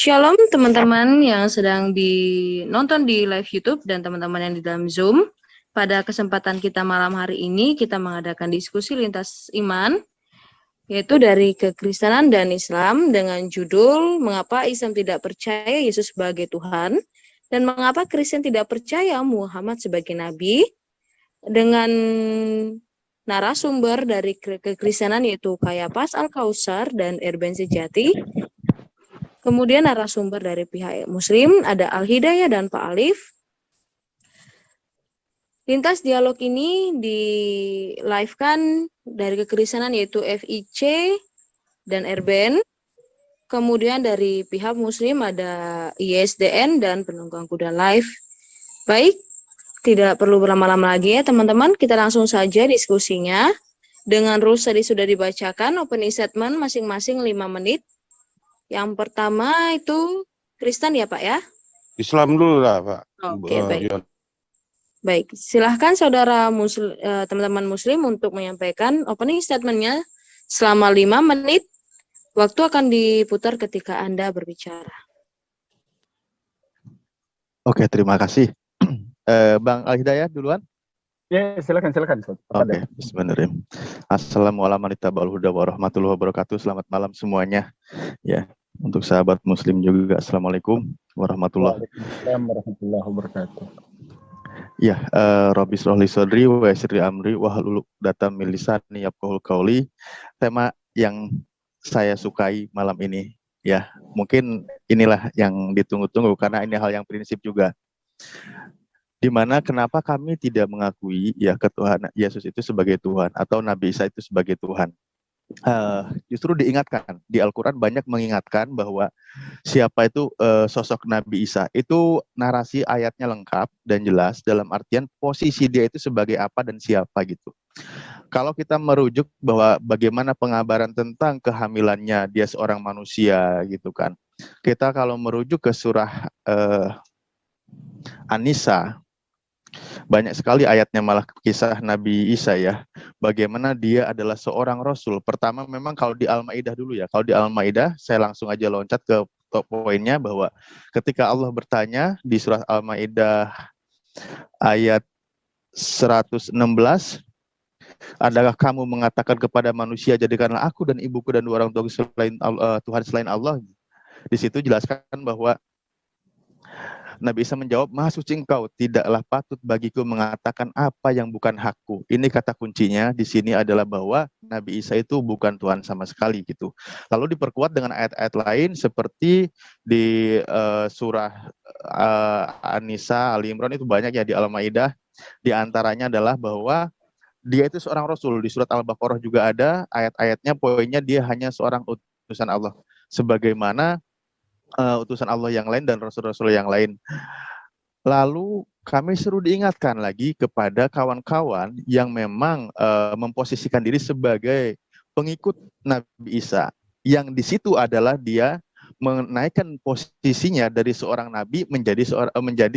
Shalom teman-teman yang sedang nonton di live YouTube dan teman-teman yang di dalam Zoom. Pada kesempatan kita malam hari ini, kita mengadakan diskusi lintas iman, yaitu dari kekristenan dan Islam dengan judul Mengapa Islam Tidak Percaya Yesus Sebagai Tuhan dan Mengapa Kristen Tidak Percaya Muhammad Sebagai Nabi, dengan narasumber dari kekristenan yaitu Kayapas Al-Kausar dan Erben Sejati. Kemudian narasumber dari pihak Muslim ada Al-Hidayah dan Pak Alif. Lintas dialog ini di-live-kan dari kekristenan yaitu FIC dan Erben. Kemudian dari pihak Muslim ada ISDN dan Penunggang Kuda Live. Baik, tidak perlu berlama-lama lagi ya teman-teman, kita langsung saja diskusinya. Dengan rules tadi sudah dibacakan, opening statement masing-masing 5 menit. Yang pertama itu Kristen ya Pak ya? Islam dulu lah Pak. Oke, baik. Baik, silahkan saudara teman-teman Muslim untuk menyampaikan opening statement-nya selama 5 menit. Waktu akan diputar ketika Anda berbicara. Oke, terima kasih. Bang Al-Hidayah duluan. Ya, silakan. Oke, bismillahirrahmanirrahim. Assalamualaikum warahmatullahi wabarakatuh. Selamat malam semuanya. Ya, untuk sahabat Muslim juga, assalamualaikum warahmatullahi wabarakatuh. Ya, Rabbi shrah li sadri wa yassir li amri wahlul 'uqdatam min lisani yafqahul qauli. Tema yang saya sukai malam ini, ya, mungkin inilah yang ditunggu-tunggu karena ini hal yang prinsip juga. Dimana kenapa kami tidak mengakui ya ketuhanan Yesus itu sebagai Tuhan atau Nabi Isa itu sebagai Tuhan. Justru diingatkan di Al-Quran, banyak mengingatkan bahwa siapa itu sosok Nabi Isa, itu narasi ayatnya lengkap dan jelas dalam artian posisi dia itu sebagai apa dan siapa gitu. Kalau kita merujuk bahwa bagaimana pengabaran tentang kehamilannya, dia seorang manusia gitu kan, kita kalau merujuk ke surah An-Nisa, banyak sekali ayatnya malah kisah Nabi Isa ya. Bagaimana dia adalah seorang rasul. Pertama memang kalau di Al-Maidah dulu ya. Kalau di Al-Maidah saya langsung aja loncat ke top poinnya bahwa ketika Allah bertanya di surah Al-Maidah ayat 116, adakah kamu mengatakan kepada manusia, jadikanlah aku dan ibuku dan dua orang tua selain Tuhan selain Allah? Di situ jelaskan bahwa Nabi Isa menjawab, Maha suci engkau, tidaklah patut bagiku mengatakan apa yang bukan hakku. Ini kata kuncinya di sini adalah bahwa Nabi Isa itu bukan Tuhan sama sekali gitu. Lalu diperkuat dengan ayat-ayat lain seperti di surah An-Nisa, Ali Imran, itu banyak ya, di Al-Maidah. Di antaranya adalah bahwa dia itu seorang rasul. Di surat Al-Baqarah juga ada ayat-ayatnya, poinnya dia hanya seorang utusan Allah. Sebagaimana utusan Allah yang lain dan rasul-rasul yang lain. Lalu kami suruh diingatkan lagi kepada kawan-kawan yang memang memposisikan diri sebagai pengikut Nabi Isa, yang di situ adalah dia menaikkan posisinya dari seorang nabi menjadi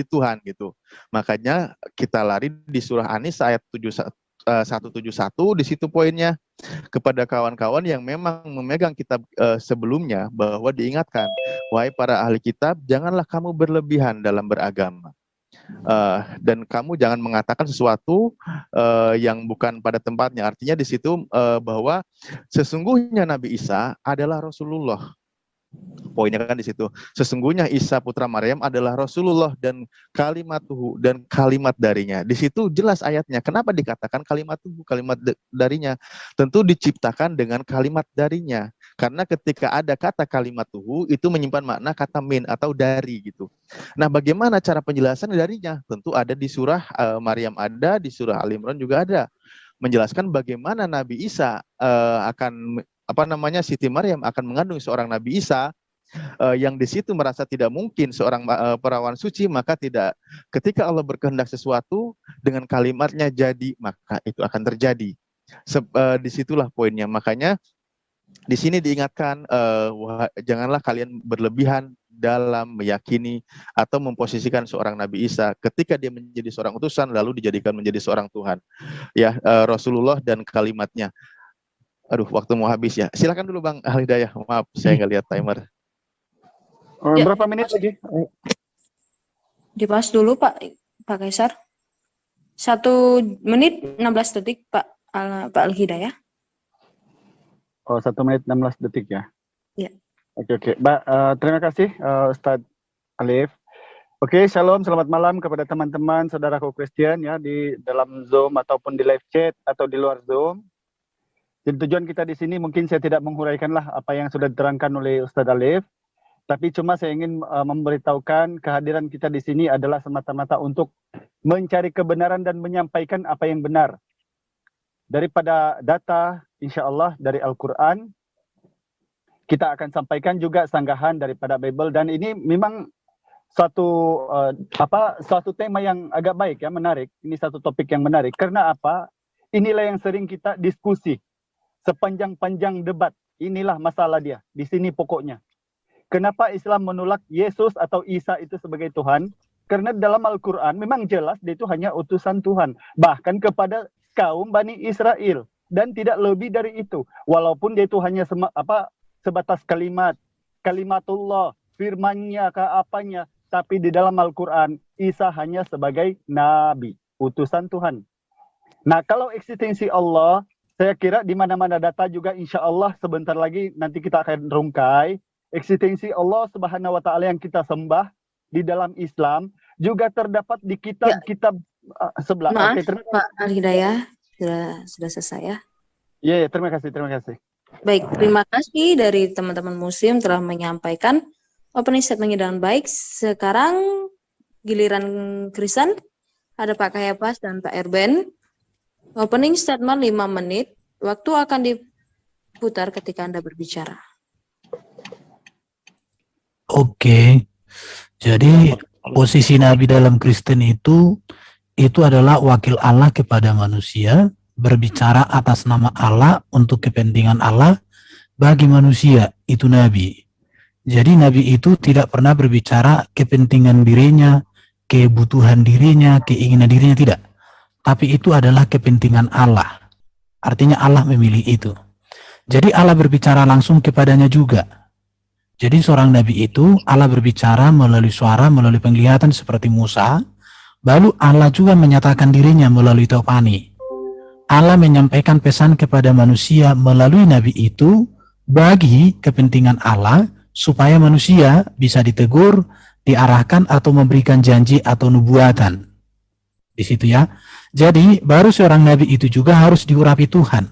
Tuhan gitu. Makanya kita lari di surah An-Nisa ayat 171, di situ poinnya kepada kawan-kawan yang memang memegang kitab sebelumnya, bahwa diingatkan, wahai para ahli kitab, janganlah kamu berlebihan dalam beragama, dan kamu jangan mengatakan sesuatu yang bukan pada tempatnya. Artinya di situ bahwa sesungguhnya Nabi Isa adalah Rasulullah. Poinnya kan di situ. Sesungguhnya Isa putra Maryam adalah Rasulullah dan kalimatuhu, dan kalimat darinya. Di situ jelas ayatnya. Kenapa dikatakan kalimatuhu, kalimat darinya? Tentu diciptakan dengan kalimat darinya. Karena ketika ada kata kalimatuhu itu menyimpan makna kata min atau dari gitu. Nah, bagaimana cara penjelasan darinya? Tentu ada di surah Maryam, ada di surah Al-Imran juga ada. Menjelaskan bagaimana Nabi Isa Siti Maryam akan mengandung seorang Nabi Isa, yang di situ merasa tidak mungkin seorang perawan suci, maka ketika Allah berkehendak sesuatu dengan kalimatnya jadi, maka itu akan terjadi. Disitulah poinnya. Makanya di sini diingatkan, janganlah kalian berlebihan dalam meyakini atau memposisikan seorang Nabi Isa ketika dia menjadi seorang utusan lalu dijadikan menjadi seorang Tuhan. Ya, Rasulullah dan kalimatnya. Aduh, waktu mau habis ya. Silakan dulu Bang Al-Hidayah. Maaf, saya nggak lihat timer. Ya. Berapa menit lagi? Dipas dulu Pak Kaisar. 1 menit 16 detik Pak Al-Hidayah. Oh, 1 menit 16 detik ya? Ya. Oke. Terima kasih Ustadz Alif. Oke, shalom, selamat malam kepada teman-teman, saudaraku Kristen ya di dalam Zoom ataupun di live chat atau di luar Zoom. Jadi tujuan kita di sini mungkin saya tidak menghuraikanlah apa yang sudah diterangkan oleh Ustadz Alif, tapi cuma saya ingin memberitahukan kehadiran kita di sini adalah semata-mata untuk mencari kebenaran dan menyampaikan apa yang benar. Daripada data, insya Allah dari Al-Quran, kita akan sampaikan juga sanggahan daripada Bible, dan ini memang suatu tema yang agak baik ya, menarik. Ini satu topik yang menarik. Karena apa? Inilah yang sering kita diskusi sepanjang-panjang debat. Inilah masalah dia. Di sini pokoknya. Kenapa Islam menolak Yesus atau Isa itu sebagai Tuhan? Karena dalam Al-Quran memang jelas dia itu hanya utusan Tuhan. Bahkan kepada kaum Bani Israel. Dan tidak lebih dari itu. Walaupun dia itu hanya sebatas kalimatullah, firmannya ke apanya. Tapi di dalam Al-Quran, Isa hanya sebagai nabi, utusan Tuhan. Nah, kalau eksistensi Allah, saya kira di mana-mana data juga insya Allah sebentar lagi nanti kita akan rungkai. Eksistensi Allah Subhanahu wa Ta'ala yang kita sembah di dalam Islam juga terdapat di kitab-kitab sebelah. Maaf, Pak Al-Hidayah, sudah selesai ya. Iya, terima kasih. Baik, terima kasih dari teman-teman Muslim telah menyampaikan opening statement dengan baik. Sekarang giliran Kristen, ada Pak Kayapas dan Pak Erben. Opening statement 5 menit. Waktu akan diputar ketika Anda berbicara. Oke. Jadi posisi Nabi dalam Kristen itu adalah wakil Allah kepada manusia, berbicara atas nama Allah untuk kepentingan Allah bagi manusia, itu Nabi. Jadi Nabi itu tidak pernah berbicara kepentingan dirinya, kebutuhan dirinya, keinginan dirinya, tidak. Tapi itu adalah kepentingan Allah. Artinya Allah memilih itu. Jadi Allah berbicara langsung kepadanya juga. Jadi seorang Nabi itu Allah berbicara melalui suara, melalui penglihatan seperti Musa. Lalu Allah juga menyatakan dirinya melalui Taufani. Allah menyampaikan pesan kepada manusia melalui Nabi itu bagi kepentingan Allah, supaya manusia bisa ditegur, diarahkan atau memberikan janji atau nubuatan. Di situ ya. Jadi baru seorang nabi itu juga harus diurapi Tuhan.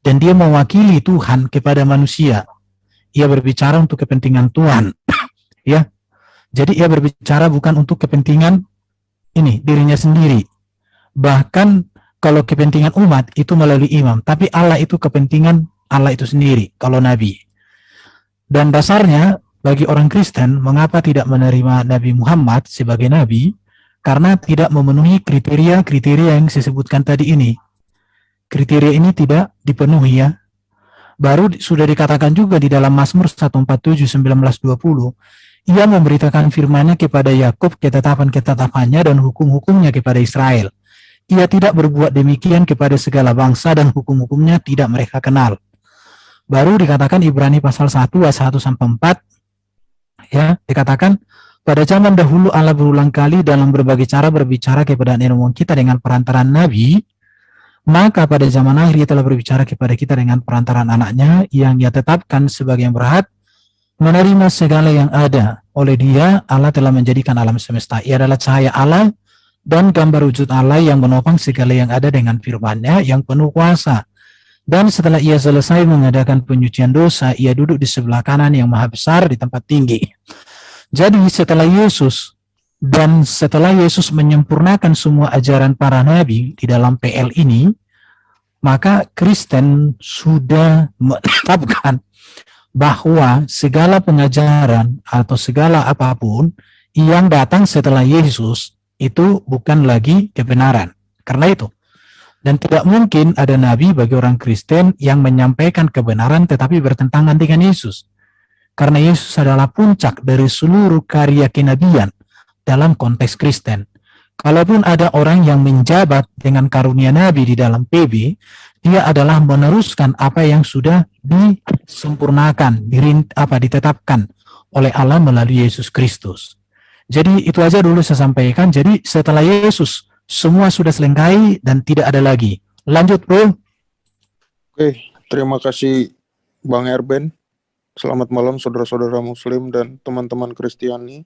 Dan dia mewakili Tuhan kepada manusia. Ia berbicara untuk kepentingan Tuhan. Ya. Jadi ia berbicara bukan untuk kepentingan dirinya sendiri. Bahkan kalau kepentingan umat itu melalui imam, tapi Allah itu kepentingan Allah itu sendiri kalau nabi. Dan dasarnya bagi orang Kristen, mengapa tidak menerima Nabi Muhammad sebagai nabi? Karena tidak memenuhi kriteria-kriteria yang saya sebutkan tadi ini. Kriteria ini tidak dipenuhi ya. Baru sudah dikatakan juga di dalam Mazmur 147, 19-20, ia memberitakan firman-Nya kepada Yakub, ketetapan-ketetapannya dan hukum-hukumnya kepada Israel. Ia tidak berbuat demikian kepada segala bangsa dan hukum-hukumnya tidak mereka kenal. Baru dikatakan Ibrani pasal 1 ayat 1-4 ya, dikatakan pada zaman dahulu Allah berulang kali dalam berbagai cara berbicara kepada nenek moyang kita dengan perantaraan nabi, maka pada zaman akhir ia telah berbicara kepada kita dengan perantaraan anaknya yang ia tetapkan sebagai yang berhak menerima segala yang ada. Oleh dia Allah telah menjadikan alam semesta. Ia adalah cahaya Allah dan gambar wujud Allah yang menopang segala yang ada dengan firman-Nya yang penuh kuasa. Dan setelah ia selesai mengadakan penyucian dosa, ia duduk di sebelah kanan yang maha besar di tempat tinggi. Jadi setelah Yesus menyempurnakan semua ajaran para nabi di dalam PL ini, maka Kristen sudah menetapkan bahwa segala pengajaran atau segala apapun yang datang setelah Yesus itu bukan lagi kebenaran. Karena itu, dan tidak mungkin ada nabi bagi orang Kristen yang menyampaikan kebenaran tetapi bertentangan dengan Yesus. Karena Yesus adalah puncak dari seluruh karya kenabian dalam konteks Kristen. Kalaupun ada orang yang menjabat dengan karunia nabi di dalam PB, dia adalah meneruskan apa yang sudah disempurnakan, ditetapkan oleh Allah melalui Yesus Kristus. Jadi itu aja dulu saya sampaikan. Jadi setelah Yesus semua sudah selesai dan tidak ada lagi. Lanjut, Bro. Oke, terima kasih Bang Erben. Selamat malam saudara-saudara Muslim dan teman-teman Kristiani.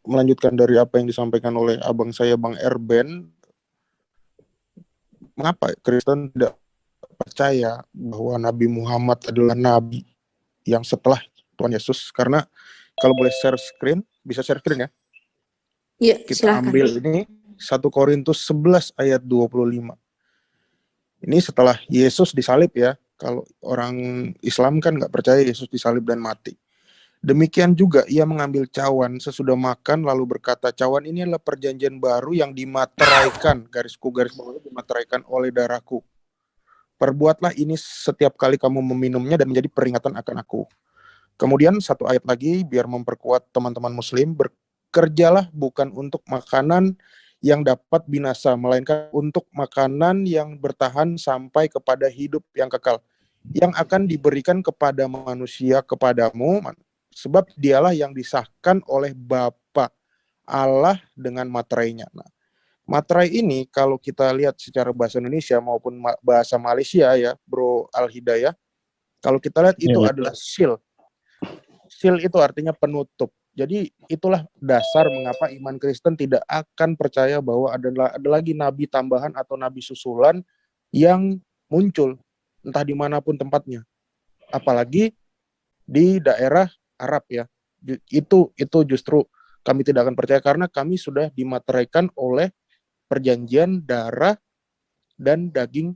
Melanjutkan dari apa yang disampaikan oleh abang saya Bang Erben, mengapa Kristen tidak percaya bahwa Nabi Muhammad adalah Nabi yang setelah Tuhan Yesus? Karena kalau boleh share screen, bisa share screen ya? Iya, Kita silakan. ambil ini 1 Korintus 11 ayat 25. Ini setelah Yesus disalib ya. Kalau orang Islam kan nggak percaya Yesus disalib dan mati. Demikian juga ia mengambil cawan sesudah makan lalu berkata, cawan ini adalah perjanjian baru yang dimateraikan, garis bawah dimateraikan oleh darahku. Perbuatlah ini setiap kali kamu meminumnya dan menjadi peringatan akan aku. Kemudian satu ayat lagi biar memperkuat teman-teman Muslim, bekerjalah bukan untuk makanan yang dapat binasa, melainkan untuk makanan yang bertahan sampai kepada hidup yang kekal, yang akan diberikan kepada manusia kepadamu, sebab dialah yang disahkan oleh Bapa Allah dengan materainya. Nah, materai ini kalau kita lihat secara bahasa Indonesia maupun bahasa Malaysia ya, Bro Al-Hidayah, kalau kita lihat itu adalah seal. Seal itu artinya penutup. Jadi itulah dasar mengapa iman Kristen tidak akan percaya bahwa ada lagi nabi tambahan atau nabi susulan yang muncul entah dimanapun tempatnya. Apalagi di daerah Arab ya. Itu justru kami tidak akan percaya karena kami sudah dimateraikan oleh perjanjian darah dan daging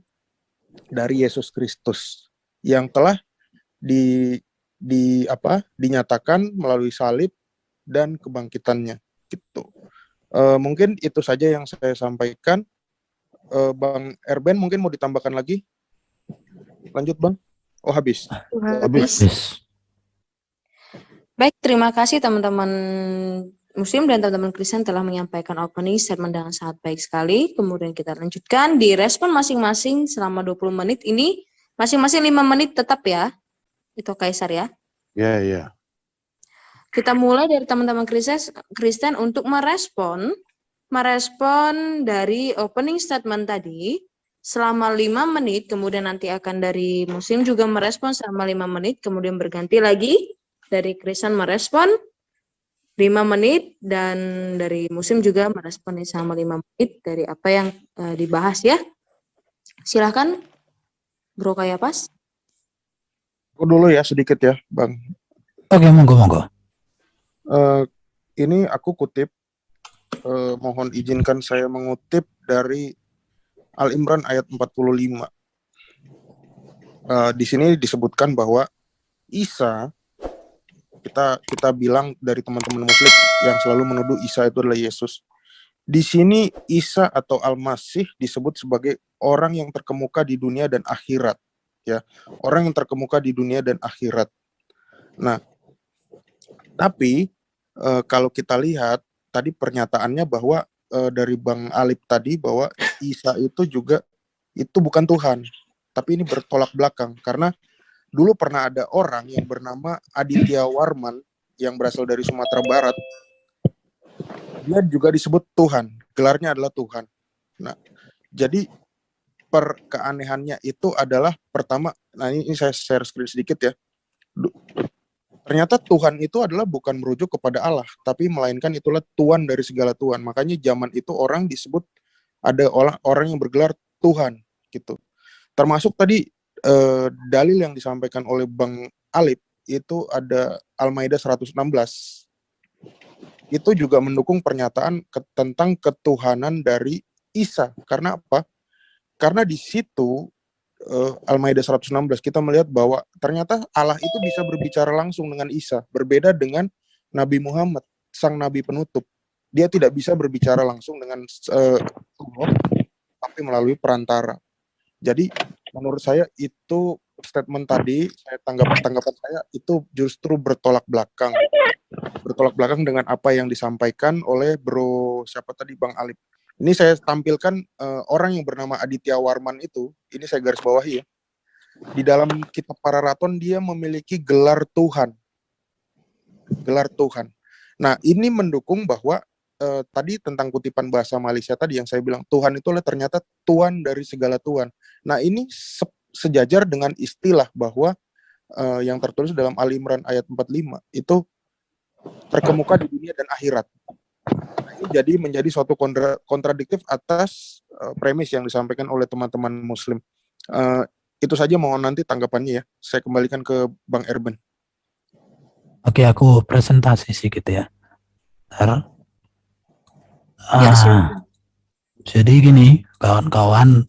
dari Yesus Kristus yang telah dinyatakan melalui salib dan kebangkitannya gitu. Mungkin itu saja yang saya sampaikan. Bang Erben mungkin mau ditambahkan lagi? Lanjut Bang. Oh habis. Habis. Baik, terima kasih teman-teman Muslim dan teman-teman Kristen telah menyampaikan opening statement dengan sangat baik sekali. Kemudian kita lanjutkan di respon masing-masing selama 20 menit ini. Masing-masing 5 menit tetap ya. Itu Kaisar ya. Iya. Kita mulai dari teman-teman Kristen untuk merespon dari opening statement tadi selama 5 menit, kemudian nanti akan dari Muslim juga merespon selama 5 menit, kemudian berganti lagi dari Kristen merespon 5 menit, dan dari Muslim juga merespon selama 5 menit dari apa yang dibahas ya. Silahkan Bro Kayapas. Aku dulu ya sedikit ya Bang. Oke, monggo. Ini aku kutip, mohon izinkan saya mengutip dari Al-Imran ayat 45. Di sini disebutkan bahwa Isa, kita bilang dari teman-teman Muslim yang selalu menuduh Isa itu adalah Yesus. Di sini Isa atau Al-Masih disebut sebagai orang yang terkemuka di dunia dan akhirat, ya, orang yang terkemuka di dunia dan akhirat. Nah, tapi kalau kita lihat tadi pernyataannya bahwa dari Bang Alip tadi bahwa Isa itu juga itu bukan Tuhan, tapi ini bertolak belakang karena dulu pernah ada orang yang bernama Aditya Warman yang berasal dari Sumatera Barat. Dia juga disebut Tuhan, gelarnya adalah Tuhan. Nah, jadi keanehannya itu adalah pertama, nah ini saya share screen sedikit ya. Ternyata Tuhan itu adalah bukan merujuk kepada Allah, tapi melainkan itulah Tuhan dari segala Tuhan. Makanya zaman itu orang disebut ada orang yang bergelar Tuhan gitu. Termasuk tadi dalil yang disampaikan oleh Bang Alip itu ada Al-Maidah 116. Itu juga mendukung pernyataan tentang ketuhanan dari Isa. Karena apa? Karena di situ Al-Maidah 116 kita melihat bahwa ternyata Allah itu bisa berbicara langsung dengan Isa, berbeda dengan Nabi Muhammad, sang nabi penutup. Dia tidak bisa berbicara langsung dengan Allah, tapi melalui perantara. Jadi menurut saya itu statement tadi, tanggapan saya itu justru bertolak belakang dengan apa yang disampaikan oleh Bro siapa tadi Bang Alip. Ini saya tampilkan orang yang bernama Aditya Warman itu, ini saya garis bawahi ya. Di dalam kitab para raton dia memiliki gelar Tuhan. Gelar Tuhan. Nah, ini mendukung bahwa tadi tentang kutipan bahasa Malaysia tadi yang saya bilang, Tuhan itu ternyata Tuan dari segala Tuhan. Nah, ini sejajar dengan istilah bahwa yang tertulis dalam Ali Imran ayat 45 itu terkemuka di dunia dan akhirat. Nah, ini jadi menjadi suatu kontradiktif atas premis yang disampaikan oleh teman-teman Muslim. Itu saja, mohon nanti tanggapannya ya. Saya kembalikan ke Bang Erben. Oke, aku presentasi sedikit ya. Ya, silakan. Jadi gini, kawan-kawan.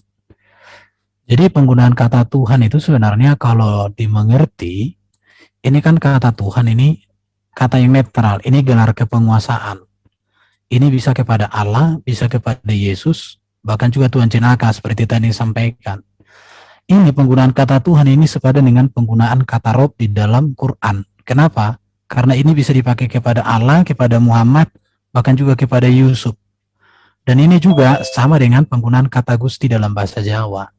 Jadi penggunaan kata Tuhan itu sebenarnya kalau dimengerti, ini kan kata Tuhan ini kata yang netral, ini gelar kepenguasaan. Ini bisa kepada Allah, bisa kepada Yesus, bahkan juga Tuhan Jenaka seperti tadi disampaikan. Ini penggunaan kata Tuhan ini sepadan dengan penggunaan kata Rob di dalam Quran. Kenapa? Karena ini bisa dipakai kepada Allah, kepada Muhammad, bahkan juga kepada Yusuf. Dan ini juga sama dengan penggunaan kata Gusti dalam bahasa Jawa.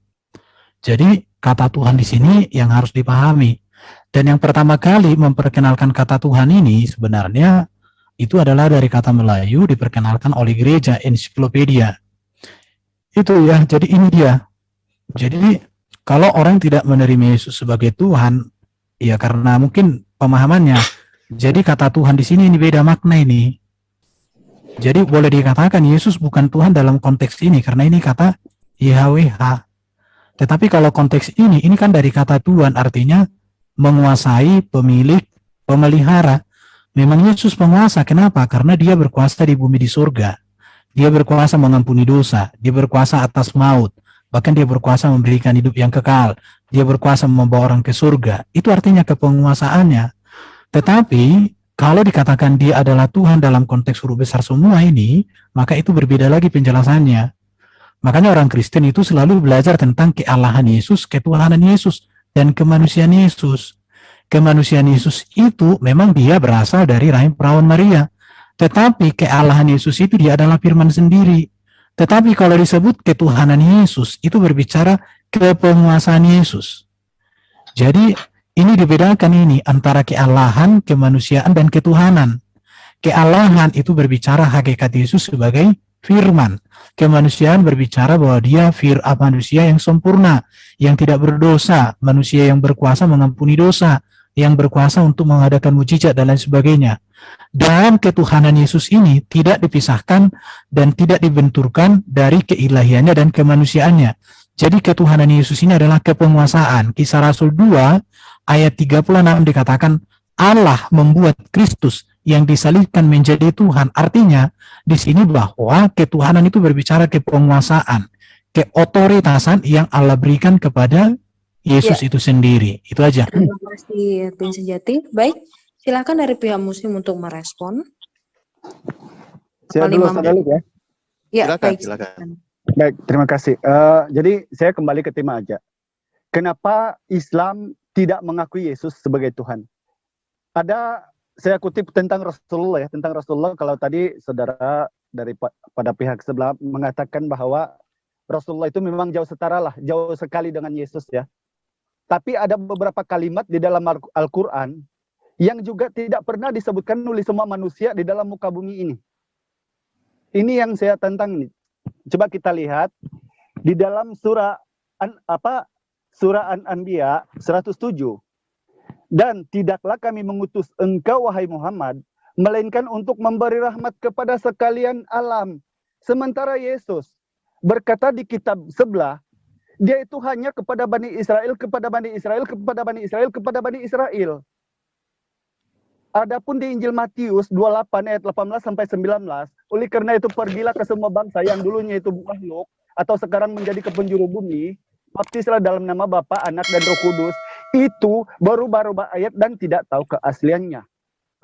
Jadi kata Tuhan di sini yang harus dipahami. Dan yang pertama kali memperkenalkan kata Tuhan ini sebenarnya itu adalah dari kata Melayu diperkenalkan oleh gereja ensiklopedia. Itu ya, jadi ini dia. Jadi kalau orang tidak menerima Yesus sebagai Tuhan, ya karena mungkin pemahamannya. Jadi kata Tuhan di sini ini beda makna ini. Jadi boleh dikatakan Yesus bukan Tuhan dalam konteks ini karena ini kata YHWH. Tetapi kalau konteks ini kan dari kata Tuhan artinya menguasai, pemilik, pemelihara. Memang Yesus penguasa. Kenapa? Karena dia berkuasa di bumi di surga. Dia berkuasa mengampuni dosa. Dia berkuasa atas maut. Bahkan dia berkuasa memberikan hidup yang kekal. Dia berkuasa membawa orang ke surga. Itu artinya kepenguasaannya. Tetapi kalau dikatakan dia adalah Tuhan dalam konteks huruf besar semua ini, maka itu berbeda lagi penjelasannya. Makanya orang Kristen itu selalu belajar tentang kealahan Yesus, ketuhanan Yesus, dan kemanusiaan Yesus. Kemanusiaan Yesus itu memang dia berasal dari rahim perawan Maria. Tetapi kealahan Yesus itu dia adalah firman sendiri. Tetapi kalau disebut ketuhanan Yesus, itu berbicara kepenguasaan Yesus. Jadi ini dibedakan ini antara kealahan, kemanusiaan, dan ketuhanan. Kealahan itu berbicara hakikat Yesus sebagai firman. Kemanusiaan berbicara bahwa dia manusia yang sempurna, yang tidak berdosa, manusia yang berkuasa mengampuni dosa, yang berkuasa untuk mengadakan mujizat dan lain sebagainya. Dan ketuhanan Yesus ini tidak dipisahkan dan tidak dibenturkan dari keilahiannya dan kemanusiaannya. Jadi ketuhanan Yesus ini adalah kepenguasaan. Kisah Rasul 2 ayat 36 dikatakan Allah membuat Kristus yang disalibkan menjadi Tuhan. Artinya di sini bahwa ketuhanan itu berbicara kepenguasaan, keotoritasan yang Allah berikan kepada Yesus itu sendiri. Itu aja. Terima kasih Tim Sejati. Baik, silakan dari pihak Muslim untuk merespon. Saya dulu, ya. Ya, Silakan, baik. silakan. Baik, terima kasih. Jadi saya kembali ke tema aja. Kenapa Islam tidak mengakui Yesus sebagai Tuhan? Saya kutip tentang Rasulullah ya, tentang Rasulullah. Kalau tadi saudara dari pada pihak sebelah mengatakan bahwa Rasulullah itu memang jauh setara lah, jauh sekali dengan Yesus ya. Tapi ada beberapa kalimat di dalam Al-Quran yang juga tidak pernah disebutkan oleh semua manusia di dalam muka bumi ini. Ini yang saya tantang nih. Coba kita lihat di dalam surah An-Anbiya 107. Dan tidaklah kami mengutus engkau wahai Muhammad melainkan untuk memberi rahmat kepada sekalian alam. Sementara Yesus berkata di kitab sebelah, dia itu hanya kepada Bani Israel, kepada Bani Israel, kepada Bani Israel, kepada Bani Israel. Adapun di Injil Matius 28 ayat 18 sampai 19, oleh karena itu pergilah ke semua bangsa yang dulunya itu makhluk atau sekarang menjadi ke penjuru bumi, baptislah dalam nama Bapa, Anak dan Roh Kudus. Itu baru ayat dan tidak tahu keasliannya.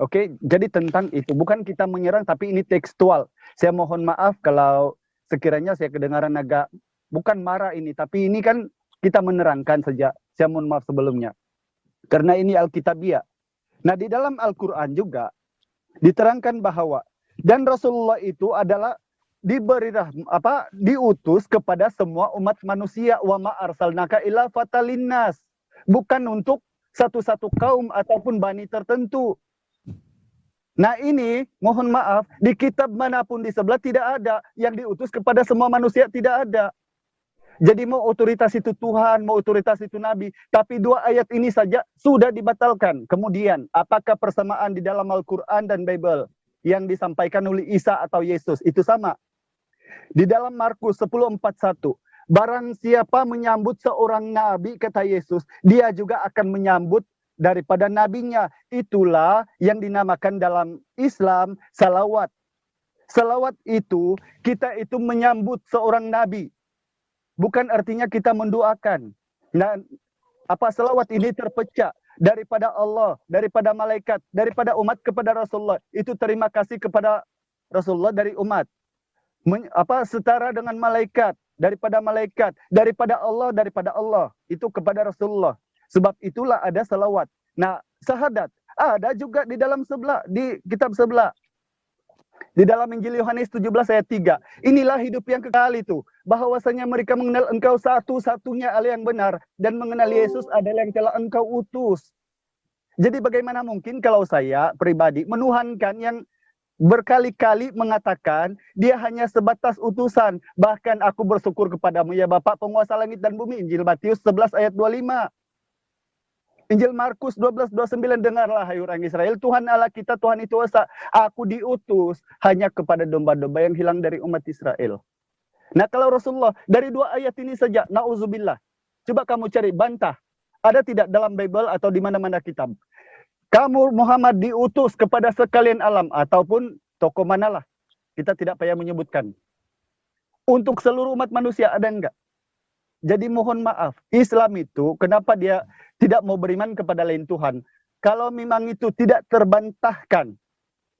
Oke, jadi tentang itu bukan kita menyerang tapi ini tekstual. Saya mohon maaf kalau sekiranya saya kedengaran agak bukan marah ini, tapi ini kan kita menerangkan saja. Saya mohon maaf sebelumnya. Karena ini Alkitabiah. Nah, di dalam Al-Qur'an juga diterangkan bahwa dan Rasulullah itu adalah diutus kepada semua umat manusia, wa ma arsalnaka illa fatalinnas. bukan untuk satu-satu kaum ataupun bani tertentu. Nah ini, mohon maaf, di kitab manapun di sebelah tidak ada yang diutus kepada semua manusia, tidak ada. Jadi mau otoritas itu Tuhan, mau otoritas itu Nabi, tapi 2 ayat ini saja sudah dibatalkan. Kemudian, apakah persamaan di dalam Al-Quran dan Bible yang disampaikan oleh Isa atau Yesus? Itu sama. Di dalam Markus 10:41, barang siapa menyambut seorang Nabi, kata Yesus, dia juga akan menyambut daripada nabinya. Itulah yang dinamakan dalam Islam salawat. Salawat itu, kita itu menyambut seorang nabi. Bukan artinya kita mendoakan. Nah, salawat ini terpecah daripada Allah, daripada malaikat, daripada umat kepada Rasulullah. Itu terima kasih kepada Rasulullah dari umat. Setara dengan malaikat, daripada Allah, daripada Allah. Itu kepada Rasulullah. Sebab itulah ada salawat. Nah, syahadat ada juga di dalam di kitab sebelah. Di dalam Injil Yohanes 17 ayat 3. Inilah hidup yang kekal itu. Bahwasanya mereka mengenal engkau satu-satunya Allah yang benar. Dan mengenal Yesus adalah yang telah engkau utus. Jadi bagaimana mungkin kalau saya pribadi menuhankan yang berkali-kali mengatakan dia hanya sebatas utusan. Bahkan aku bersyukur kepadamu ya Bapa penguasa langit dan bumi. Injil Matius 11 ayat 25. Injil Markus 12:29, dengarlah hai orang Israel, Tuhan Allah kita, Tuhan itu esa. Aku diutus hanya kepada domba-domba yang hilang dari umat Israel. Nah kalau Rasulullah, dari 2 ayat ini saja, na'udzubillah. Coba kamu cari, bantah. Ada tidak dalam Bible atau di mana-mana kitab? Kamu Muhammad diutus kepada sekalian alam, ataupun tokoh manalah. Kita tidak payah menyebutkan. Untuk seluruh umat manusia ada enggak? Jadi mohon maaf, Islam itu kenapa dia tidak mau beriman kepada lain Tuhan? Kalau memang itu tidak terbantahkan,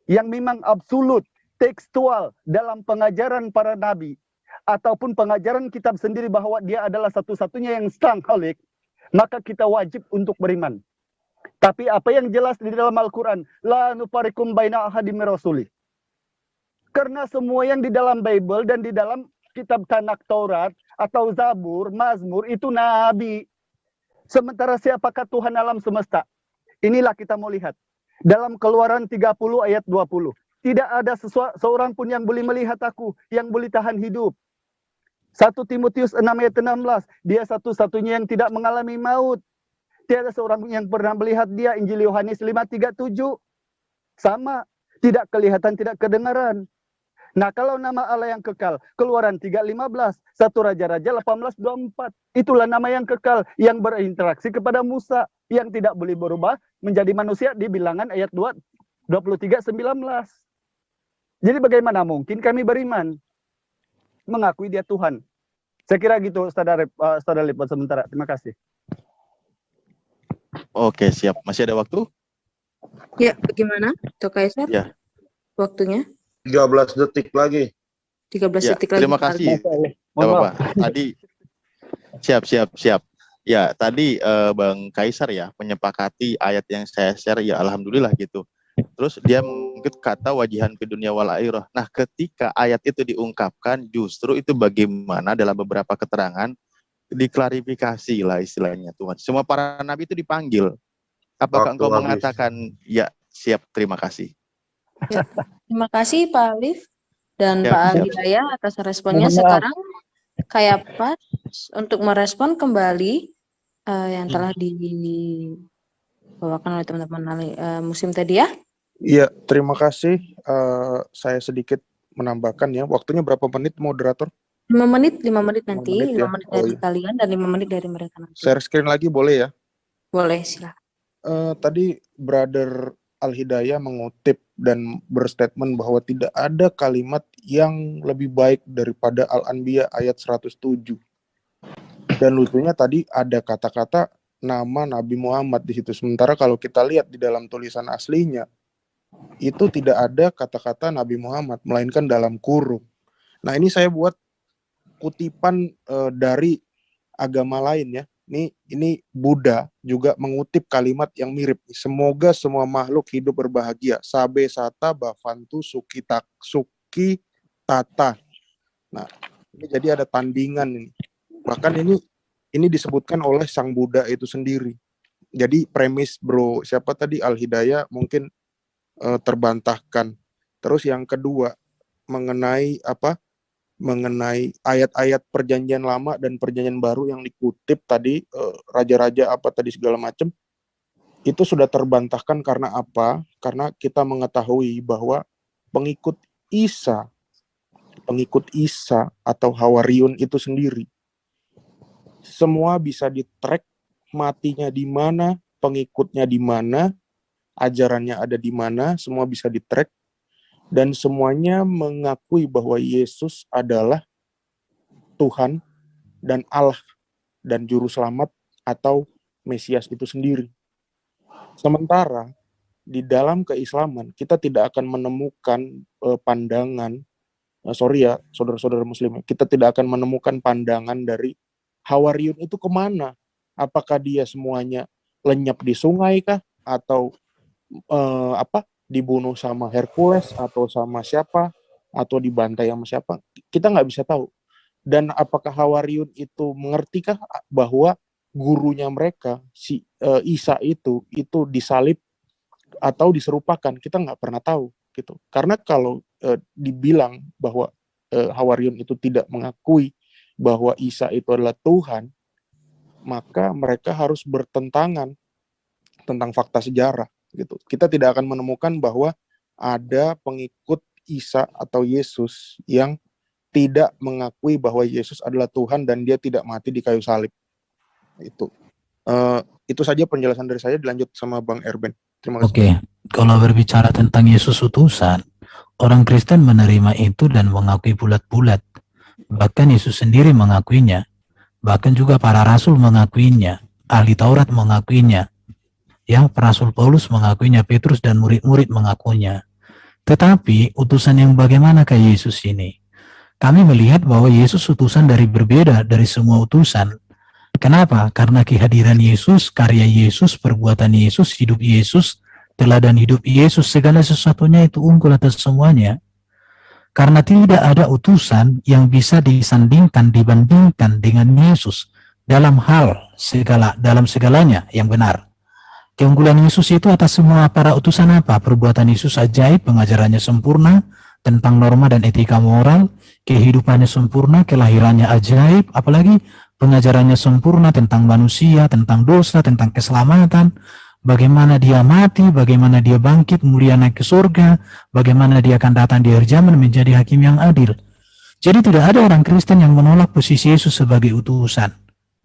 yang memang absolut, tekstual dalam pengajaran para nabi, ataupun pengajaran kitab sendiri bahwa dia adalah satu-satunya yang sang khalik, maka kita wajib untuk beriman. Tapi apa yang jelas di dalam Al-Quran, la nufarikum baina ahadim rasuli. Karena semua yang di dalam Bible dan di dalam kitab Tanak Taurat atau Zabur, Mazmur itu nabi. Sementara siapakah Tuhan alam semesta? Inilah kita mau lihat. Dalam Keluaran 30 ayat 20. Tidak ada seorang pun yang boleh melihat aku, yang boleh tahan hidup. 1 Timotius 6 ayat 16. Dia satu-satunya yang tidak mengalami maut. Tiada seorang yang pernah melihat dia. Injil Yohanes 5:37. Sama. Tidak kelihatan, tidak kedengaran. Nah, kalau nama Allah yang kekal, Keluaran 3:15, 1 Raja-Raja 18:24. Itulah nama yang kekal, yang berinteraksi kepada Musa, yang tidak boleh berubah menjadi manusia di Bilangan ayat 23:19. Jadi bagaimana mungkin kami beriman? Mengakui dia Tuhan. Saya kira gitu, Saudara Lipot sementara. Terima kasih. Oke, siap. Masih ada waktu? Ya, bagaimana, Tok Kaisar? Ya. Waktunya? 13 detik lagi. 13 Ya, detik lagi. terima kasih. Bapak. Tadi siap. Ya, tadi Bang Kaisar ya menyepakati ayat yang saya share, ya alhamdulillah gitu. Terus dia mungkin kata wajihan fi dunya wal akhirah. Nah, ketika ayat itu diungkapkan, justru itu bagaimana dalam beberapa keterangan diklarifikasi lah istilahnya Tuhan. Semua para nabi itu dipanggil. Apakah engkau mengatakan ya siap, terima kasih. Ya, terima kasih Pak Alif dan Siap, Pak siap. Hidayah atas responnya. Sekarang kayak pas untuk merespon kembali yang telah dibawakan oleh teman-teman Muslim tadi ya. Iya, terima kasih. Saya sedikit menambahkan ya. Waktunya berapa menit, moderator? 5 menit nanti. 5 5 menit ya? menit dari iya. kalian dan 5 menit dari mereka nanti. Share screen lagi boleh ya? Boleh, silakan. Tadi Brother Al-Hidayah mengutip dan berstatement bahwa tidak ada kalimat yang lebih baik daripada Al-Anbiya ayat 107. Dan lucunya tadi ada kata-kata nama Nabi Muhammad di situ. Sementara kalau kita lihat di dalam tulisan aslinya, itu tidak ada kata-kata Nabi Muhammad, melainkan dalam kurung. Nah, ini saya buat kutipan dari agama lain ya. Ini Buddha juga mengutip kalimat yang mirip. Semoga semua makhluk hidup berbahagia. Sabe sata bavantu suki tata. Nah, ini jadi ada tandingan ini. Bahkan ini disebutkan oleh Sang Buddha itu sendiri. Jadi premis bro, siapa tadi Al-Hidayah mungkin terbantahkan. Terus yang kedua mengenai mengenai ayat-ayat perjanjian lama dan perjanjian baru yang dikutip tadi, raja-raja apa tadi segala macam, itu sudah terbantahkan. Karena apa? Karena kita mengetahui bahwa pengikut Isa atau Hawariun itu sendiri, semua bisa di-track matinya di mana, pengikutnya di mana, ajarannya ada di mana, semua bisa di-track, dan semuanya mengakui bahwa Yesus adalah Tuhan dan Allah dan Juru Selamat atau Mesias itu sendiri. Sementara di dalam keislaman kita tidak akan menemukan pandangan, sorry ya saudara-saudara muslim, kita tidak akan menemukan pandangan dari Hawariun itu kemana. Apakah dia semuanya lenyap di sungai kah? Atau dibunuh sama Hercules atau sama siapa? Atau dibantai sama siapa? Kita nggak bisa tahu. Dan apakah Hawariun itu mengertikah bahwa gurunya mereka, si Isa itu disalib atau diserupakan? Kita nggak pernah tahu gitu. Karena kalau dibilang bahwa Hawariun itu tidak mengakui bahwa Isa itu adalah Tuhan, maka mereka harus bertentangan tentang fakta sejarah gitu. Kita tidak akan menemukan bahwa ada pengikut Isa atau Yesus yang tidak mengakui bahwa Yesus adalah Tuhan dan dia tidak mati di kayu salib. Itu saja penjelasan dari saya. Dilanjut sama Bang Erben. Terima kasih. Oke, kalau berbicara tentang Yesus utusan, orang Kristen menerima itu dan mengakui bulat-bulat. Bahkan Yesus sendiri mengakuinya. Bahkan juga para rasul mengakuinya. Ahli Taurat mengakuinya. Ya, Rasul Paulus mengakuinya, Petrus dan murid-murid mengakuinya. Tetapi utusan yang bagaimanakah Yesus ini? Kami melihat bahwa Yesus utusan berbeda dari semua utusan. Kenapa? Karena kehadiran Yesus, karya Yesus, perbuatan Yesus, hidup Yesus, teladan hidup Yesus, segala sesuatunya itu unggul atas semuanya. Karena tidak ada utusan yang bisa dibandingkan dengan Yesus dalam segalanya yang benar. Keunggulan Yesus itu atas semua para utusan apa? Perbuatan Yesus ajaib, pengajarannya sempurna tentang norma dan etika moral, kehidupannya sempurna, kelahirannya ajaib, apalagi pengajarannya sempurna tentang manusia, tentang dosa, tentang keselamatan, bagaimana dia mati, bagaimana dia bangkit, mulia naik ke surga, bagaimana dia akan datang di akhir zaman menjadi hakim yang adil. Jadi tidak ada orang Kristen yang menolak posisi Yesus sebagai utusan.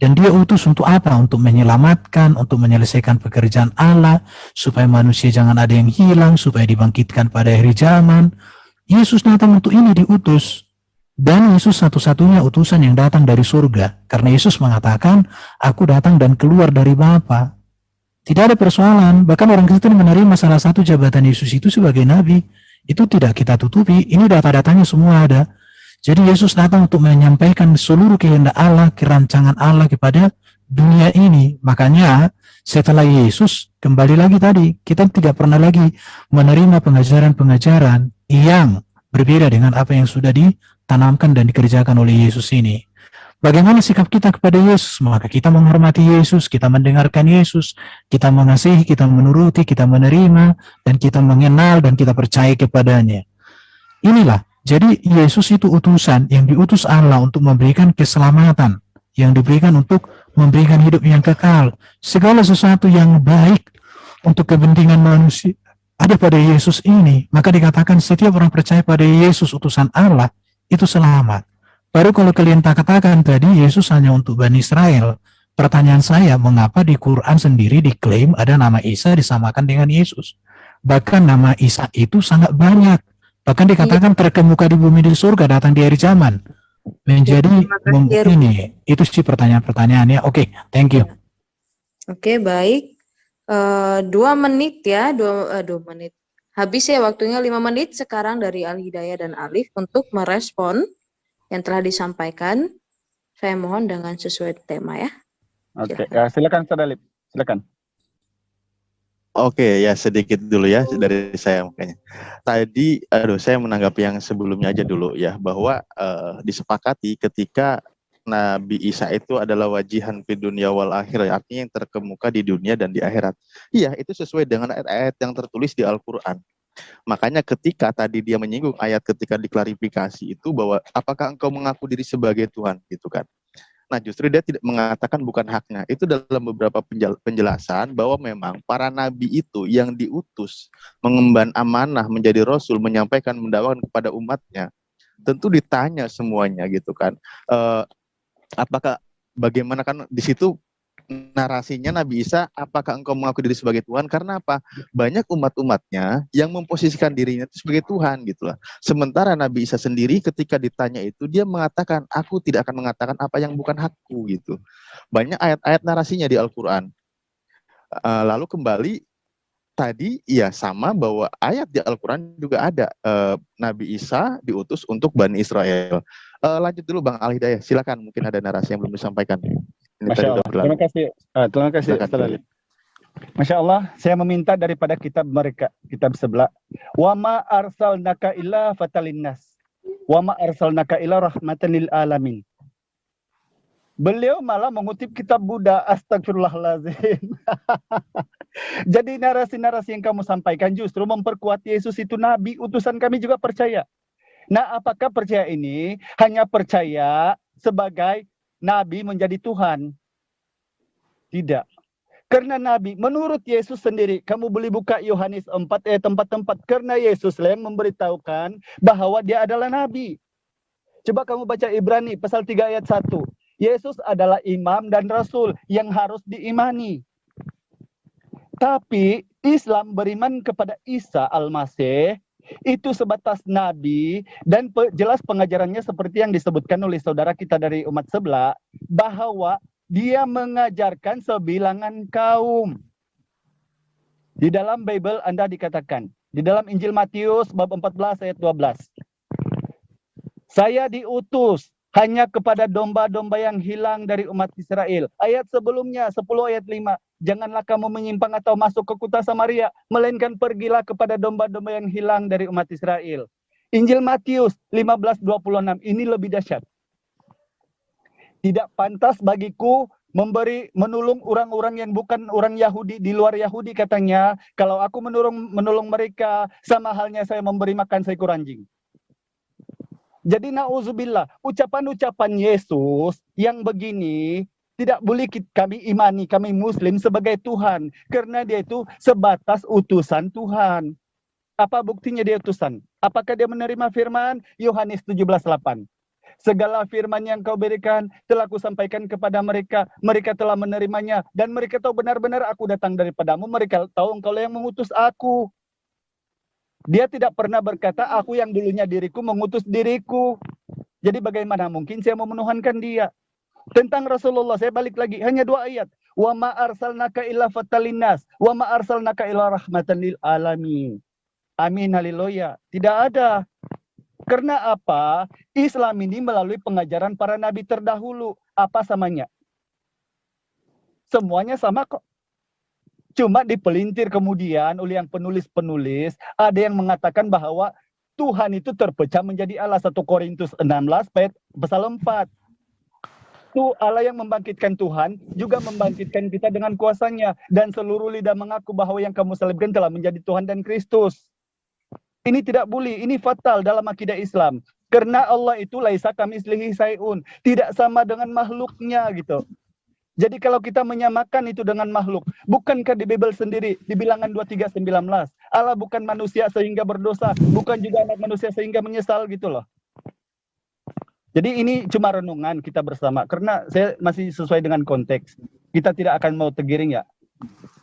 Dan dia utus untuk apa? Untuk menyelamatkan, untuk menyelesaikan pekerjaan Allah, supaya manusia jangan ada yang hilang, supaya dibangkitkan pada akhir zaman. Yesus datang untuk ini diutus. Dan Yesus satu-satunya utusan yang datang dari surga. Karena Yesus mengatakan, aku datang dan keluar dari Bapa. Tidak ada persoalan. Bahkan orang Kristen menerima salah satu jabatan Yesus itu sebagai nabi. Itu tidak kita tutupi. Ini data-datanya semua ada. Jadi Yesus datang untuk menyampaikan seluruh kehendak Allah, kerancangan Allah kepada dunia ini. Makanya setelah Yesus, kembali lagi tadi, kita tidak pernah lagi menerima pengajaran-pengajaran yang berbeda dengan apa yang sudah ditanamkan dan dikerjakan oleh Yesus ini. Bagaimana sikap kita kepada Yesus? Maka kita menghormati Yesus, kita mendengarkan Yesus, kita mengasihi, kita menuruti, kita menerima, dan kita mengenal dan kita percaya kepadanya. Inilah. Jadi Yesus itu utusan yang diutus Allah untuk memberikan keselamatan, yang diberikan untuk memberikan hidup yang kekal. Segala sesuatu yang baik untuk kepentingan manusia ada pada Yesus ini. Maka dikatakan setiap orang percaya pada Yesus utusan Allah itu selamat. Baru kalau kalian katakan tadi Yesus hanya untuk Bani Israel. Pertanyaan saya, mengapa di Quran sendiri diklaim ada nama Isa disamakan dengan Yesus? Bahkan nama Isa itu sangat banyak. Bahkan dikatakan terkemuka di bumi di surga datang di akhir zaman. Menjadi ini. Itu sih pertanyaan-pertanyaannya. Oke, thank you. Oke, baik. 2 menit ya, 2 menit. Habis ya waktunya 5 menit sekarang dari Al-Hidayah dan Alif untuk merespon yang telah disampaikan. Saya mohon dengan sesuai tema ya. Oke, ya, silakan Saudara Alif. Silakan. Oke, ya sedikit dulu ya dari saya makanya. Tadi, saya menanggapi yang sebelumnya aja dulu ya, bahwa disepakati ketika Nabi Isa itu adalah wajihan fid dunya wal akhirah, artinya yang terkemuka di dunia dan di akhirat. Iya, itu sesuai dengan ayat-ayat yang tertulis di Al-Quran. Makanya ketika tadi dia menyinggung ayat ketika diklarifikasi itu bahwa apakah engkau mengaku diri sebagai Tuhan, gitu kan. Nah, justru dia tidak mengatakan bukan haknya. Itu dalam beberapa penjelasan bahwa memang para nabi itu yang diutus mengemban amanah menjadi rasul, menyampaikan, mendakwakan kepada umatnya, tentu ditanya semuanya gitu kan. Apakah bagaimana kan di situ narasinya Nabi Isa, apakah engkau mengaku diri sebagai Tuhan? Karena apa? Banyak umat-umatnya yang memposisikan dirinya itu sebagai Tuhan gitu lah. Sementara Nabi Isa sendiri ketika ditanya itu dia mengatakan, aku tidak akan mengatakan apa yang bukan hakku gitu. Banyak ayat-ayat narasinya di Al-Quran. Lalu kembali tadi ya sama bahwa ayat di Al-Quran juga ada Nabi Isa diutus untuk Bani Israel. Lanjut dulu Bang Al Hidayah, silakan, mungkin ada narasi yang belum disampaikan. Masya Allah. Terima kasih. Masya Allah, saya meminta daripada kitab mereka, kitab sebelah. Wa ma arsalnaka illa fatalinnas. Wa ma arsalnaka illa rahmatan lil alamin. Beliau malah mengutip kitab Buddha, astagfirullahaladzim. Jadi narasi-narasi yang kamu sampaikan justru memperkuat Yesus itu nabi, utusan kami juga percaya. Nah, apakah percaya ini hanya percaya sebagai nabi menjadi Tuhan? Tidak. Karena nabi, menurut Yesus sendiri, kamu boleh buka Yohanes 4 ayat 4, karena Yesus yang memberitahukan bahwa dia adalah nabi. Coba kamu baca Ibrani pasal 3 ayat 1. Yesus adalah imam dan rasul yang harus diimani. Tapi Islam beriman kepada Isa Al-Masih itu sebatas nabi, dan jelas pengajarannya seperti yang disebutkan oleh saudara kita dari umat sebelah, bahwa dia mengajarkan sebilangan kaum. Di dalam Bible Anda dikatakan, di dalam Injil Matius bab 14 ayat 12. Saya diutus hanya kepada domba-domba yang hilang dari umat Israel. Ayat sebelumnya 10 ayat 5. Janganlah kamu menyimpang atau masuk ke kota Samaria, melainkan pergilah kepada domba-domba yang hilang dari umat Israel. Injil Matius 15:26 ini lebih dahsyat. Tidak pantas bagiku menolong orang-orang yang bukan orang Yahudi, di luar Yahudi katanya. Kalau aku menolong mereka, sama halnya saya memberi makan seekor anjing. Jadi na'udzubillah, ucapan-ucapan Yesus yang begini tidak boleh kami imani, kami Muslim sebagai Tuhan. Karena dia itu sebatas utusan Tuhan. Apa buktinya dia utusan? Apakah dia menerima firman? Yohanes 17:8. Segala firman yang kau berikan telah kusampaikan kepada mereka. Mereka telah menerimanya. Dan mereka tahu benar-benar aku datang daripadamu. Mereka tahu engkau yang mengutus aku. Dia tidak pernah berkata, aku yang dulunya diriku mengutus diriku. Jadi bagaimana mungkin saya mau menuhankan dia? Tentang Rasulullah, saya balik lagi. Hanya 2 ayat. Wa ma arsalnaka illa fatalinnas. Wa ma arsalnaka illa rahmatan lil alamin. Amin, haleluya. Tidak ada. Karena apa? Islam ini melalui pengajaran para nabi terdahulu. Apa samanya? Semuanya sama kok. Cuma dipelintir kemudian oleh yang penulis-penulis, ada yang mengatakan bahwa Tuhan itu terpecah menjadi Allah. 1 Korintus 16 pasal 4. Itu Allah yang membangkitkan Tuhan, juga membangkitkan kita dengan kuasanya. Dan seluruh lidah mengaku bahwa yang kamu salibkan telah menjadi Tuhan dan Kristus. Ini tidak boleh, ini fatal dalam akidah Islam. Karena Allah itu laisa kamitslihi syai'un, tidak sama dengan makhluknya gitu. Jadi kalau kita menyamakan itu dengan makhluk, bukankah di Bible sendiri, di Bilangan 23:19, Allah bukan manusia sehingga berdosa, bukan juga anak manusia sehingga menyesal gitu loh. Jadi ini cuma renungan kita bersama, karena saya masih sesuai dengan konteks. Kita tidak akan mau tergiring ya.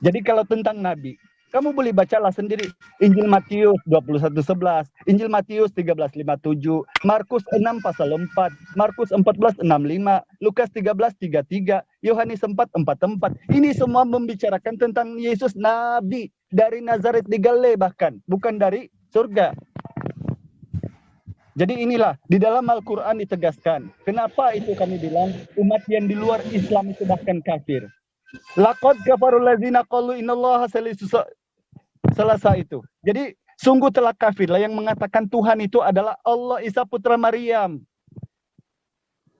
Jadi kalau tentang Nabi, kamu boleh bacalah sendiri. Injil Matius 21:11, Injil Matius 13:57, Markus 6 pasal 4, Markus 14:65, Lukas 13:33, Yohanes 4:44. Ini semua membicarakan tentang Yesus Nabi dari Nazaret di Galilea bahkan, bukan dari surga. Jadi inilah, di dalam Al-Quran ditegaskan. Kenapa itu kami bilang, umat yang di luar Islam itu bahkan kafir. Laqad kafarul ladzina qalu innallaha salisu salasa itu. Jadi sungguh telah kafirlah yang mengatakan Tuhan itu adalah Allah Isa putra Maryam.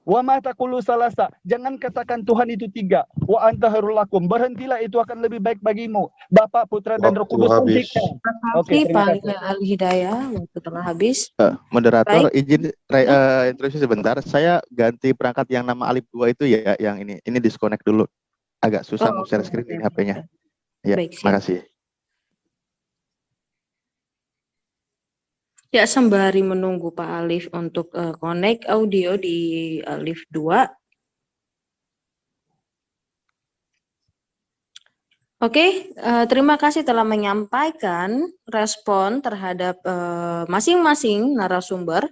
Wa ma taqulu salasa. Jangan katakan Tuhan itu 3. Wa anta khairul lakum. Berhentilah, itu akan lebih baik bagimu. Bapa, Putra, dan Roh Waktu Kudus. habis. Hentikan. Oke, terima Pak kasih. Al-Hidayah, waktu telah habis. Moderator, Baik. izin introduksi sebentar. Saya ganti perangkat yang nama Alif 2 itu ya, yang ini. Ini disconnect dulu. Agak susah mau share screen ini HP-nya. Ya, Baik, siap. makasih. Ya, sembari menunggu Pak Alif untuk connect audio di Alif 2. Oke, terima kasih telah menyampaikan respon terhadap masing-masing narasumber.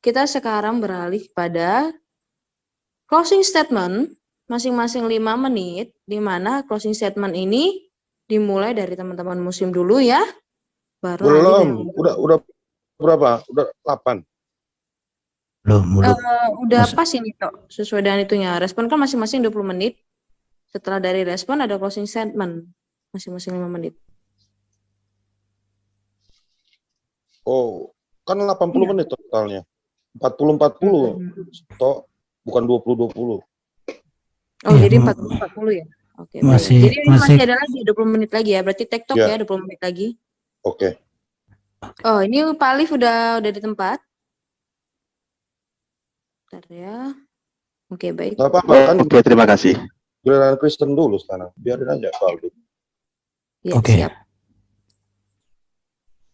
Kita sekarang beralih pada closing statement masing-masing 5 menit, di mana closing statement ini dimulai dari teman-teman muslim dulu ya. Baru Belum, udah berapa? Udah 8. Belum. udah pas ini Tok, sesuai dengan itunya. Respon kan masing-masing 20 menit. Setelah dari respon ada closing statement masing-masing 5 menit. Oh, kan 80 menit totalnya. 40-40. Toh, bukan 20-20. Oh, Iya, jadi 40 ya. Oke, masih- baik. Jadi ini masih masih- ada lagi 20 menit lagi ya. Berarti TikTok Ya. ya 20 menit lagi. Oke. Oh, ini Pak Alif udah di tempat. Bentar ya. Oke, baik. Nggak apa-apa kan. Oke, terima kasih. Giliran Kristen dulu sekarang. Biarin aja Pak Aldi. Ya, Oke. siap.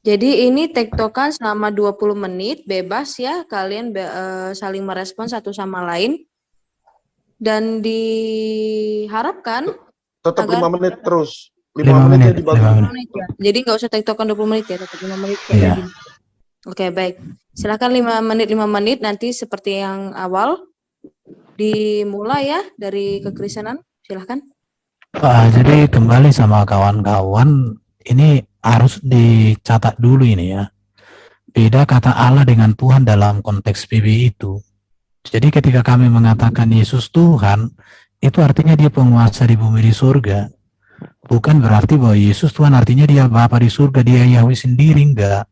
Jadi ini tektokan selama 20 menit, bebas ya, kalian saling merespon satu sama lain. Dan diharapkan Tetap Agar- 5 menit terus. 5 menitnya menit, dibagi. 5 menit. menit ya. Jadi nggak usah tektokan 20 menit ya, tetap 5 menit kayak Iya. gini. Oke, baik. Silakan 5 menit nanti seperti yang awal. Dimulai ya dari kekristenan. Silakan. Jadi kembali sama kawan-kawan, ini harus dicatat dulu ini ya. Beda kata Allah dengan Tuhan dalam konteks PB itu. Jadi ketika kami mengatakan Yesus Tuhan, itu artinya dia penguasa di bumi di surga. Bukan berarti bahwa Yesus Tuhan artinya dia Bapa di surga, dia Yahweh sendiri, enggak.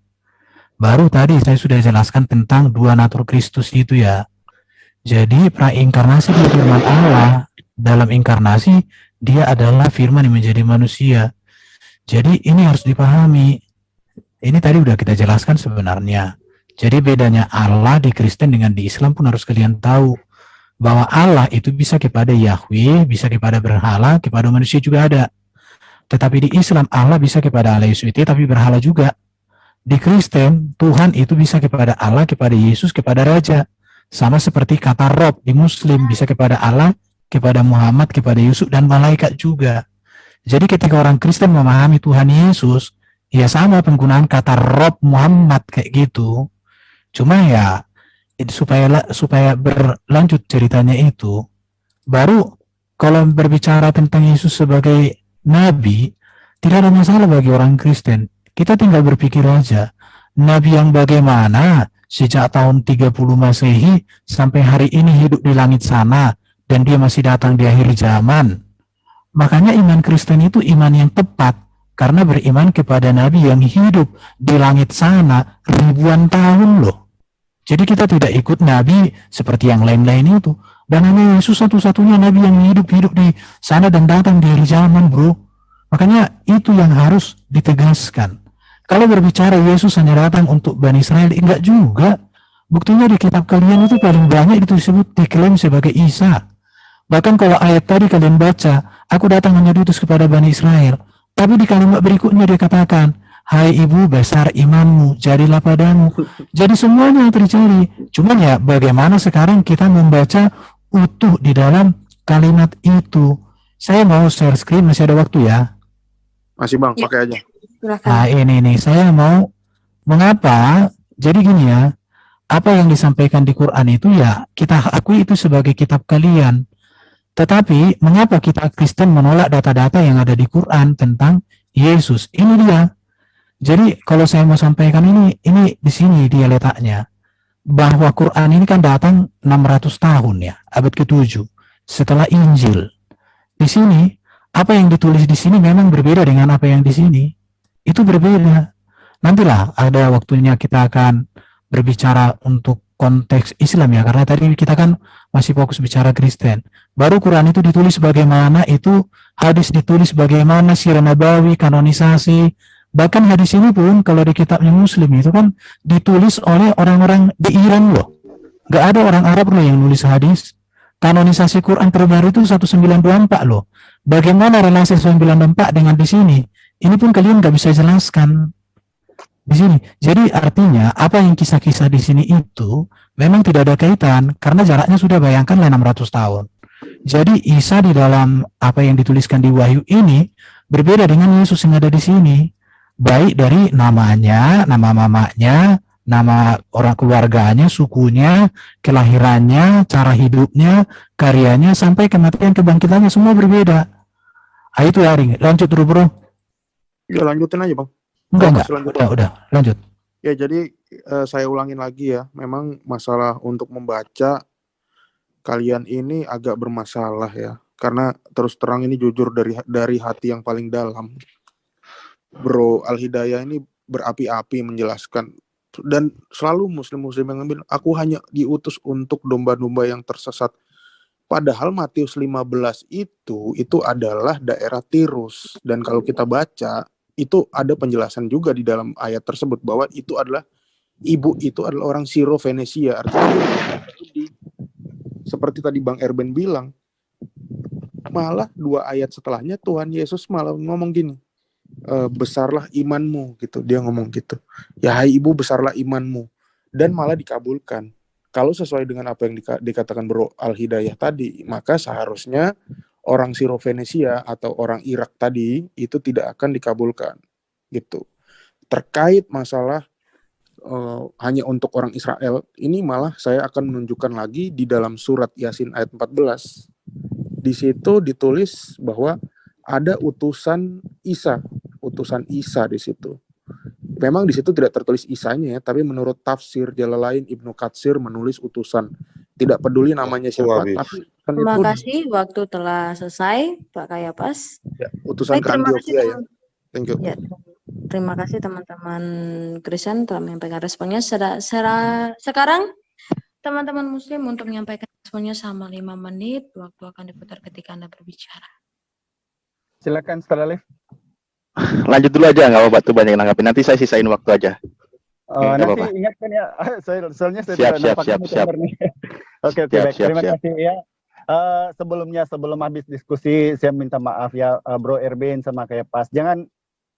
Baru tadi saya sudah jelaskan tentang dua natur Kristus itu ya. Jadi prainkarnasi dia firman Allah. Dalam inkarnasi dia adalah firman yang menjadi manusia. Jadi ini harus dipahami. Ini tadi udah kita jelaskan sebenarnya. Jadi bedanya Allah di Kristen dengan di Islam pun harus kalian tahu. Bahwa Allah itu bisa kepada Yahweh, bisa kepada berhala, kepada manusia juga ada. Tetapi di Islam Allah bisa kepada Allah Yesus, tapi berhala juga. Di Kristen, Tuhan itu bisa kepada Allah, kepada Yesus, kepada Raja. Sama seperti kata Rob di Muslim, bisa kepada Allah, kepada Muhammad, kepada Yusuf, dan malaikat juga. Jadi ketika orang Kristen memahami Tuhan Yesus, ya sama penggunaan kata Rob Muhammad kayak gitu. Cuma ya, supaya berlanjut ceritanya itu, baru kalau berbicara tentang Yesus sebagai Nabi, tidak ada masalah bagi orang Kristen. Kita tinggal berpikir aja, Nabi yang bagaimana sejak tahun 30 Masehi sampai hari ini hidup di langit sana, dan dia masih datang di akhir zaman. Makanya iman Kristen itu iman yang tepat, karena beriman kepada Nabi yang hidup di langit sana ribuan tahun loh. Jadi kita tidak ikut Nabi seperti yang lain-lain itu. Dan hanya Yesus satu-satunya Nabi yang hidup di sana dan datang di akhir zaman, bro. Makanya itu yang harus ditegaskan. Kalau berbicara Yesus hanya datang untuk Bani Israel, enggak juga. Buktinya di kitab kalian itu paling banyak itu disebut diklaim sebagai Isa. Bahkan kalau ayat tadi kalian baca, aku datang hanya diutus kepada Bani Israel. Tapi di kalimat berikutnya dia katakan, hai ibu besar imanmu, jadilah padamu. Jadi semuanya yang terjadi. Cuman ya bagaimana sekarang kita membaca utuh di dalam kalimat itu. Saya mau share screen, masih ada waktu ya. Masih Bang, Ya. pakai aja. Silakan. Nah ini nih, saya mau mengapa, jadi gini ya, apa yang disampaikan di Quran itu ya kita akui itu sebagai kitab kalian. Tetapi mengapa kita Kristen menolak data-data yang ada di Quran tentang Yesus? Ini dia. Jadi kalau saya mau sampaikan ini di sini dia letaknya. Bahwa Quran ini kan datang 600 tahun ya, abad ke-7 setelah Injil. Di sini apa yang ditulis di sini memang berbeda dengan apa yang di sini. Itu berbeda. Nantilah ada waktunya kita akan berbicara untuk konteks Islam ya, karena tadi kita kan masih fokus bicara Kristen. Baru Quran itu ditulis bagaimana, itu hadis ditulis bagaimana, sirah nabawi, kanonisasi. Bahkan hadis ini pun kalau di kitabnya Muslim itu kan ditulis oleh orang-orang di Iran loh. Gak ada orang Arab loh yang nulis hadis. Kanonisasi Quran terbaru itu 1924 loh. Bagaimana relasi 1924 dengan di sini? Ini pun kalian gak bisa jelaskan di sini. Jadi artinya apa yang kisah-kisah di sini itu memang tidak ada kaitan karena jaraknya sudah bayangkan 600 tahun. Jadi Isa di dalam apa yang dituliskan di Wahyu ini berbeda dengan Yesus yang ada di sini. Baik dari namanya, nama mamanya, nama orang keluarganya, sukunya, kelahirannya, cara hidupnya, karyanya, sampai kematian kebangkitannya semua berbeda. Itu ya, Ring. Lanjut dulu, bro. Ya lanjutin aja Bang. Enggak. Udah, lanjut. Ya jadi saya ulangin lagi ya, memang masalah untuk membaca kalian ini agak bermasalah ya, karena terus terang ini jujur dari hati yang paling dalam. Bro Al-Hidayah ini berapi-api menjelaskan, dan selalu muslim-muslim yang ngambil, aku hanya diutus untuk domba-domba yang tersesat. Padahal Matius 15 itu adalah daerah Tirus, dan kalau kita baca itu ada penjelasan juga di dalam ayat tersebut bahwa itu adalah orang Siro Venesia, artinya seperti tadi Bang Erben bilang. Malah 2 ayat setelahnya Tuhan Yesus malah ngomong gini, besarlah imanmu gitu, dia ngomong gitu, ya hai ibu besarlah imanmu, dan malah dikabulkan. Kalau sesuai dengan apa yang dikatakan Bro Al-Hidayah tadi, maka seharusnya orang Siro Venesia atau orang Irak tadi itu tidak akan dikabulkan gitu. Terkait masalah hanya untuk orang Israel, ini malah saya akan menunjukkan lagi di dalam surat Yasin ayat 14. Di situ ditulis bahwa ada utusan Isa di situ. Memang di situ tidak tertulis Isanya ya, tapi menurut tafsir Jalalain Ibnu Katsir menulis utusan. Tidak peduli namanya siapa, tapi terima kasih, waktu telah selesai, Pak Kayapas. Ya, utusan ke Antioquia ya. Thank you. Ya, terima kasih teman-teman Kristen telah menyampaikan responnya. Sekarang teman-teman Muslim untuk menyampaikan responnya sama 5 menit. Waktu akan diputar ketika Anda berbicara. Silakan setelah live. Lanjut dulu aja, nggak apa-apa tuh banyak yang nanggapin. Nanti saya sisain waktu aja. Nanti apa-apa. Ingatkan ya, soalnya saya tidak nampak nih. Oke, baik. Terima kasih ya. Sebelum habis diskusi, saya minta maaf ya, Bro Erben sama Kayapas. Jangan,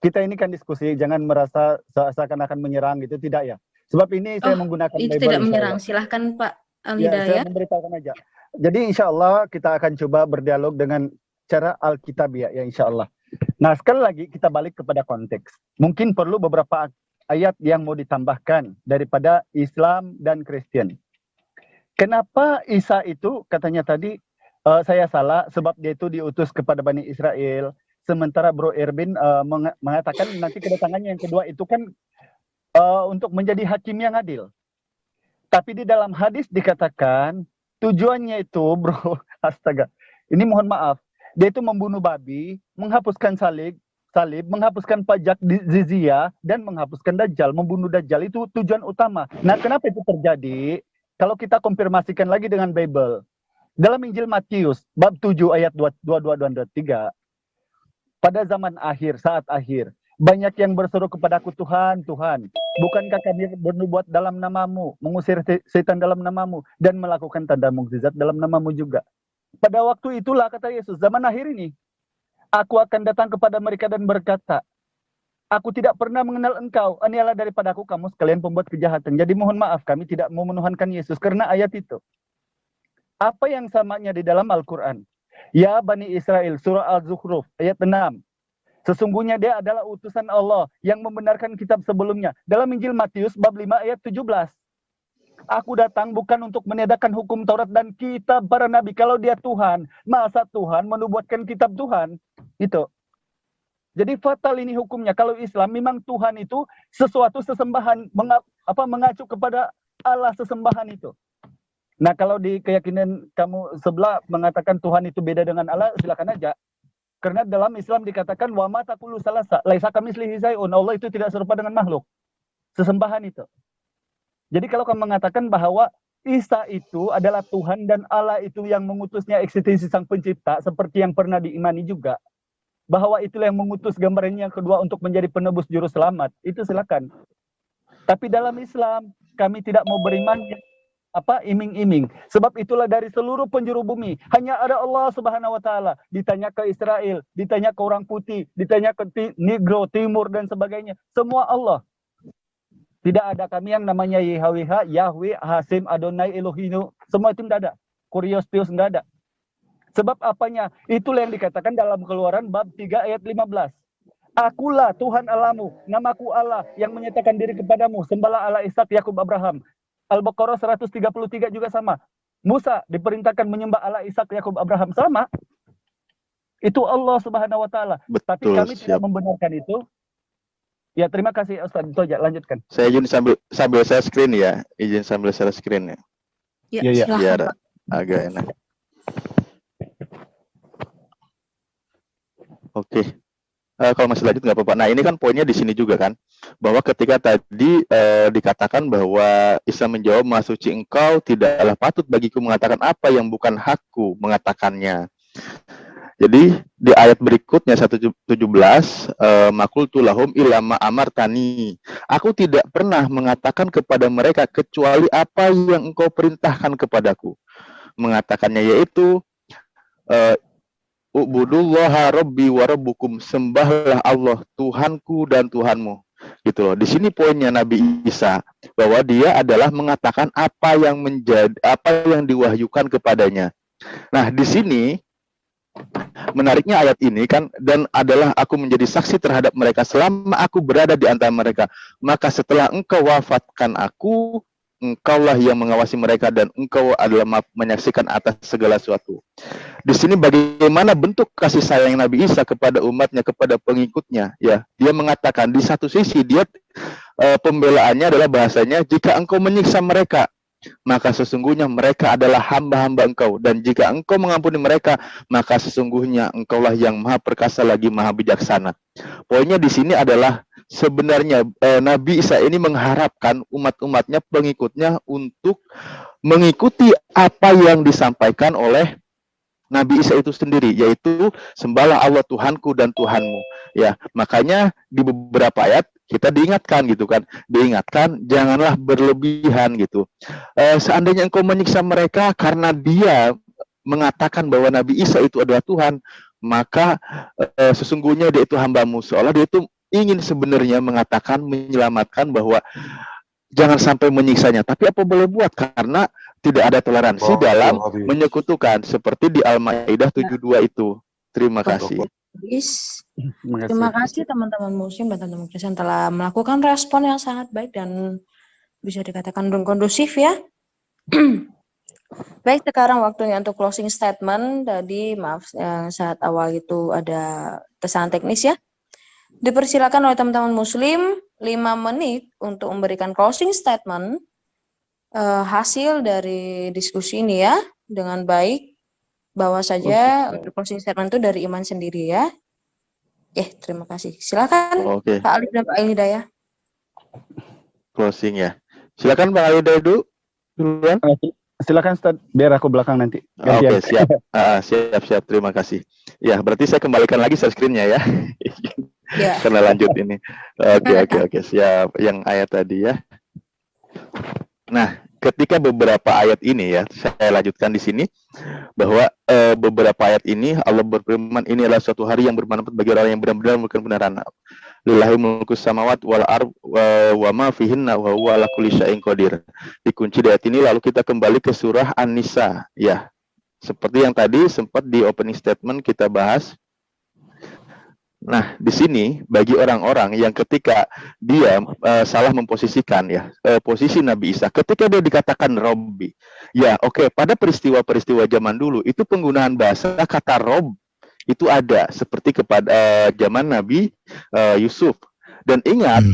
kita ini kan diskusi, jangan merasa seakan-akan menyerang gitu, tidak ya. Sebab ini saya menggunakan itu Bible. tidak menyerang, silahkan Pak Al-Hidayah. Ya, saya memberitahukan aja. Jadi insya Allah kita akan coba berdialog dengan cara Alkitab ya insya Allah. Nah, sekali lagi kita balik kepada konteks. Mungkin perlu beberapa ayat yang mau ditambahkan daripada Islam dan Kristen. Kenapa Isa itu katanya tadi saya salah sebab dia itu diutus kepada Bani Israel, sementara Bro Erben mengatakan nanti kedatangannya yang kedua itu kan untuk menjadi hakim yang adil. Tapi di dalam hadis dikatakan tujuannya itu, Bro, astaga. Ini mohon maaf. Dia itu membunuh babi, menghapuskan salib, menghapuskan pajak jizyah, dan menghapuskan Dajjal, membunuh Dajjal itu tujuan utama. Nah, kenapa itu terjadi? Kalau kita konfirmasikan lagi dengan Bible, dalam Injil Matius, bab 7 ayat 22 dan 23, pada zaman akhir, saat akhir, banyak yang berseru kepadaku, Tuhan, Tuhan, bukankah kami bernubuat dalam namamu, mengusir setan dalam namamu, dan melakukan tanda mukjizat dalam namamu juga. Pada waktu itulah kata Yesus, zaman akhir ini, aku akan datang kepada mereka dan berkata, aku tidak pernah mengenal engkau, inilah daripadaku kamu sekalian pembuat kejahatan. Jadi mohon maaf, kami tidak mau menuhankan Yesus karena ayat itu. Apa yang samanya di dalam Al-Quran? Ya Bani Israel, surah Al-Zukhruf, ayat 6. Sesungguhnya dia adalah utusan Allah yang membenarkan kitab sebelumnya. Dalam Injil Matius, bab 5, ayat 17. Aku datang bukan untuk meniadakan hukum Taurat dan kitab para nabi. Kalau dia Tuhan, masa Tuhan menubuatkan kitab Tuhan? Itu. Jadi fatal ini hukumnya. Kalau Islam memang Tuhan itu sesuatu sesembahan, mengacu kepada Allah sesembahan itu. Nah, kalau di keyakinan kamu sebelah mengatakan Tuhan itu beda dengan Allah, silakan aja. Karena dalam Islam dikatakan wa ma taqulu salasa, laisa kamitslihi syai'un. Allah itu tidak serupa dengan makhluk. Sesembahan itu. Jadi kalau kamu mengatakan bahwa Isa itu adalah Tuhan dan Allah itu yang mengutusnya, eksistensi sang pencipta, seperti yang pernah diimani juga. Bahwa itulah yang mengutus gambarannya yang kedua untuk menjadi penebus juru selamat. Itu silakan. Tapi dalam Islam, kami tidak mau beriman iming-iming. Sebab itulah dari seluruh penjuru bumi hanya ada Allah Subhanahu wa taala. Ditanya ke Israel, ditanya ke orang putih, ditanya ke Negro, Timur dan sebagainya, semua Allah. Tidak ada kami yang namanya YHWH, Yahweh, Hasim, Adonai, Elohino. Semua itu tidak ada. Kurios Pius tidak ada. Sebab apanya? Itulah yang dikatakan dalam Keluaran bab 3 ayat 15. Akulah Tuhan Allahmu, namaku Allah yang menyatakan diri kepadamu, sembahlah Allah Ishak, Yakub, Abraham. Al-Baqarah 133 juga sama. Musa diperintahkan menyembah Allah Ishak, Yakub, Abraham, sama. Itu Allah Subhanahu wa taala. Tapi kami tidak membenarkan itu. Ya, terima kasih Ustaz. Itu aja, lanjutkan. Saya izin sambil saya screen ya. Izin sambil share screen ya. Ya, Biar agak enak. Oke. Kalau masih lanjut nggak apa-apa. Nah, ini kan poinnya di sini juga kan, bahwa ketika tadi dikatakan bahwa Isa menjawab, Maha Suci Engkau, tidaklah patut bagiku mengatakan apa yang bukan hakku mengatakannya. Jadi di ayat berikutnya 117, Makultu lahum ilama amartani. Aku tidak pernah mengatakan kepada mereka kecuali apa yang engkau perintahkan kepadaku. Mengatakannya yaitu Ubudullaha rabbi wa rabbukum, sembahlah Allah Tuhanku dan Tuhanmu. Gitu loh. Di sini poinnya Nabi Isa, bahwa dia adalah mengatakan apa yang diwahyukan kepadanya. Nah, di sini menariknya ayat ini kan, dan adalah aku menjadi saksi terhadap mereka selama aku berada di antara mereka. Maka setelah engkau wafatkan aku, engkaulah yang mengawasi mereka dan engkau adalah menyaksikan atas segala sesuatu. Di sini bagaimana bentuk kasih sayang Nabi Isa kepada umatnya, kepada pengikutnya, ya. Dia mengatakan di satu sisi dia pembelaannya adalah bahasanya, jika engkau menyiksa mereka, maka sesungguhnya mereka adalah hamba-hamba engkau, dan jika engkau mengampuni mereka, maka sesungguhnya engkaulah yang maha perkasa lagi maha bijaksana. Poinnya di sini adalah sebenarnya Nabi Isa ini mengharapkan umat-umatnya, pengikutnya untuk mengikuti apa yang disampaikan oleh Nabi Isa itu sendiri, yaitu sembahlah Allah Tuhanku dan Tuhanmu. Ya, makanya di beberapa ayat kita diingatkan gitu kan, janganlah berlebihan gitu. Seandainya engkau menyiksa mereka karena dia mengatakan bahwa Nabi Isa itu adalah Tuhan, maka sesungguhnya dia itu hambamu, seolah dia itu ingin sebenarnya mengatakan, menyelamatkan bahwa jangan sampai menyiksanya. Tapi apa boleh buat, karena tidak ada toleransi dalam menyekutukan, seperti di Al-Maidah 72 itu. Terima kasih. Terima kasih teman-teman Muslim dan teman-teman Kristen telah melakukan respon yang sangat baik dan bisa dikatakan kondusif ya. Baik, sekarang waktunya untuk closing statement. Tadi maaf saat awal itu ada kesalahan teknis ya. Dipersilakan oleh teman-teman Muslim 5 menit untuk memberikan closing statement hasil dari diskusi ini ya, dengan baik. Bawa saja untuk closing statement itu dari Iman sendiri ya. Terima kasih. Silakan Pak Alif dan Pak Hidayah. Closing ya. Silakan Pak Alif duluan. Silakan Ustaz, biar aku belakang nanti. Oke, siap. Siap. Terima kasih. Ya, berarti saya kembalikan lagi share screen-nya ya. Karena lanjut ini. Oke, siap. Yang ayat tadi ya. Nah, ketika beberapa ayat ini ya, saya lanjutkan di sini bahwa beberapa ayat ini Allah berfirman, ini adalah suatu hari yang bermanfaat bagi orang yang benar-benar melakukan kebenaran. Lillahi mulkus samawat wal ard wa ma fihinna wa huwa ala kulli syai'in qadir. Dikunci di ayat ini, lalu kita kembali ke surah An-Nisa ya. Seperti yang tadi sempat di opening statement kita bahas. Nah, di sini bagi orang-orang yang ketika dia salah memposisikan ya posisi Nabi Isa, ketika dia dikatakan Robbi, ya pada peristiwa-peristiwa zaman dulu itu penggunaan bahasa kata Rob itu ada seperti kepada zaman Nabi Yusuf. Dan ingat,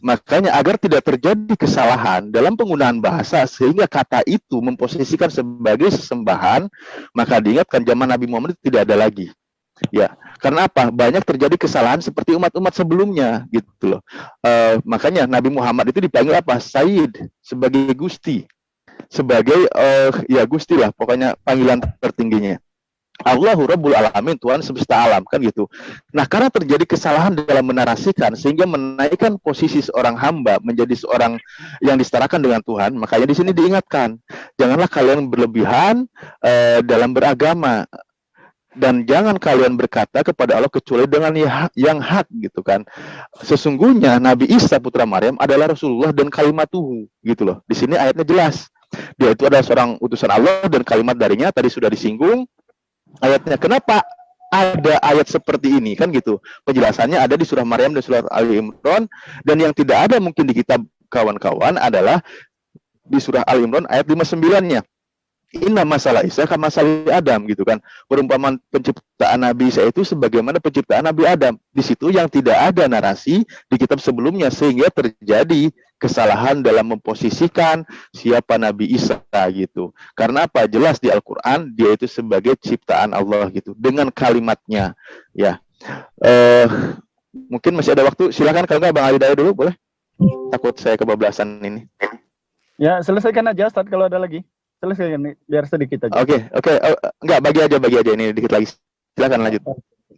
makanya agar tidak terjadi kesalahan dalam penggunaan bahasa sehingga kata itu memposisikan sebagai sesembahan, maka diingatkan zaman Nabi Muhammad itu tidak ada lagi. Ya, karena apa? Banyak terjadi kesalahan seperti umat-umat sebelumnya gitu loh. Makanya Nabi Muhammad itu dipanggil apa? Sayyid, sebagai Gusti. sebagai ya Gusti lah, pokoknya panggilan tertingginya. Allahu Rabbul Alamin, Tuhan semesta alam, kan gitu. Nah, karena terjadi kesalahan dalam menarasikan sehingga menaikkan posisi seorang hamba menjadi seorang yang disetarakan dengan Tuhan, makanya di sini diingatkan, janganlah kalian berlebihan dalam beragama, dan jangan kalian berkata kepada Allah kecuali dengan yang hak, gitu kan. Sesungguhnya Nabi Isa putra Maryam adalah Rasulullah dan kalimatuhu, gitu loh. Di sini ayatnya jelas. Dia itu adalah seorang utusan Allah dan kalimat darinya tadi sudah disinggung ayatnya. Kenapa ada ayat seperti ini, kan gitu. Penjelasannya ada di surah Maryam dan surah Ali Imran, dan yang tidak ada mungkin di kitab kawan-kawan adalah di surah Ali Imran ayat 59-nya. Inna masalah Isa kan masalah Adam, gitu kan. Perumpamaan penciptaan Nabi Isa itu sebagaimana penciptaan Nabi Adam. Di situ yang tidak ada narasi di kitab sebelumnya, sehingga terjadi kesalahan dalam memposisikan siapa Nabi Isa, gitu. Karena apa? Jelas di Al-Quran dia itu sebagai ciptaan Allah, gitu, dengan kalimatnya. Ya, mungkin masih ada waktu. Silakan kalau nggak Bang Ali Daya dulu, boleh? Takut saya kebablasan ini. Ya, selesaikan aja Ustaz kalau ada lagi. Selesaikan nih, biar sedikit aja. Oke. Enggak, bagi aja ini dikit lagi. Silakan lanjut.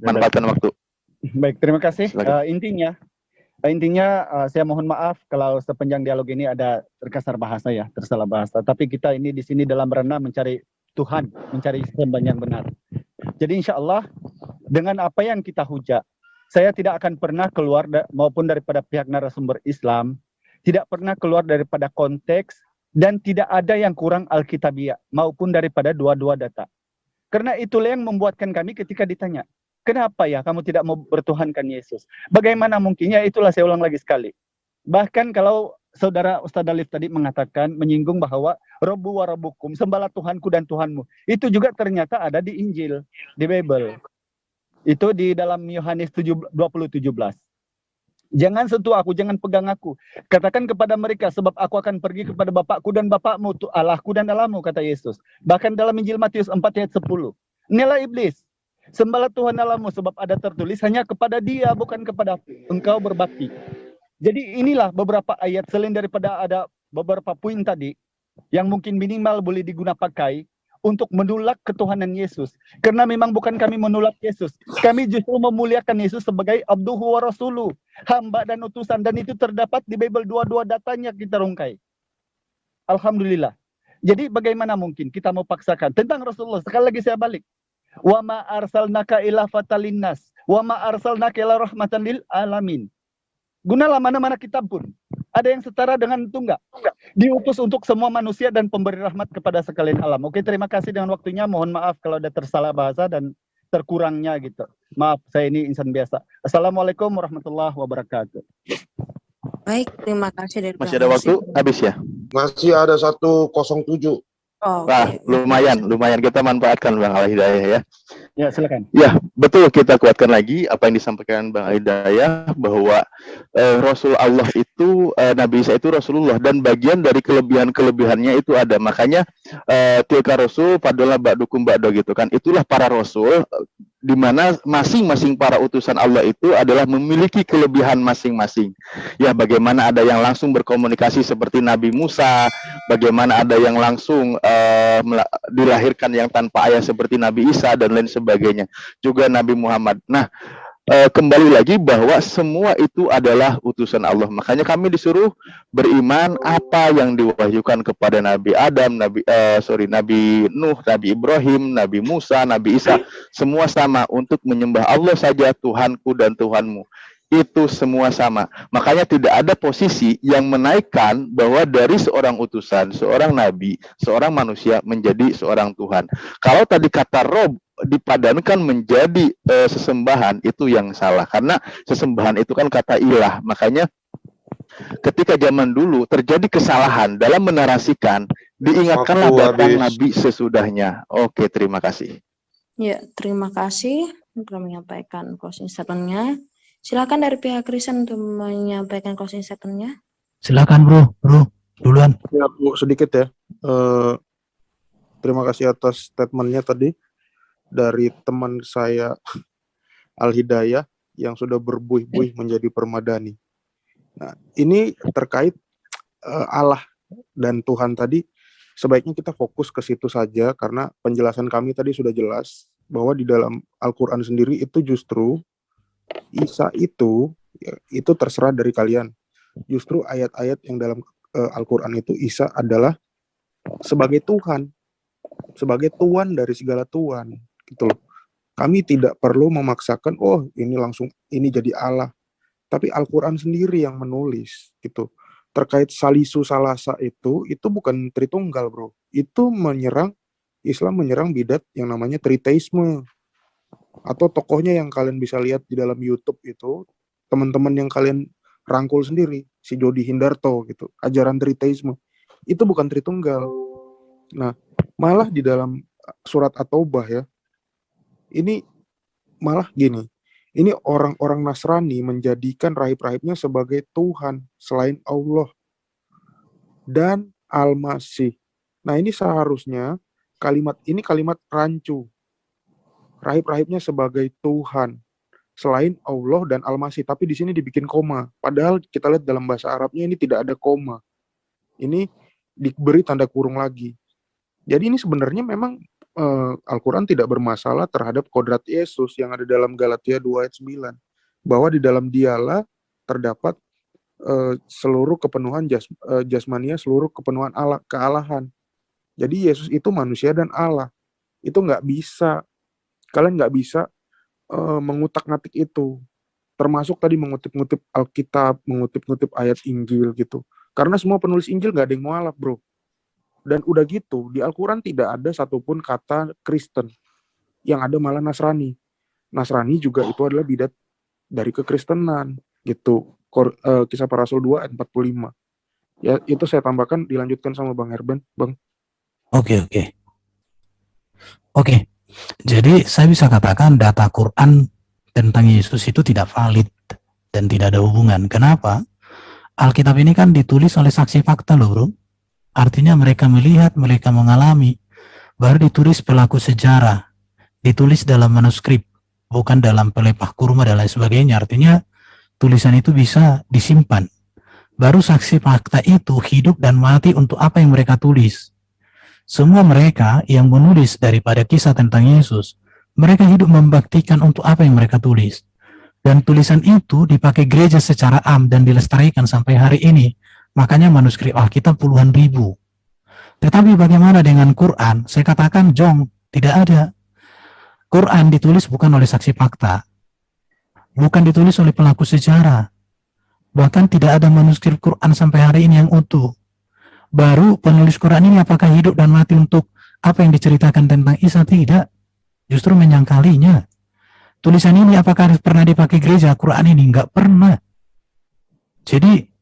Manfaatkan waktu. Baik, terima kasih. Intinya saya mohon maaf kalau sepanjang dialog ini ada terkasar bahasa ya, tersalah bahasa. Tapi kita ini di sini dalam ranah mencari Tuhan, mencari sembah yang benar. Jadi insya Allah dengan apa yang kita hujat, saya tidak akan pernah keluar maupun daripada pihak narasumber Islam, tidak pernah keluar daripada konteks, dan tidak ada yang kurang Alkitabiah maupun daripada dua-dua data. Karena itulah yang membuatkan kami ketika ditanya, kenapa ya kamu tidak mau bertuhankan Yesus? Bagaimana mungkinnya? Itulah saya ulang lagi sekali. Bahkan kalau saudara Ustadz Alif tadi mengatakan, menyinggung bahwa Rabbu wa Rabbukum, sembahlah Tuhanku dan Tuhanmu. Itu juga ternyata ada di Injil, di Bible. Itu di dalam Yohanes 20:17. Jangan sentuh aku, jangan pegang aku. Katakan kepada mereka, sebab aku akan pergi kepada Bapakku dan Bapakmu, Allahku dan Allahmu, kata Yesus. Bahkan dalam Injil Matius 4 ayat 10. Inilah iblis. Sembahlah Tuhan Allahmu, sebab ada tertulis hanya kepada Dia, bukan kepada engkau berbakti. Jadi inilah beberapa ayat selain daripada ada beberapa poin tadi yang mungkin minimal boleh digunakan pakai untuk menolak ketuhanan Yesus. Karena memang bukan kami menolak Yesus. Kami justru memuliakan Yesus sebagai abduhu wa rasuluh, hamba dan utusan. Dan itu terdapat di Bible, dua-dua datanya kita rungkai. Alhamdulillah. Jadi bagaimana mungkin kita mau paksakan tentang Rasulullah? Sekali lagi saya balik. Wa ma arsalnaka illa fatalinnas, wa ma arsalnaka illa rahmatan lil alamin. Gunalah mana-mana kitab pun. Ada yang setara dengan itu enggak? Diutus untuk semua manusia dan pemberi rahmat kepada sekalian alam. Oke, terima kasih dengan waktunya. Mohon maaf kalau ada tersalah bahasa dan terkurangnya gitu. Maaf, saya ini insan biasa. Assalamualaikum warahmatullahi wabarakatuh. Baik, terima kasih dari Masih ada waktu? Habis ya? Masih ada 107. Oh, Nah, lumayan kita manfaatkan Bang Al Hidayah ya. Ya, silakan. Ya, betul, kita kuatkan lagi apa yang disampaikan Bang Al Hidayah bahwa Rasul Allah itu Nabi Isa itu Rasulullah, dan bagian dari kelebihannya itu ada. Makanya tilka rasul padola ba'dukum ba'do, gitu kan. Itulah para rasul, di mana masing-masing para utusan Allah itu adalah memiliki kelebihan masing-masing. Ya, bagaimana ada yang langsung berkomunikasi seperti Nabi Musa, bagaimana ada yang langsung dilahirkan yang tanpa ayah seperti Nabi Isa dan lain sebagainya. Juga Nabi Muhammad. Nah, kembali lagi bahwa semua itu adalah utusan Allah. Makanya kami disuruh beriman apa yang diwahyukan kepada Nabi Adam, Nabi Nuh, Nabi Ibrahim, Nabi Musa, Nabi Isa, semua sama untuk menyembah Allah saja, Tuhanku dan Tuhanmu. Itu semua sama. Makanya tidak ada posisi yang menaikkan bahwa dari seorang utusan, seorang nabi, seorang manusia menjadi seorang Tuhan. Kalau tadi kata Rob dipadankan menjadi sesembahan, itu yang salah, karena sesembahan itu kan kata ilah. Makanya ketika zaman dulu terjadi kesalahan dalam menarasikan, diingatkanlah datang Nabi sesudahnya. Oke, terima kasih. Ya, terima kasih untuk menyampaikan closing statement-nya. Silakan dari pihak Kristen untuk menyampaikan closing statement-nya. Silakan bro, duluan. Ya Bu, sedikit ya. Terima kasih atas statement-nya tadi dari teman saya Al Hidayah yang sudah berbuih-buih menjadi permadani. Nah, ini terkait Allah dan Tuhan tadi. sebaiknya kita fokus ke situ saja, karena penjelasan kami tadi sudah jelas bahwa di dalam Al-Quran sendiri itu justru Isa itu terserah dari kalian. Justru ayat-ayat yang dalam Al-Quran itu Isa adalah sebagai Tuhan, sebagai Tuhan dari segala Tuhan, gitu loh. Kami tidak perlu memaksakan, oh ini langsung ini jadi Allah. Tapi Al-Quran sendiri yang menulis, gitu. Terkait Salisu Salasa itu bukan Tritunggal, bro. Itu Islam menyerang bidat yang namanya Triteisme. Atau tokohnya yang kalian bisa lihat di dalam YouTube itu, teman-teman yang kalian rangkul sendiri, si Jody Hindarto gitu, ajaran Triteisme. Itu bukan Tritunggal. Nah, malah di dalam surat At-Taubah ya, ini malah gini, ini orang-orang Nasrani menjadikan rahib-rahibnya sebagai Tuhan selain Allah dan Al-Masih. Nah, ini seharusnya kalimat rancu. Rahib-rahibnya sebagai Tuhan selain Allah dan Al-Masih, tapi di sini dibikin koma. Padahal kita lihat dalam bahasa Arabnya ini tidak ada koma. Ini diberi tanda kurung lagi. Jadi ini sebenarnya memang Al-Quran tidak bermasalah terhadap kodrat Yesus yang ada dalam Galatia 2 ayat 9. Bahwa di dalam dialah terdapat seluruh kepenuhan jasmania, seluruh kepenuhan Allah, kealahan. Jadi Yesus itu manusia dan Allah. Itu nggak bisa. Kalian nggak bisa mengutak-ngatik itu. Termasuk tadi mengutip-ngutip Alkitab, mengutip-ngutip ayat Injil gitu. Karena semua penulis Injil nggak ada yang mualaf, bro. Dan udah gitu, di Al-Quran tidak ada satupun kata Kristen. Yang ada malah Nasrani. Nasrani juga itu adalah bidat dari kekristenan. Gitu. Kisah Para Rasul 2 ayat 45. Ya, itu saya tambahkan, dilanjutkan sama Bang Herben. Bang. Oke. Jadi saya bisa katakan data Quran tentang Yesus itu tidak valid dan tidak ada hubungan. Kenapa? Alkitab ini kan ditulis oleh saksi fakta loh, bro. Artinya mereka melihat, mereka mengalami, baru ditulis pelaku sejarah, ditulis dalam manuskrip, bukan dalam pelepah kurma dan lain sebagainya. Artinya tulisan itu bisa disimpan. Baru saksi fakta itu hidup dan mati untuk apa yang mereka tulis. Semua mereka yang menulis daripada kisah tentang Yesus, mereka hidup membaktikan untuk apa yang mereka tulis. Dan tulisan itu dipakai gereja secara am dan dilestarikan sampai hari ini. Makanya manuskrip Alkitab puluhan ribu. Tetapi bagaimana dengan Quran? Saya katakan jong, tidak ada. Quran ditulis bukan oleh saksi fakta. Bukan ditulis oleh pelaku sejarah. Bahkan tidak ada manuskrip Quran sampai hari ini yang utuh. Baru penulis Quran ini apakah hidup dan mati untuk apa yang diceritakan tentang Isa? Tidak. Justru menyangkalinya. Tulisan ini apakah pernah dipakai gereja? Quran ini enggak pernah. Jadi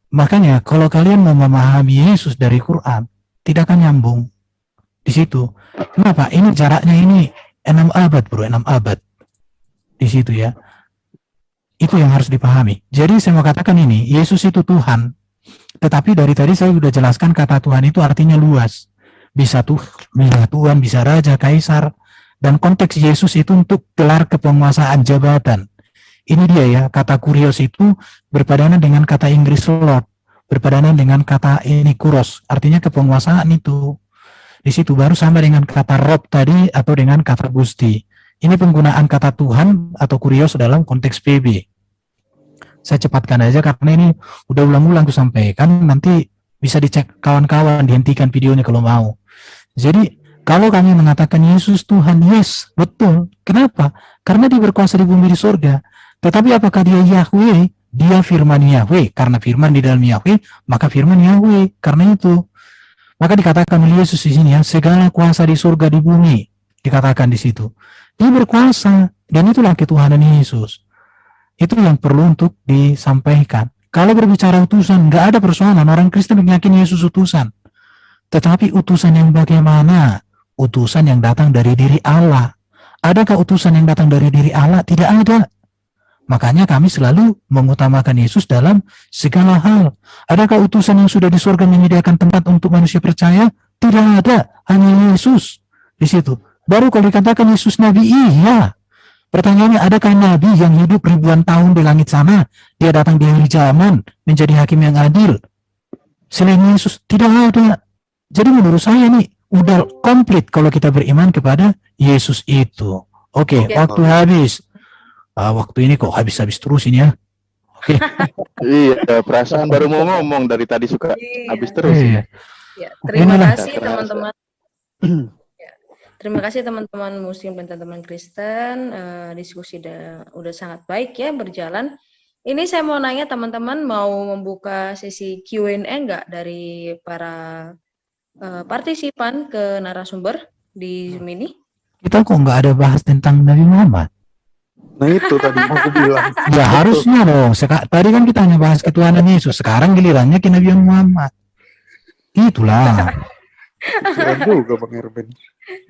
makanya kalau kalian mau memahami Yesus dari Quran, tidak akan nyambung di situ. Kenapa? Ini jaraknya ini 6 abad, bro, 6 abad. Di situ ya. Itu yang harus dipahami. Jadi saya mau katakan ini, Yesus itu Tuhan. Tetapi dari tadi saya sudah jelaskan kata Tuhan itu artinya luas. Bisa Tuhan, bisa raja, kaisar. Dan konteks Yesus itu untuk gelar kepenguasaan jabatan. Ini dia ya, kata kurios itu berpadanan dengan kata Inggris lord, berpadanan dengan kata ini kuros, artinya kepenguasaan itu. Di situ baru sama dengan kata rob tadi atau dengan kata gusti. Ini penggunaan kata Tuhan atau kurios dalam konteks PB. Saya cepatkan aja karena ini udah ulang-ulang tuh sampaikan, nanti bisa dicek kawan-kawan, dihentikan videonya kalau mau. Jadi kalau kami mengatakan Yesus Tuhan, yes, betul. Kenapa? Karena dia berkuasa di bumi di surga. Tetapi apakah dia Yahweh? Dia firman Yahweh. Karena firman di dalam Yahweh, maka firman Yahweh. Karena itu, maka dikatakan oleh Yesus di sini ya, segala kuasa di surga di bumi. Dikatakan di situ. Dia berkuasa. Dan itulah ketuhanan Yesus. Itu yang perlu untuk disampaikan. Kalau berbicara utusan, nggak ada persoalan. Orang Kristen meyakini Yesus utusan. Tetapi utusan yang bagaimana? Utusan yang datang dari diri Allah. Adakah utusan yang datang dari diri Allah? Tidak ada. Makanya kami selalu mengutamakan Yesus dalam segala hal. Adakah utusan yang sudah di surga menyediakan tempat untuk manusia percaya? Tidak ada. Hanya Yesus. Di situ. Baru kalau dikatakan Yesus Nabi, iya. Pertanyaannya, adakah Nabi yang hidup ribuan tahun di langit sana? Dia datang di akhir zaman menjadi hakim yang adil. Selain Yesus, tidak ada. Jadi menurut saya nih udah komplit kalau kita beriman kepada Yesus itu. Oke, waktu habis. Waktu ini kok habis-habis terus ini ya. Oke. Iya, perasaan baru mau ngomong dari tadi suka habis terus. Iya. Ya, terima Inilah. kasih teman-teman. Ya, terima kasih teman-teman Muslim dan teman-teman Kristen. Diskusi udah sangat baik ya berjalan. Ini saya mau nanya teman-teman, mau membuka sesi Q&A enggak dari para partisipan ke narasumber di Zoom ini? Kita kok nggak ada bahas tentang Nabi Muhammad? Nah itu tadi mau aku bilang. Ya harusnya dong. Tadi kan kita hanya bahas ketuhanan Yesus. Sekarang gilirannya ke Nabi Muhammad. Itulah. Keren juga Bang Erben.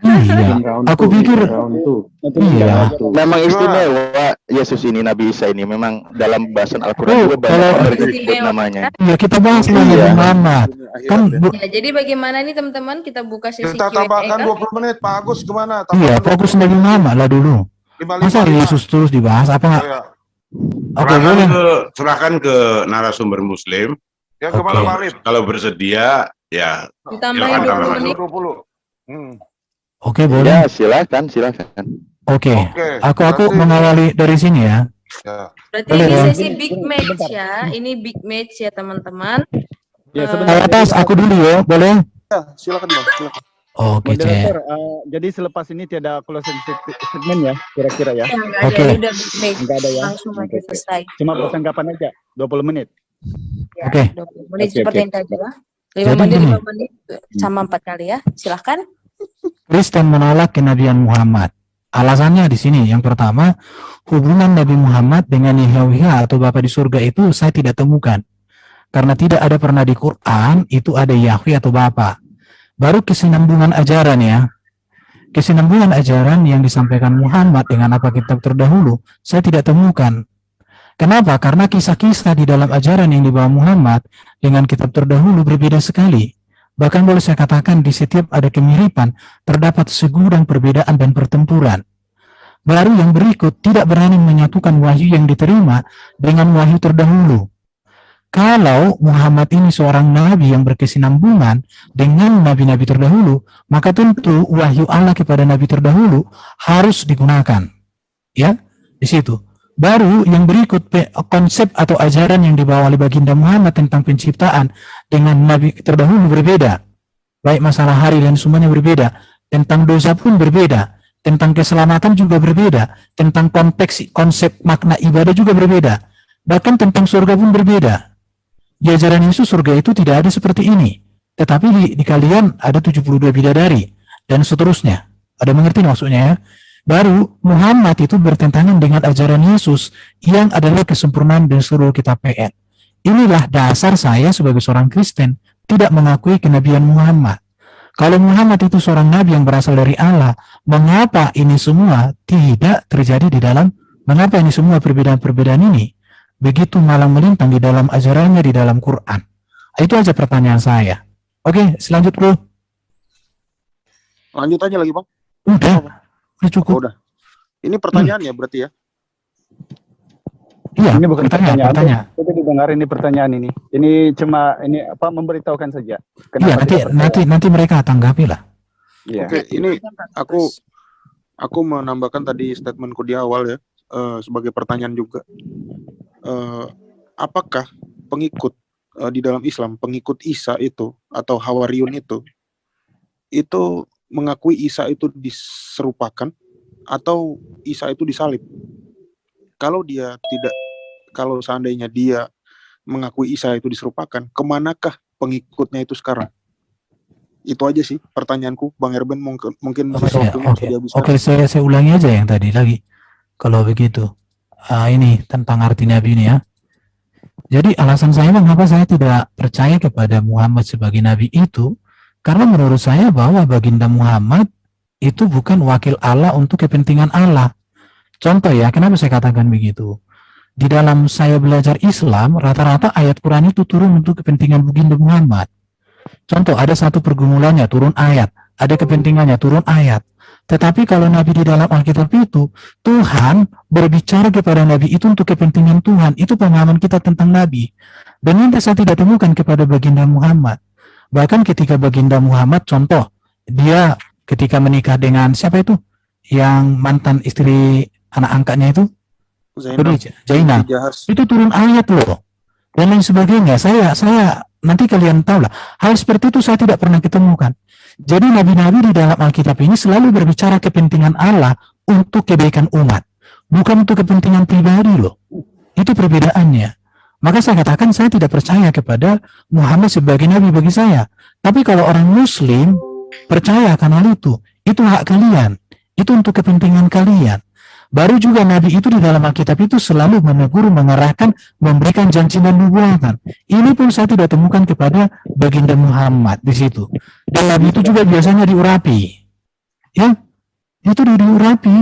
Iya. Aku pikir. Iya. Memang istimewa Yesus ini, Nabi Isa ini. Memang dalam bahasan Al-Quran juga banyak disebut namanya. Iya, kita bahas Nabi Muhammad. Kan, ya, jadi bagaimana nih teman-teman, kita buka sesi Kita tambahkan 20 menit, Pak Agus gimana? Iya, fokus Nabi Muhammad lah dulu. 55. Masa Yesus terus dibahas apa nggak? Ya. Oke, boleh. Serahkan ke narasumber Muslim. Ya kemana Pak Arif? Kalau bersedia, ya ditambahin 20 menit. 20. Oke, boleh. Ya, silakan. Oke. Oke, Aku berarti- mengawali dari sini ya. Ya. Berarti Boleh, ini ya. sesi big match ya. Ini big match ya teman-teman. Ya, sebentar. Atas aku dulu ya, boleh? Ya, silakan Bang, silakan. Oke, Moderator, jadi selepas ini tiada closing statement ya, kira-kira ya? Ya, nggak ada, Oke. ini udah big match. Enggak ada ya? Langsung aja Oke. selesai. Cuma pertanggapan aja, 20 menit. Ya, Oke. 20 menit Oke, seperti oke. yang tadi lah. 5 Jadi menit, gini. 5 menit sama 4 kali ya. Silahkan. Kristen menolak kenabian Muhammad. Alasannya di sini. Yang pertama, hubungan Nabi Muhammad dengan Yahweh atau Bapa di surga itu saya tidak temukan. Karena tidak ada pernah di Quran itu ada Yahweh atau Bapa. Baru kesinambungan ajaran ya. Kesinambungan ajaran yang disampaikan Muhammad dengan apa kitab terdahulu, saya tidak temukan. Kenapa? Karena kisah-kisah di dalam ajaran yang dibawa Muhammad dengan kitab terdahulu berbeda sekali. Bahkan boleh saya katakan di setiap ada kemiripan, terdapat segudang perbedaan dan pertempuran. Baru yang berikut tidak berani menyatukan wahyu yang diterima dengan wahyu terdahulu. Kalau Muhammad ini seorang nabi yang berkesinambungan dengan nabi-nabi terdahulu, maka tentu wahyu Allah kepada nabi terdahulu harus digunakan. Ya, di situ. Baru yang berikut konsep atau ajaran yang dibawa oleh baginda Muhammad tentang penciptaan dengan nabi terdahulu berbeda. Baik masalah hari dan semuanya berbeda. Tentang dosa pun berbeda. Tentang keselamatan juga berbeda. Tentang konteks konsep makna ibadah juga berbeda. Bahkan tentang surga pun berbeda. Di ajaran Yesus surga itu tidak ada seperti ini. Tetapi di kalian ada 72 bidadari dan seterusnya. Ada mengerti maksudnya ya? Baru Muhammad itu bertentangan dengan ajaran Yesus yang adalah kesempurnaan dan seluruh kitab PN. Inilah dasar saya sebagai seorang Kristen tidak mengakui kenabian Muhammad. Kalau Muhammad itu seorang nabi yang berasal dari Allah, mengapa ini semua tidak terjadi di dalam, mengapa ini semua perbedaan-perbedaan ini begitu malang melintang di dalam ajarannya di dalam Quran? Itu aja pertanyaan saya. Oke, selanjut bro. Lanjut aja lagi Bang. Udah cukup. Oh, udah. Ini pertanyaannya berarti ya? Iya, Ini bukan pertanyaan. Kita didengar ini pertanyaan ini. Ini cuma ini apa memberitahukan saja. Iya, nanti mereka tanggapi lah. Iya. Oke, ini aku menambahkan tadi statementku di awal ya, sebagai pertanyaan juga. Apakah pengikut di dalam Islam, pengikut Isa itu atau Hawariyun itu mengakui Isa itu diserupakan atau Isa itu disalib? Kalau seandainya dia mengakui Isa itu diserupakan, kemanakah pengikutnya itu sekarang? Itu aja sih pertanyaanku, Bang Erben, mungkin Oke, saya ulangi aja yang tadi lagi. Kalau begitu, ini tentang arti Nabi ini ya. Jadi alasan saya mengapa saya tidak percaya kepada Muhammad sebagai Nabi itu, karena menurut saya bahwa baginda Muhammad itu bukan wakil Allah untuk kepentingan Allah. Contoh ya, kenapa saya katakan begitu? Di dalam saya belajar Islam, rata-rata ayat Quran itu turun untuk kepentingan baginda Muhammad. Contoh, ada satu pergumulannya turun ayat, ada kepentingannya turun ayat. Tetapi kalau Nabi di dalam Alkitab itu, Tuhan berbicara kepada Nabi itu untuk kepentingan Tuhan. Itu pemahaman kita tentang Nabi. Dan ini saya tidak temukan kepada baginda Muhammad. Bahkan ketika baginda Muhammad, contoh, dia ketika menikah dengan siapa itu? Yang mantan istri anak angkatnya itu? Zainab. Itu turun ayat loh. Dan lain sebagainya. Saya nanti kalian tahu lah. Hal seperti itu saya tidak pernah ketemukan. Jadi nabi-nabi di dalam Alkitab ini selalu berbicara kepentingan Allah untuk kebaikan umat. Bukan untuk kepentingan pribadi loh. Itu perbedaannya. Maka saya katakan saya tidak percaya kepada Muhammad sebagai nabi bagi saya. Tapi kalau orang muslim percaya akan hal itu hak kalian. Itu untuk kepentingan kalian. Baru juga nabi itu di dalam Alkitab itu selalu menegur, mengarahkan, memberikan janji dan nubuatan. Ini pun saya tidak temukan kepada baginda Muhammad di situ. Dan nabi itu juga biasanya diurapi. Ya, itu diurapi.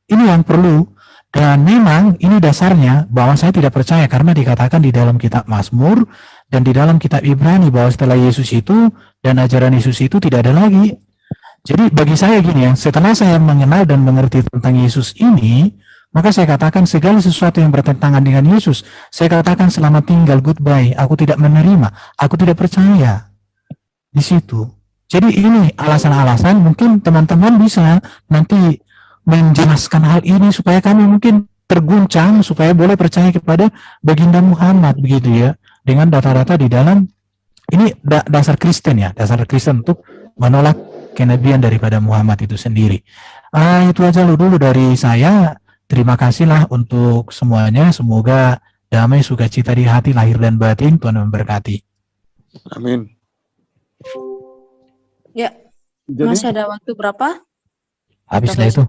Ini yang perlu. Dan memang ini dasarnya bahwa saya tidak percaya karena dikatakan di dalam kitab Mazmur dan di dalam kitab Ibrani bahwa setelah Yesus itu dan ajaran Yesus itu tidak ada lagi. Jadi bagi saya gini ya, setelah saya mengenal dan mengerti tentang Yesus ini, maka saya katakan segala sesuatu yang bertentangan dengan Yesus, saya katakan selamat tinggal, goodbye, aku tidak menerima, aku tidak percaya. Di situ. Jadi ini alasan-alasan, mungkin teman-teman bisa nanti menjelaskan hal ini supaya kami mungkin terguncang, supaya boleh percaya kepada baginda Muhammad, begitu ya, dengan data-data di dalam, ini dasar Kristen ya, dasar Kristen untuk menolak kenabian daripada Muhammad itu sendiri. Itu aja dulu dari saya. Terima kasihlah untuk semuanya. Semoga damai sukacita di hati lahir dan batin. Tuhan memberkati. Amin. Ya. Masih ada waktu berapa? Habislah itu.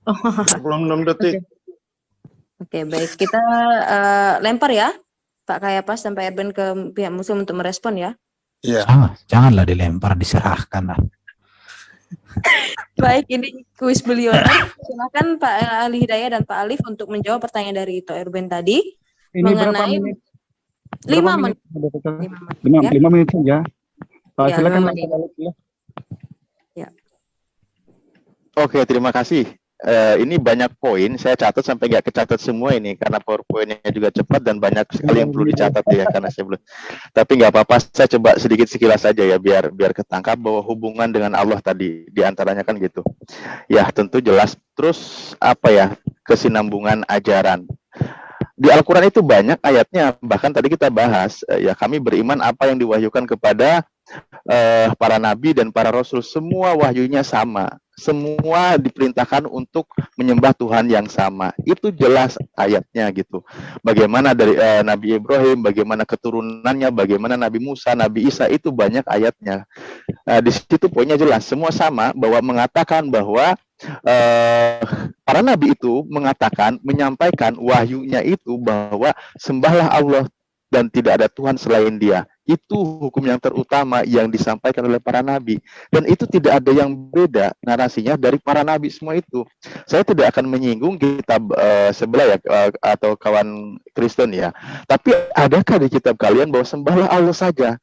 26 detik. Oke, baik. Kita lempar ya, Pak Kayapas dan Pak Erben ke pihak muslim untuk merespon ya. Iya. Janganlah dilempar, diserahkan lah. Baik, ini kuis beliau. Silakan Pak Ali Hidayah dan Pak Alif untuk menjawab pertanyaan dari Ito Erben tadi. Ini mengenai 5 menit. 5 menit saja. Ya, Silakan. Ya. Oke, terima kasih. Ini banyak poin, saya catat sampai nggak kecatat semua ini karena PowerPoint-nya juga cepat dan banyak sekali yang perlu dicatat ya karena saya belum. Tapi nggak apa-apa, saya coba sedikit sekilas saja ya biar ketangkap bahwa hubungan dengan Allah tadi diantaranya kan gitu. Ya tentu jelas. Terus apa ya, kesinambungan ajaran. Di Al-Quran itu banyak ayatnya, bahkan tadi kita bahas ya kami beriman apa yang diwahyukan kepada para nabi dan para rasul, semua wahyunya sama. Semua diperintahkan untuk menyembah Tuhan yang sama. Itu jelas ayatnya gitu. Bagaimana dari Nabi Ibrahim, bagaimana keturunannya, bagaimana Nabi Musa, Nabi Isa, itu banyak ayatnya. Di situ poinnya jelas, semua sama bahwa mengatakan bahwa para nabi itu mengatakan, menyampaikan wahyunya itu bahwa sembahlah Allah dan tidak ada Tuhan selain Dia. Itu hukum yang terutama yang disampaikan oleh para nabi. Dan itu tidak ada yang beda narasinya dari para nabi semua itu. Saya tidak akan menyinggung kitab sebelah ya, atau kawan Kristen ya. Tapi adakah di kitab kalian bahwa sembahlah Allah saja?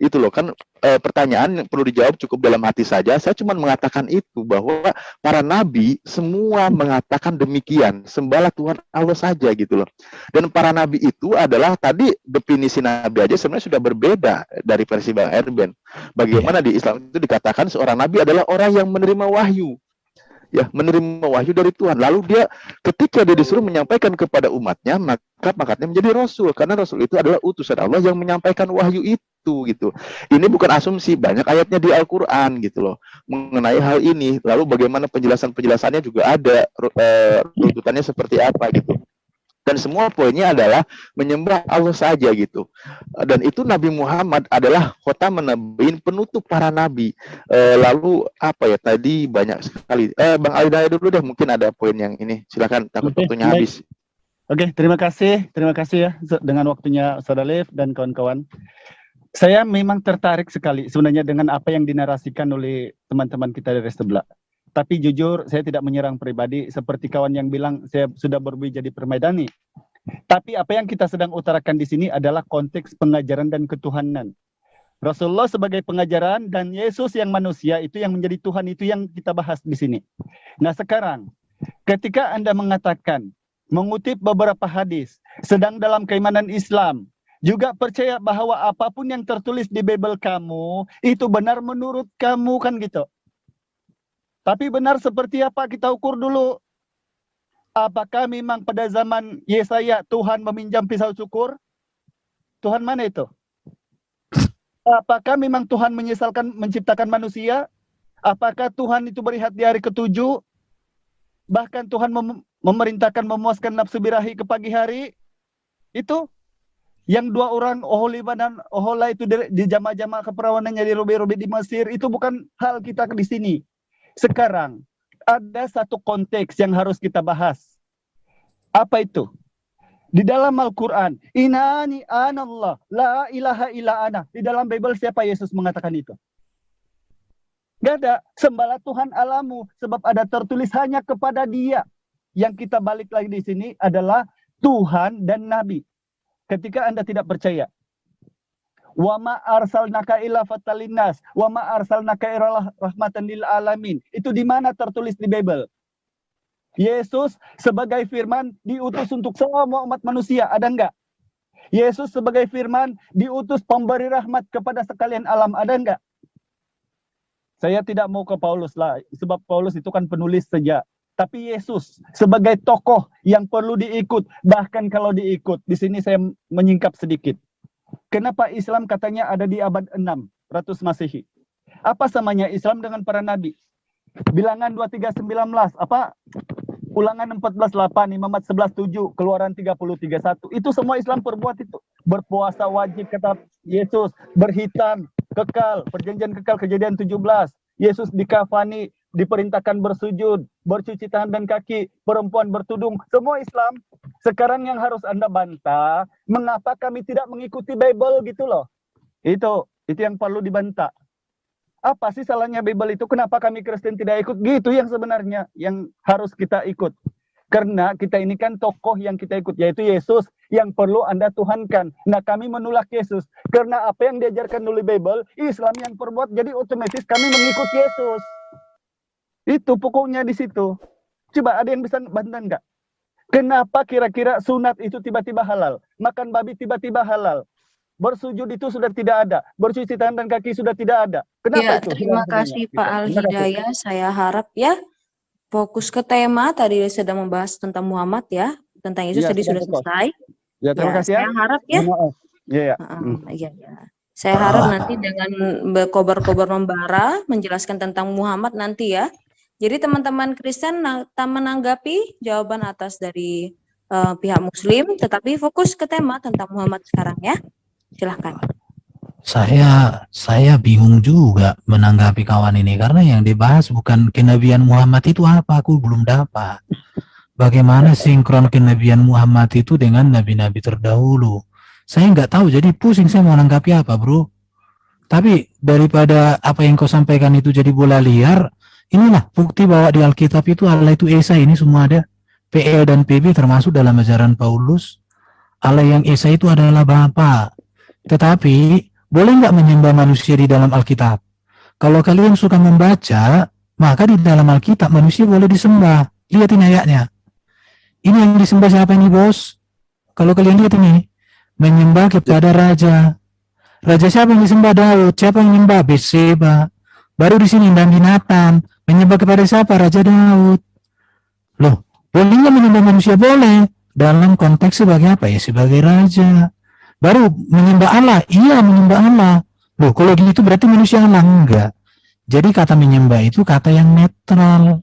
Itu loh kan pertanyaan yang perlu dijawab cukup dalam hati saja. Saya cuma mengatakan itu bahwa para nabi semua mengatakan demikian, sembahlah Tuhan Allah saja gitu loh. Dan para nabi itu adalah tadi definisi nabi aja sebenarnya sudah berbeda dari versi Bang Erben. Bagaimana di Islam itu dikatakan seorang nabi adalah orang yang menerima wahyu. Ya, menerima wahyu dari Tuhan. Lalu dia ketika dia disuruh menyampaikan kepada umatnya, maka pangkatnya menjadi rasul, karena rasul itu adalah utusan Allah yang menyampaikan wahyu itu gitu. Ini bukan asumsi, banyak ayatnya di Al-Qur'an gitu loh mengenai hal ini. Lalu bagaimana penjelasannya juga ada runtutannya seperti apa gitu. Dan semua poinnya adalah menyembah Allah saja gitu. Dan itu Nabi Muhammad adalah khotam nabiin, penutup para nabi. Lalu apa ya tadi banyak sekali. Bang Alidaya dulu deh, mungkin ada poin yang ini. Silakan, takut waktunya habis. Oke, terima kasih ya dengan waktunya Saudara Lev dan kawan-kawan. Saya memang tertarik sekali sebenarnya dengan apa yang dinarasikan oleh teman-teman kita dari sebelah. Tapi jujur, saya tidak menyerang pribadi seperti kawan yang bilang saya sudah berubah jadi permaidani. Tapi apa yang kita sedang utarakan di sini adalah konteks pengajaran dan ketuhanan. Rasulullah sebagai pengajaran dan Yesus yang manusia itu yang menjadi Tuhan, itu yang kita bahas di sini. Nah sekarang, ketika Anda mengatakan, mengutip beberapa hadis, sedang dalam keimanan Islam, Juga percaya bahwa apapun yang tertulis di Bible kamu, itu benar menurut kamu, kan gitu. Tapi benar seperti apa, kita ukur dulu. Apakah memang pada zaman Yesaya Tuhan meminjam pisau cukur? Tuhan mana itu? Apakah memang Tuhan menciptakan manusia? Apakah Tuhan itu berehat di hari ke-7? Bahkan Tuhan memerintahkan memuaskan nafsu birahi ke pagi hari? Itu yang 2 orang Oholiba dan Ohola itu di jama-jama keperawanannya di robe-robe di Mesir, itu bukan hal kita di sini. Sekarang ada satu konteks yang harus kita bahas. Apa itu? Di dalam Al-Quran, Inani anallah, la ilaha illa ana. Di dalam Bible siapa Yesus mengatakan itu? Gak ada. Sembahlah Tuhan Alamu, sebab ada tertulis hanya kepada Dia. Yang kita balik lagi di sini adalah Tuhan dan Nabi. Ketika Anda tidak percaya, wa ma arsalnaka illa fatalinnas wa ma arsalnaka illa rahmatan lil alamin. Itu di mana tertulis di Bible? Yesus sebagai firman diutus untuk semua umat manusia, ada enggak? Yesus sebagai firman diutus pemberi rahmat kepada sekalian alam, ada enggak? Saya tidak mau ke Paulus lah, sebab Paulus itu kan penulis saja. Tapi Yesus sebagai tokoh yang perlu diikut, bahkan kalau diikut, di sini saya menyingkap sedikit. Kenapa Islam katanya ada di abad 600 Masehi? Apa samanya Islam dengan para nabi? Bilangan 23:19, apa? Ulangan 14:8, Imamat 11:7, Keluaran 30:31. Itu semua Islam perbuat itu. Berpuasa wajib kata Yesus, berhitam, kekal, perjanjian kekal Kejadian 17. Yesus dikafani, diperintahkan bersujud, bercuci tangan dan kaki, perempuan bertudung, semua Islam. Sekarang yang harus Anda bantah, mengapa kami tidak mengikuti Bible gitu loh. Itu yang perlu dibantah. Apa sih salahnya Bible itu? Kenapa kami Kristen tidak ikut? Gitu yang sebenarnya yang harus kita ikut. Karena kita ini kan tokoh yang kita ikut, yaitu Yesus yang perlu Anda tuhankan. Nah, kami menolak Yesus. Karena apa yang diajarkan oleh Bible, Islam yang perbuat, jadi otomatis kami mengikut Yesus. Itu pokoknya di situ. Coba ada yang bisa bantah enggak? Kenapa kira-kira sunat itu tiba-tiba halal? Makan babi tiba-tiba halal? Bersujud itu sudah tidak ada. Bercuci tangan dan kaki sudah tidak ada. Kenapa Ya, itu? terima kasih Pak Al-Hidayah. Saya harap ya fokus ke tema. Tadi sedang membahas tentang Muhammad ya. Tentang Yesus tadi sudah selesai. Ya, terima kasih ya. Saya harap ya. Iya. Saya harap nanti dengan berkobar-kobar membara menjelaskan tentang Muhammad nanti ya. Jadi teman-teman Kristen menanggapi jawaban atas dari pihak Muslim, tetapi fokus ke tema tentang Muhammad sekarang ya. Silahkan. Saya bingung juga menanggapi kawan ini karena yang dibahas bukan kenabian Muhammad itu apa, aku belum dapat. Bagaimana sinkron kenabian Muhammad itu dengan nabi-nabi terdahulu? Saya nggak tahu, jadi pusing saya mau menanggapi apa, bro. Tapi daripada apa yang kau sampaikan itu jadi bola liar, inilah bukti bahwa di Alkitab itu Allah itu Esa, ini semua ada. PL dan PB termasuk dalam ajaran Paulus. Allah yang Esa itu adalah Bapa. Tetapi boleh nggak menyembah manusia di dalam Alkitab? Kalau kalian suka membaca, maka di dalam Alkitab manusia boleh disembah. Lihatin ayatnya. Ini yang disembah siapa ini, bos? Kalau kalian lihat ini, menyembah kepada raja. Raja siapa yang disembah? Daud. Siapa yang menyembah? Betseba. Baru di sini Nabi Nathan menyembah kepada siapa? Raja Daud. Loh, boleh nggak menyembah manusia? Boleh. Dalam konteks sebagai apa ya? Sebagai raja. Baru menyembah Allah, iya menyembah Allah. Loh, kalau gitu berarti manusia Allah? Enggak. Jadi kata menyembah itu kata yang netral.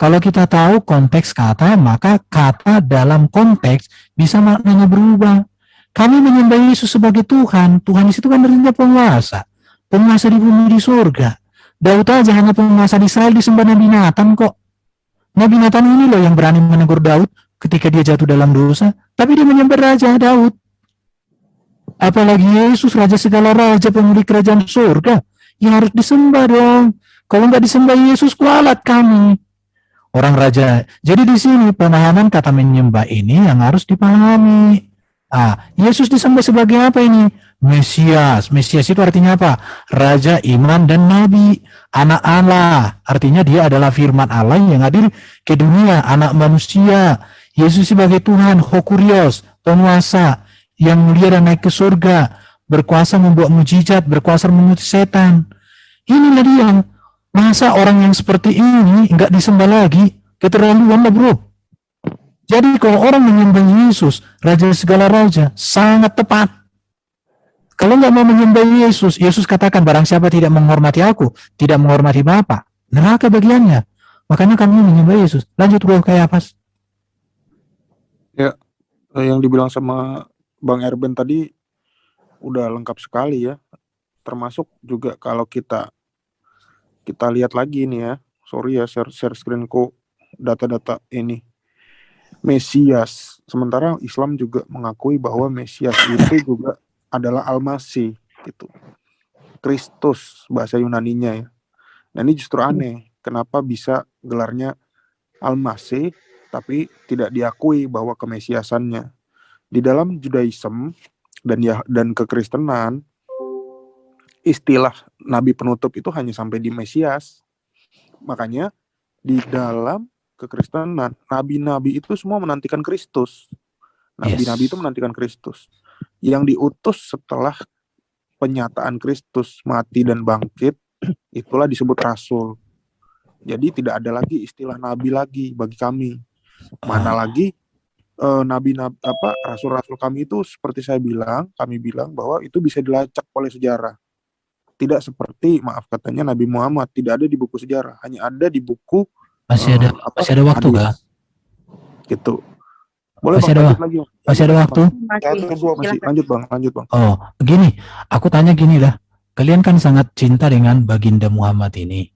Kalau kita tahu konteks kata, maka kata dalam konteks bisa maknanya berubah. Kami menyembah Yesus sebagai Tuhan. Tuhan di situ kan artinya penguasa. Penguasa di bumi di surga. Daud aja hanya penguasa di Israel, disembah Nabi Nathan kok. Nabi Nathan ini loh yang berani menegur Daud ketika dia jatuh dalam dosa. Tapi dia menyembah Raja Daud. Apalagi Yesus, Raja segala raja, pemilik kerajaan surga, yang harus disembah dong. Kalau nggak disembah Yesus, kualat kami. Orang raja. Jadi di sini pemahaman kata menyembah ini yang harus dipahami. Yesus disembah sebagai apa ini? Mesias. Mesias itu artinya apa? Raja, iman, dan nabi. Anak Allah. Artinya dia adalah firman Allah yang hadir ke dunia. Anak manusia. Yesus sebagai Tuhan, Hokurios, penguasa. yang mulia dan naik ke surga, berkuasa membuat mujizat, berkuasa mengutus setan. Inilah dia. Masa orang yang seperti ini nggak disembah lagi? Keterlaluan lah, bro. Jadi kalau orang menyembah Yesus, Raja segala raja, sangat tepat. Kalau nggak mau menyembah Yesus, Yesus katakan barang siapa tidak menghormati aku, tidak menghormati Bapa, neraka bagiannya. Makanya kami menyembah Yesus. Lanjut bro, kayak apa? Ya, yang dibilang sama Bang Erben tadi udah lengkap sekali ya. Termasuk juga kalau kita lihat lagi nih ya. Sorry ya, share screenku data-data ini. Mesias. Sementara Islam juga mengakui bahwa Mesias itu juga adalah Al-Masih gitu. Kristus bahasa Yunaninya ya. Nah ini justru aneh. Kenapa bisa gelarnya Al-Masih tapi tidak diakui bahwa kemesiasannya. Di dalam Judaism dan kekristenan, istilah nabi penutup itu hanya sampai di Mesias. Makanya di dalam kekristenan, nabi-nabi itu semua menantikan Kristus. Nabi-nabi itu menantikan Kristus. Yang diutus setelah penyataan Kristus mati dan bangkit, itulah disebut rasul. Jadi tidak ada lagi istilah nabi lagi bagi kami. Mana lagi rasul-rasul kami itu seperti kami bilang bahwa itu bisa dilacak oleh sejarah. Tidak seperti katanya Nabi Muhammad tidak ada di buku sejarah, hanya ada di buku masih ada waktu kah? Gitu. Boleh masih Bang, ada lagi. Masih ada waktu? Masih. Lanjut Bang. Oh, begini, aku tanya gini lah. Kalian kan sangat cinta dengan baginda Muhammad ini.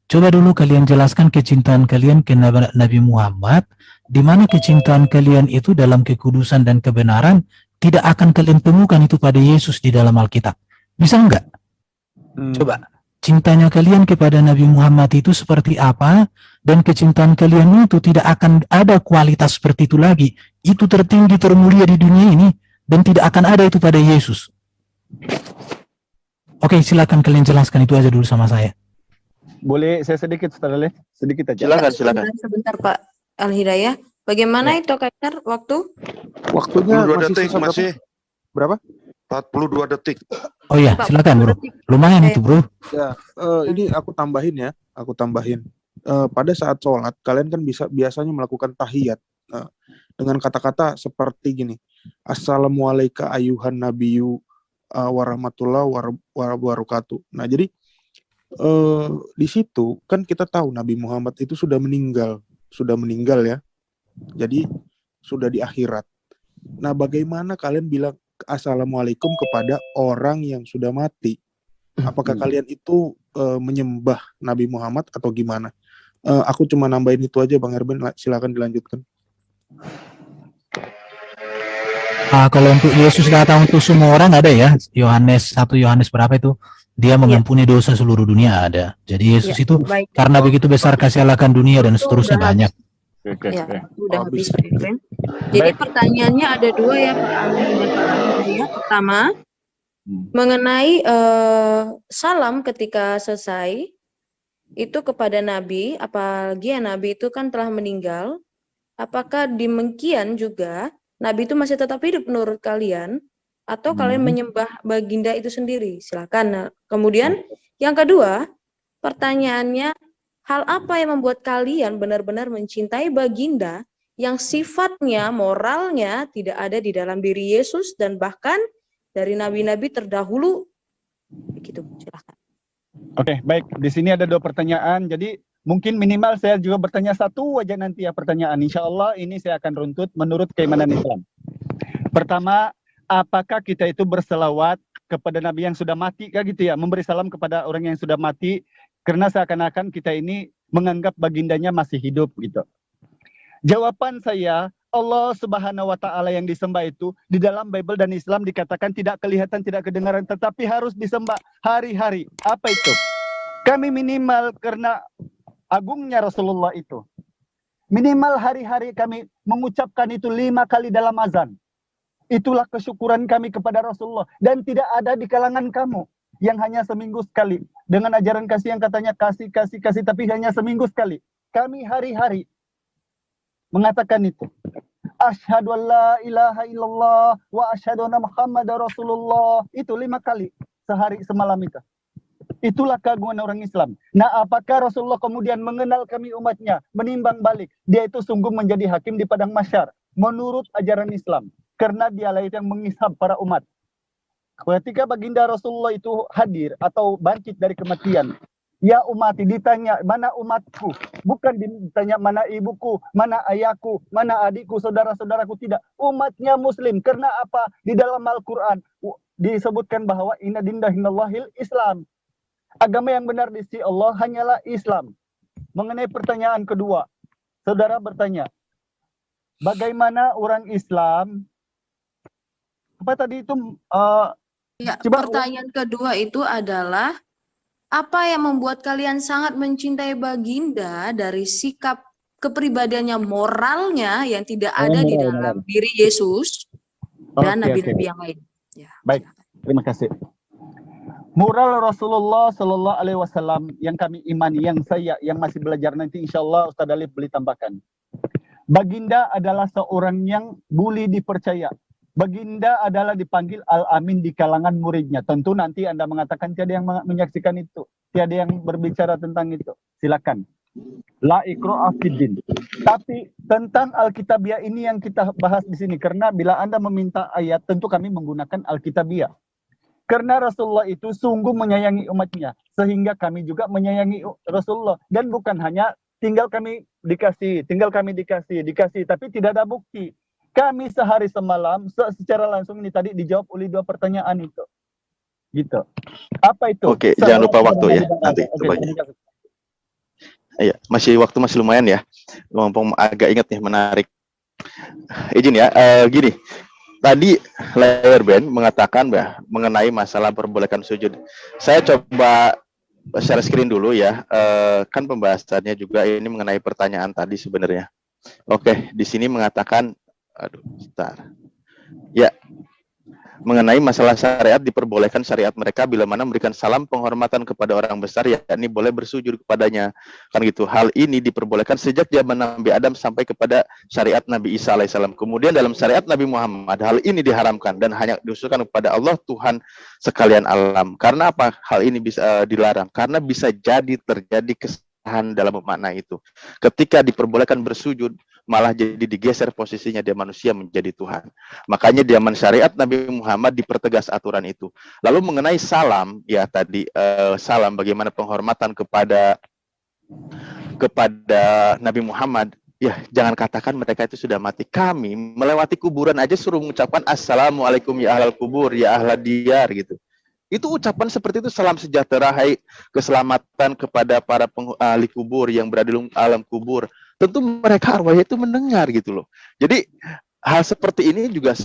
Coba dulu kalian jelaskan kecintaan kalian ke Nabi Muhammad, di mana kecintaan kalian itu dalam kekudusan dan kebenaran tidak akan kalian temukan itu pada Yesus di dalam Alkitab. Bisa enggak? Coba, cintanya kalian kepada Nabi Muhammad itu seperti apa, dan kecintaan kalian itu tidak akan ada kualitas seperti itu lagi. Itu tertinggi, termulia di dunia ini, dan tidak akan ada itu pada Yesus. Oke, silakan kalian jelaskan itu aja dulu sama saya. Boleh saya sedikit, Ustaz Ale? Sedikit aja. Silakan. Sebentar Pak Al-Hidayah. Bagaimana itu Kaisar waktu? Waktunya masih berapa? 42 detik. Oh iya, silakan bro. Lumayan itu bro. Ya, ini aku tambahin. Pada saat sholat, kalian kan biasanya melakukan tahiyat dengan kata-kata seperti gini. Assalamualaikum ayuhan nabiyyu warahmatullahi wabarakatuh. Nah, jadi di situ kan kita tahu Nabi Muhammad itu sudah meninggal ya. Jadi sudah di akhirat. Nah, bagaimana kalian bilang assalamualaikum kepada orang yang sudah mati? Apakah kalian itu menyembah Nabi Muhammad atau gimana? Aku cuma nambahin itu aja, Bang Erben. Silakan dilanjutkan. Kalau untuk Yesus datang untuk semua orang ada ya. Yohanes berapa itu? Dia mengampuni dosa seluruh dunia ada. Jadi Yesus itu karena begitu besar kasih Allah akan dunia dan seterusnya banyak. Ya, udah habis. Jadi pertanyaannya ada dua ya Pak Al-Hidayah. Pertama, mengenai salam ketika selesai itu kepada Nabi, apalagi ya Nabi itu kan telah meninggal. Apakah demikian juga Nabi itu masih tetap hidup menurut kalian? Atau kalian menyembah baginda itu sendiri? Silakan. Nah, kemudian yang kedua, pertanyaannya, hal apa yang membuat kalian benar-benar mencintai baginda yang sifatnya, moralnya tidak ada di dalam diri Yesus dan bahkan dari nabi-nabi terdahulu? Begitu, silakan. Oke, baik. Di sini ada dua pertanyaan. Jadi mungkin minimal saya juga bertanya satu aja nanti ya pertanyaan. Insya Allah ini saya akan runtut menurut keimanan Islam. Pertama, apakah kita itu berselawat kepada Nabi yang sudah mati, kah gitu ya? Memberi salam kepada orang yang sudah mati, karena seakan-akan kita ini menganggap bagindanya masih hidup gitu. Jawaban saya, Allah Subhanahu wa Ta'ala yang disembah itu di dalam Bible dan Islam dikatakan tidak kelihatan, tidak kedengaran, tetapi harus disembah hari-hari. Apa itu? Kami minimal karena agungnya Rasulullah itu, minimal hari-hari kami mengucapkan itu 5 kali dalam azan. Itulah kesyukuran kami kepada Rasulullah. Dan tidak ada di kalangan kamu yang hanya seminggu sekali. Dengan ajaran kasih yang katanya kasih, tapi hanya seminggu sekali. Kami hari-hari mengatakan itu. Asyhadu an la ilaha illallah wa asyhadu anna Muhammadar Rasulullah. Itu 5 kali sehari semalam itu. Itulah keagungan orang Islam. Nah, apakah Rasulullah kemudian mengenal kami umatnya, menimbang balik? Dia itu sungguh menjadi hakim di padang mahsyar menurut ajaran Islam. Karena dialah yang mengisab para umat. Ketika baginda Rasulullah itu hadir atau bangkit dari kematian, ya umati, ditanya mana umatku, bukan ditanya mana ibuku, mana ayahku, mana adikku, saudara-saudaraku, tidak. Umatnya Muslim. Karena apa? Di dalam Al-Quran disebutkan bahwa inna dinda hinallahil Islam. Agama yang benar di sisi Allah hanyalah Islam. Mengenai pertanyaan kedua, saudara bertanya, bagaimana orang Islam? Apa tadi itu? Ya, Coba pertanyaan kedua itu adalah apa yang membuat kalian sangat mencintai baginda dari sikap kepribadiannya, moralnya yang tidak ada di dalam diri Yesus dan nabi-nabi yang lain. Ya, baik, terima kasih. Moral Rasulullah Sallallahu Alaihi Wasallam yang kami imani, yang masih belajar nanti, insya Allah Ustaz Alif boleh tambahkan. Baginda adalah seorang yang boleh dipercaya. Baginda adalah dipanggil Al-Amin di kalangan muridnya. Tentu nanti Anda mengatakan tiada yang menyaksikan itu, tiada yang berbicara tentang itu. Silakan. La ikra'a fiddin. Tapi tentang Alkitabiah ini yang kita bahas di sini, karena bila Anda meminta ayat, tentu kami menggunakan Alkitabiah. Karena Rasulullah itu sungguh menyayangi umatnya, sehingga kami juga menyayangi Rasulullah. Dan bukan hanya tinggal kami dikasih, tapi tidak ada bukti. Kami sehari semalam secara langsung ini tadi dijawab oleh 2 pertanyaan itu. Gitu. Apa itu? Oke, jangan lupa waktu ya nanti. Iya, waktu masih lumayan ya. Mumpung agak ingat nih, menarik. Izin ya, gini. Tadi Layer Band mengatakan mengenai masalah perbolehkan sujud. Saya coba share screen dulu ya. Kan pembahasannya juga ini mengenai pertanyaan tadi sebenarnya. Oke, di sini mengatakan ya, mengenai masalah syariat, diperbolehkan syariat mereka bila mana memberikan salam penghormatan kepada orang besar, yakni boleh bersujud kepadanya, kan gitu. Hal ini diperbolehkan sejak zaman Nabi Adam sampai kepada syariat Nabi Isa alaihissalam. Kemudian dalam syariat Nabi Muhammad hal ini diharamkan dan hanya diusulkan kepada Allah Tuhan sekalian alam. Karena apa hal ini bisa dilarang? Karena bisa jadi terjadi kesalahan dalam makna itu. Ketika diperbolehkan bersujud, malah jadi digeser posisinya dia manusia menjadi Tuhan. Makanya di zaman syariat Nabi Muhammad dipertegas aturan itu. Lalu mengenai salam, ya tadi salam bagaimana penghormatan kepada Nabi Muhammad, ya jangan katakan mereka itu sudah mati. Kami melewati kuburan aja suruh mengucapkan assalamualaikum ya ahlal kubur, ya ahlal diyar gitu. Itu ucapan seperti itu, salam sejahtera, hai keselamatan kepada para ahli kubur yang berada di alam kubur. Tentu mereka arwahnya itu mendengar gitu loh. Jadi hal seperti ini juga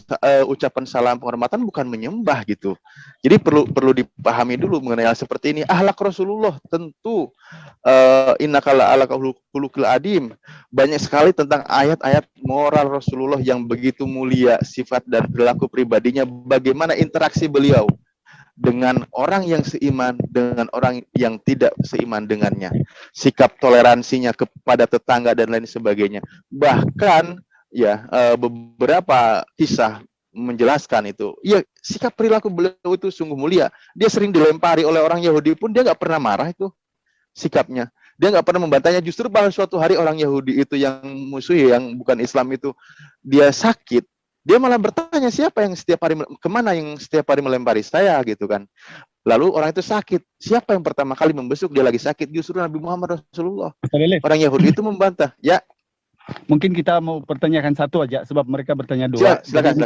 ucapan salam penghormatan bukan menyembah gitu. Jadi perlu dipahami dulu mengenai hal seperti ini. Akhlak Rasulullah tentu innakala ala khuluqil adim. Banyak sekali tentang ayat-ayat moral Rasulullah yang begitu mulia, sifat dan perilaku pribadinya, bagaimana interaksi beliau dengan orang yang seiman, dengan orang yang tidak seiman dengannya, sikap toleransinya kepada tetangga dan lain sebagainya. Bahkan ya beberapa kisah menjelaskan itu. Ya, sikap perilaku beliau itu sungguh mulia. Dia sering dilempari oleh orang Yahudi pun dia nggak pernah marah itu sikapnya. Dia nggak pernah membantahnya. Justru pada suatu hari orang Yahudi itu yang musuh, yang bukan Islam itu, dia sakit. Dia malah bertanya, siapa yang setiap hari, kemana yang setiap hari melempari saya gitu kan. Lalu orang itu sakit. Siapa yang pertama kali membesuk dia lagi sakit? Justru Nabi Muhammad Rasulullah. Orang Yahudi itu membantah. Ya. Mungkin kita mau pertanyakan satu aja, sebab mereka bertanya 2. Silakan.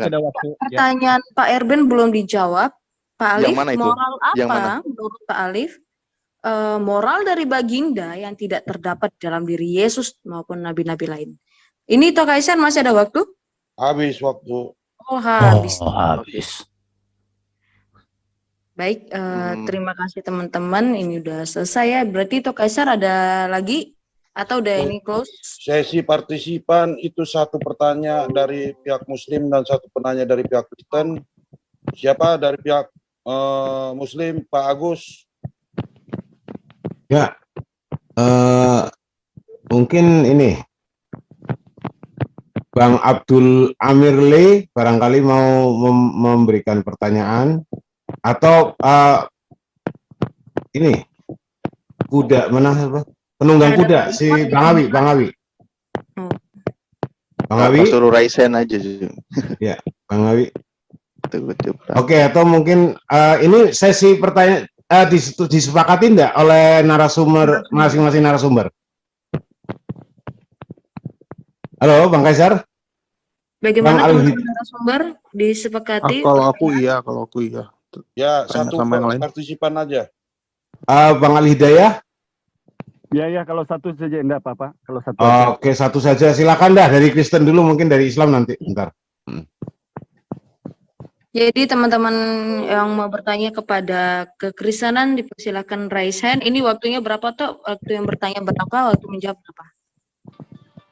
Pertanyaan Pak Erben belum dijawab. Pak Alif, yang mana itu? moral apa menurut Pak Alif? Moral dari baginda yang tidak terdapat dalam diri Yesus maupun nabi-nabi lain. Ini Toh Kaisar masih ada waktu? Habis waktu. Oh, habis. Habis. Baik, terima kasih teman-teman. Ini udah selesai ya. Berarti Toh Kaisar ada lagi? Atau udah ini close? Sesi partisipan itu 1 pertanyaan dari pihak Muslim dan 1 penanya dari pihak Kristen. Siapa dari pihak Muslim? Pak Agus. Ya, mungkin ini Bang Abdul Amirli barangkali mau memberikan pertanyaan atau ini kuda mana apa? Penunggang kuda si Bang Awi. Bang Awi suruh Raisen aja sih. Ya, Bang Awi. Oke, atau mungkin ini sesi pertanyaan disepakati enggak oleh narasumber masing-masing narasumber? Halo, Bang Kaisar. Bagaimana teman-teman narasumber disepakati? Kalau aku iya. Ya, Tanya satu sama yang lain. partisipan aja. Bang Ali Hidayah. Ya, kalau satu saja enggak apa-apa. Kalau satu aja. Oke, satu saja. Silakan dah dari Kristen dulu, mungkin dari Islam nanti. Bentar. Jadi teman-teman yang mau bertanya kepada kekristenan dipersilakan raise hand. Ini waktunya berapa toh? Waktu yang bertanya berapa? Waktu menjawab berapa?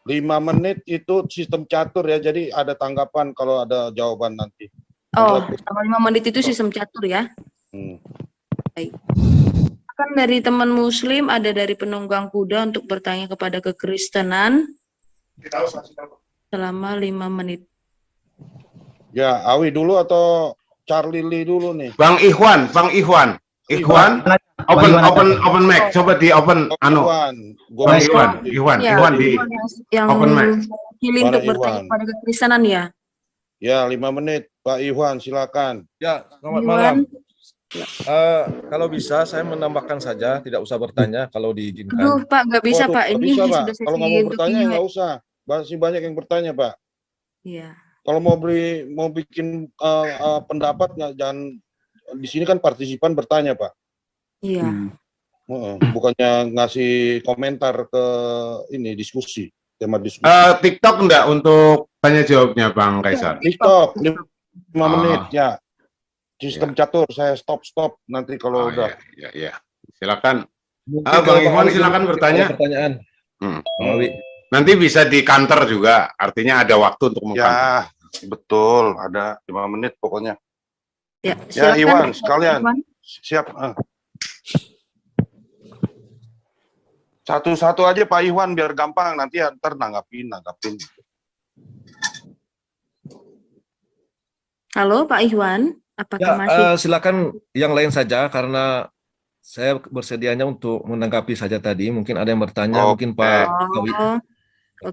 5 menit itu sistem catur ya, jadi ada tanggapan kalau ada jawaban nanti. Oh, selama 5 menit itu sistem catur ya. Baik. Kan dari teman Muslim, ada dari penunggang kuda untuk bertanya kepada kekristenan selama 5 menit. Ya, Awi dulu atau Charlie Lee dulu nih? Bang Ikhwan. Open mic, coba di open Ikhwan di yang open mic. pilih untuk bertanya kepada kekristenan ya. Ya, 5 menit, Pak Ikhwan, silakan. Ya, selamat malam. Kalau bisa saya menambahkan saja, tidak usah bertanya kalau diizinkan. Aduh, Pak, nggak bisa, Pak. Ini bisa, Pak. sudah Kalau nggak mau bertanya, nggak usah. Masih banyak yang bertanya, Pak. Iya. Kalau mau bikin pendapat, jangan di sini kan partisipan bertanya, Pak. Iya. Bukannya ngasih komentar ke ini diskusi, tema diskusi. TikTok enggak untuk tanya jawabnya, Bang Kaisar? TikTok 5 menit ya. Sistem catur, saya stop nanti kalau udah. Ya. Silakan. Bang Ikhwan silakan bertanya. Pertanyaan. Nanti bisa di counter juga, artinya ada waktu untuk ya, betul, ada 5 menit pokoknya. Ya, Iwan, sekalian. Siap. Satu-satu aja Pak Iwan biar gampang, nanti ntar nanggapin. Halo Pak Iwan, apakah masih? Silakan yang lain saja karena saya bersedianya untuk menanggapi saja tadi. Mungkin ada yang bertanya, mungkin Pak Awi.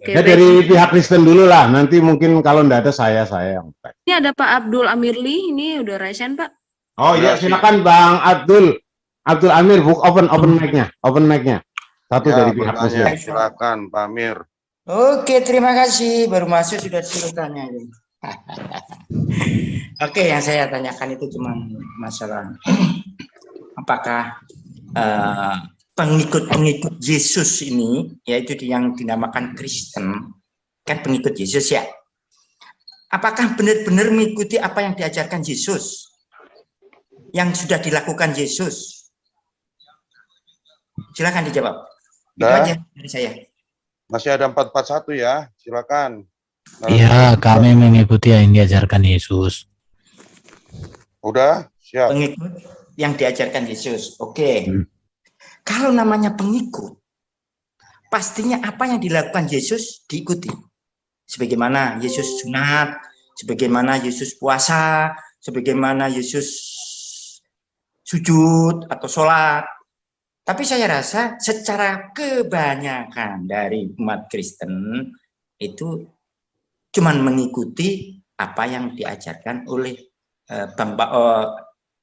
Ya dari pihak Kristen dulu lah, nanti mungkin kalau enggak ada saya yang. Ini ada Pak Abdul Amirli, ini udah raise hand, Pak. Oh iya, silakan Bang Abdul Amir, open mic-nya. Satu dari pihak Muslim. Silakan Pak Amir. Oke, terima kasih. Baru masuk sudah disuruh tanya. Oke, yang saya tanyakan itu cuma masalah apakah pengikut Yesus ini, yaitu yang dinamakan Kristen, kan pengikut Yesus ya. Apakah benar-benar mengikuti apa yang diajarkan Yesus? Yang sudah dilakukan Yesus? Silakan dijawab. Itu aja dari saya. Masih ada 441 ya, silakan. Iya, kami mengikuti yang diajarkan Yesus. Udah, siap. Pengikut yang diajarkan Yesus. Oke. Kalau namanya pengikut, pastinya apa yang dilakukan Yesus diikuti. Sebagaimana Yesus sunat, sebagaimana Yesus puasa, sebagaimana Yesus sujud atau sholat. Tapi saya rasa secara kebanyakan dari umat Kristen itu cuman mengikuti apa yang diajarkan oleh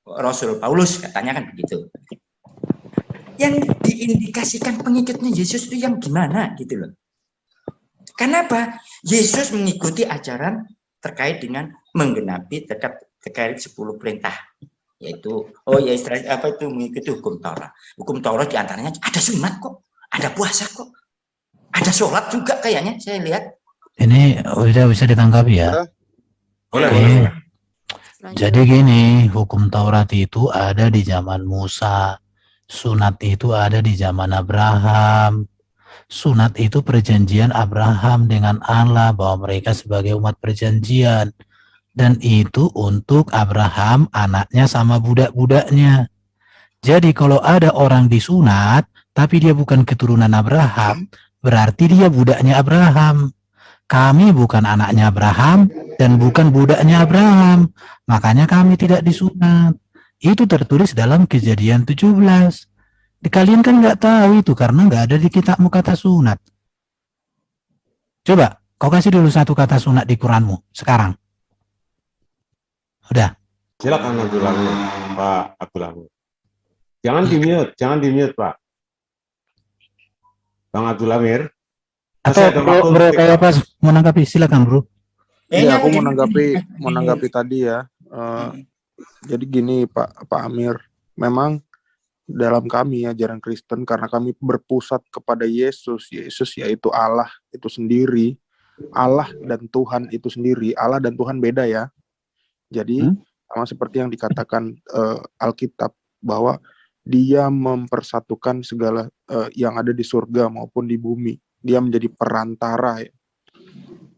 Rasul Paulus, katanya kan begitu. Yang diindikasikan pengikutnya Yesus itu yang gimana gitu loh. Kenapa? Yesus mengikuti ajaran terkait dengan menggenapi terkait 10 perintah, yaitu mengikuti hukum Taurat. Hukum Taurat diantaranya ada sunat kok, ada puasa kok, ada sholat juga kayaknya saya lihat. Ini udah bisa ditanggapi ya? Boleh. Jadi gini, hukum Taurat itu ada di zaman Musa, sunat itu ada di zaman Abraham. Sunat itu perjanjian Abraham dengan Allah bahwa mereka sebagai umat perjanjian. Dan itu untuk Abraham, anaknya sama budak-budaknya. Jadi kalau ada orang disunat, tapi dia bukan keturunan Abraham, berarti dia budaknya Abraham. kami bukan anaknya Abraham dan bukan budaknya Abraham, makanya kami tidak disunat. Itu tertulis dalam Kejadian 17. Kalian kan nggak tahu itu karena nggak ada di kitabmu kata sunat. Coba, kau kasih dulu satu kata sunat di Quranmu sekarang. Udah. Silakan Abdul Hamid, Pak Abdul Hamid. Jangan di-mute, Pak. Bang Abdul Hamid. Atau bro kayak apa mau nanggapi? Silakan, Bro. Iya, aku mau nanggapi tadi ya. Jadi gini Pak Amir, memang dalam kami ajaran Kristen karena kami berpusat kepada Yesus yaitu Allah itu sendiri, Allah dan Tuhan itu sendiri. Allah dan Tuhan beda ya. Jadi sama seperti yang dikatakan Alkitab bahwa Dia mempersatukan segala yang ada di surga maupun di bumi. Dia menjadi perantara ya.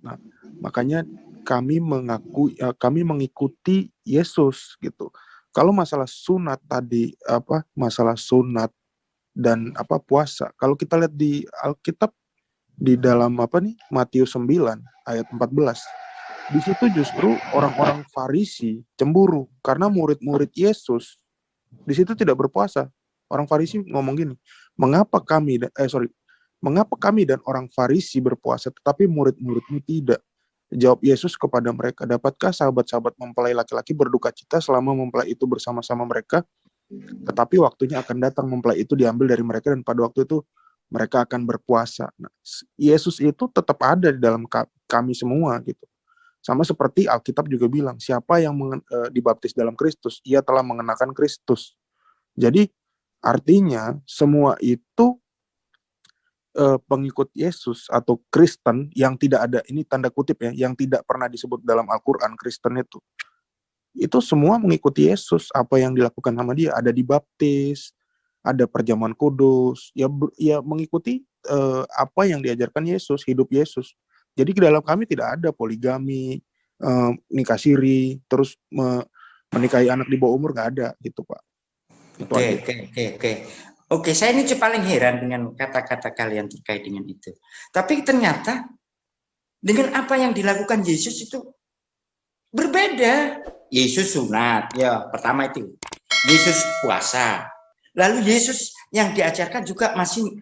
Nah, makanya kami mengikuti Yesus gitu. Kalau masalah sunat tadi masalah sunat dan puasa, kalau kita lihat di Alkitab di dalam Matius 9 ayat 14, di situ justru orang-orang Farisi cemburu karena murid-murid Yesus di situ tidak berpuasa. Orang Farisi ngomong gini, mengapa kami dan orang Farisi berpuasa tetapi murid-muridmu tidak? Jawab Yesus kepada mereka, dapatkah sahabat-sahabat mempelai laki-laki berduka cita selama mempelai itu bersama-sama mereka? Tetapi waktunya akan datang mempelai itu diambil dari mereka dan pada waktu itu mereka akan berpuasa. Nah, Yesus itu tetap ada di dalam kami semua gitu. Sama seperti Alkitab juga bilang, siapa yang dibaptis dalam Kristus, ia telah mengenakan Kristus. Jadi artinya semua itu pengikut Yesus atau Kristen yang tidak ada, ini tanda kutip ya, yang tidak pernah disebut dalam Al-Quran Kristen itu semua mengikuti Yesus. Apa yang dilakukan sama dia, ada dibaptis, ada perjamuan kudus, ya mengikuti apa yang diajarkan Yesus, hidup Yesus. Jadi di dalam kami tidak ada poligami, nikah siri, terus menikahi anak di bawah umur, nggak ada gitu Pak. Oke, saya ini paling heran dengan kata-kata kalian terkait dengan itu. Tapi ternyata dengan apa yang dilakukan Yesus itu berbeda. Yesus sunat, ya pertama itu. Yesus puasa. Lalu Yesus yang diajarkan juga masih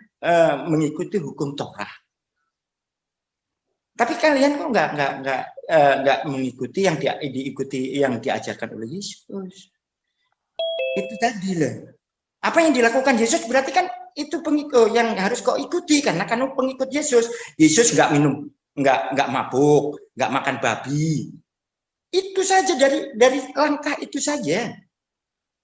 mengikuti hukum Torah. Tapi kalian kok nggak mengikuti yang diikuti yang diajarkan oleh Yesus. Itu tadi lah. Apa yang dilakukan Yesus berarti kan itu pengikut yang harus kau ikuti karena kan pengikut Yesus. Yesus nggak minum, nggak mabuk, nggak makan babi. Itu saja dari langkah itu saja.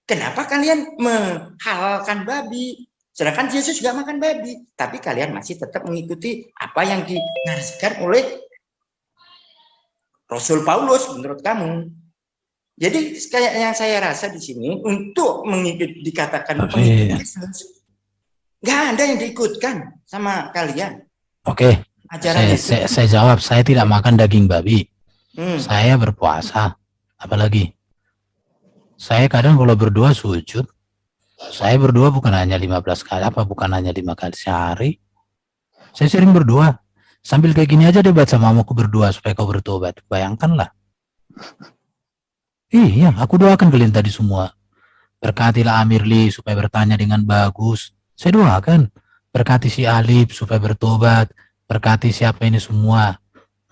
Kenapa kalian menghalalkan babi? Sedangkan Yesus nggak makan babi, tapi kalian masih tetap mengikuti apa yang dinarasikan oleh Rasul Paulus menurut kamu. Jadi kayak yang saya rasa di sini untuk dikatakan pengikut Yesus, nggak ada yang diikutkan sama kalian. Oke, saya jawab, saya tidak makan daging babi. Saya berpuasa, apalagi saya kadang kalau berdoa sujud. Saya berdoa bukan hanya 15 kali, bukan hanya 5 kali sehari. Saya sering berdoa. Sambil kayak gini aja debat sama mamaku berdoa supaya kau bertobat. Bayangkanlah. Iya, aku doakan kalian tadi semua. Berkatilah Amirli supaya bertanya dengan bagus. Saya doakan. Berkati si Alif supaya bertobat. Berkati siapa ini semua.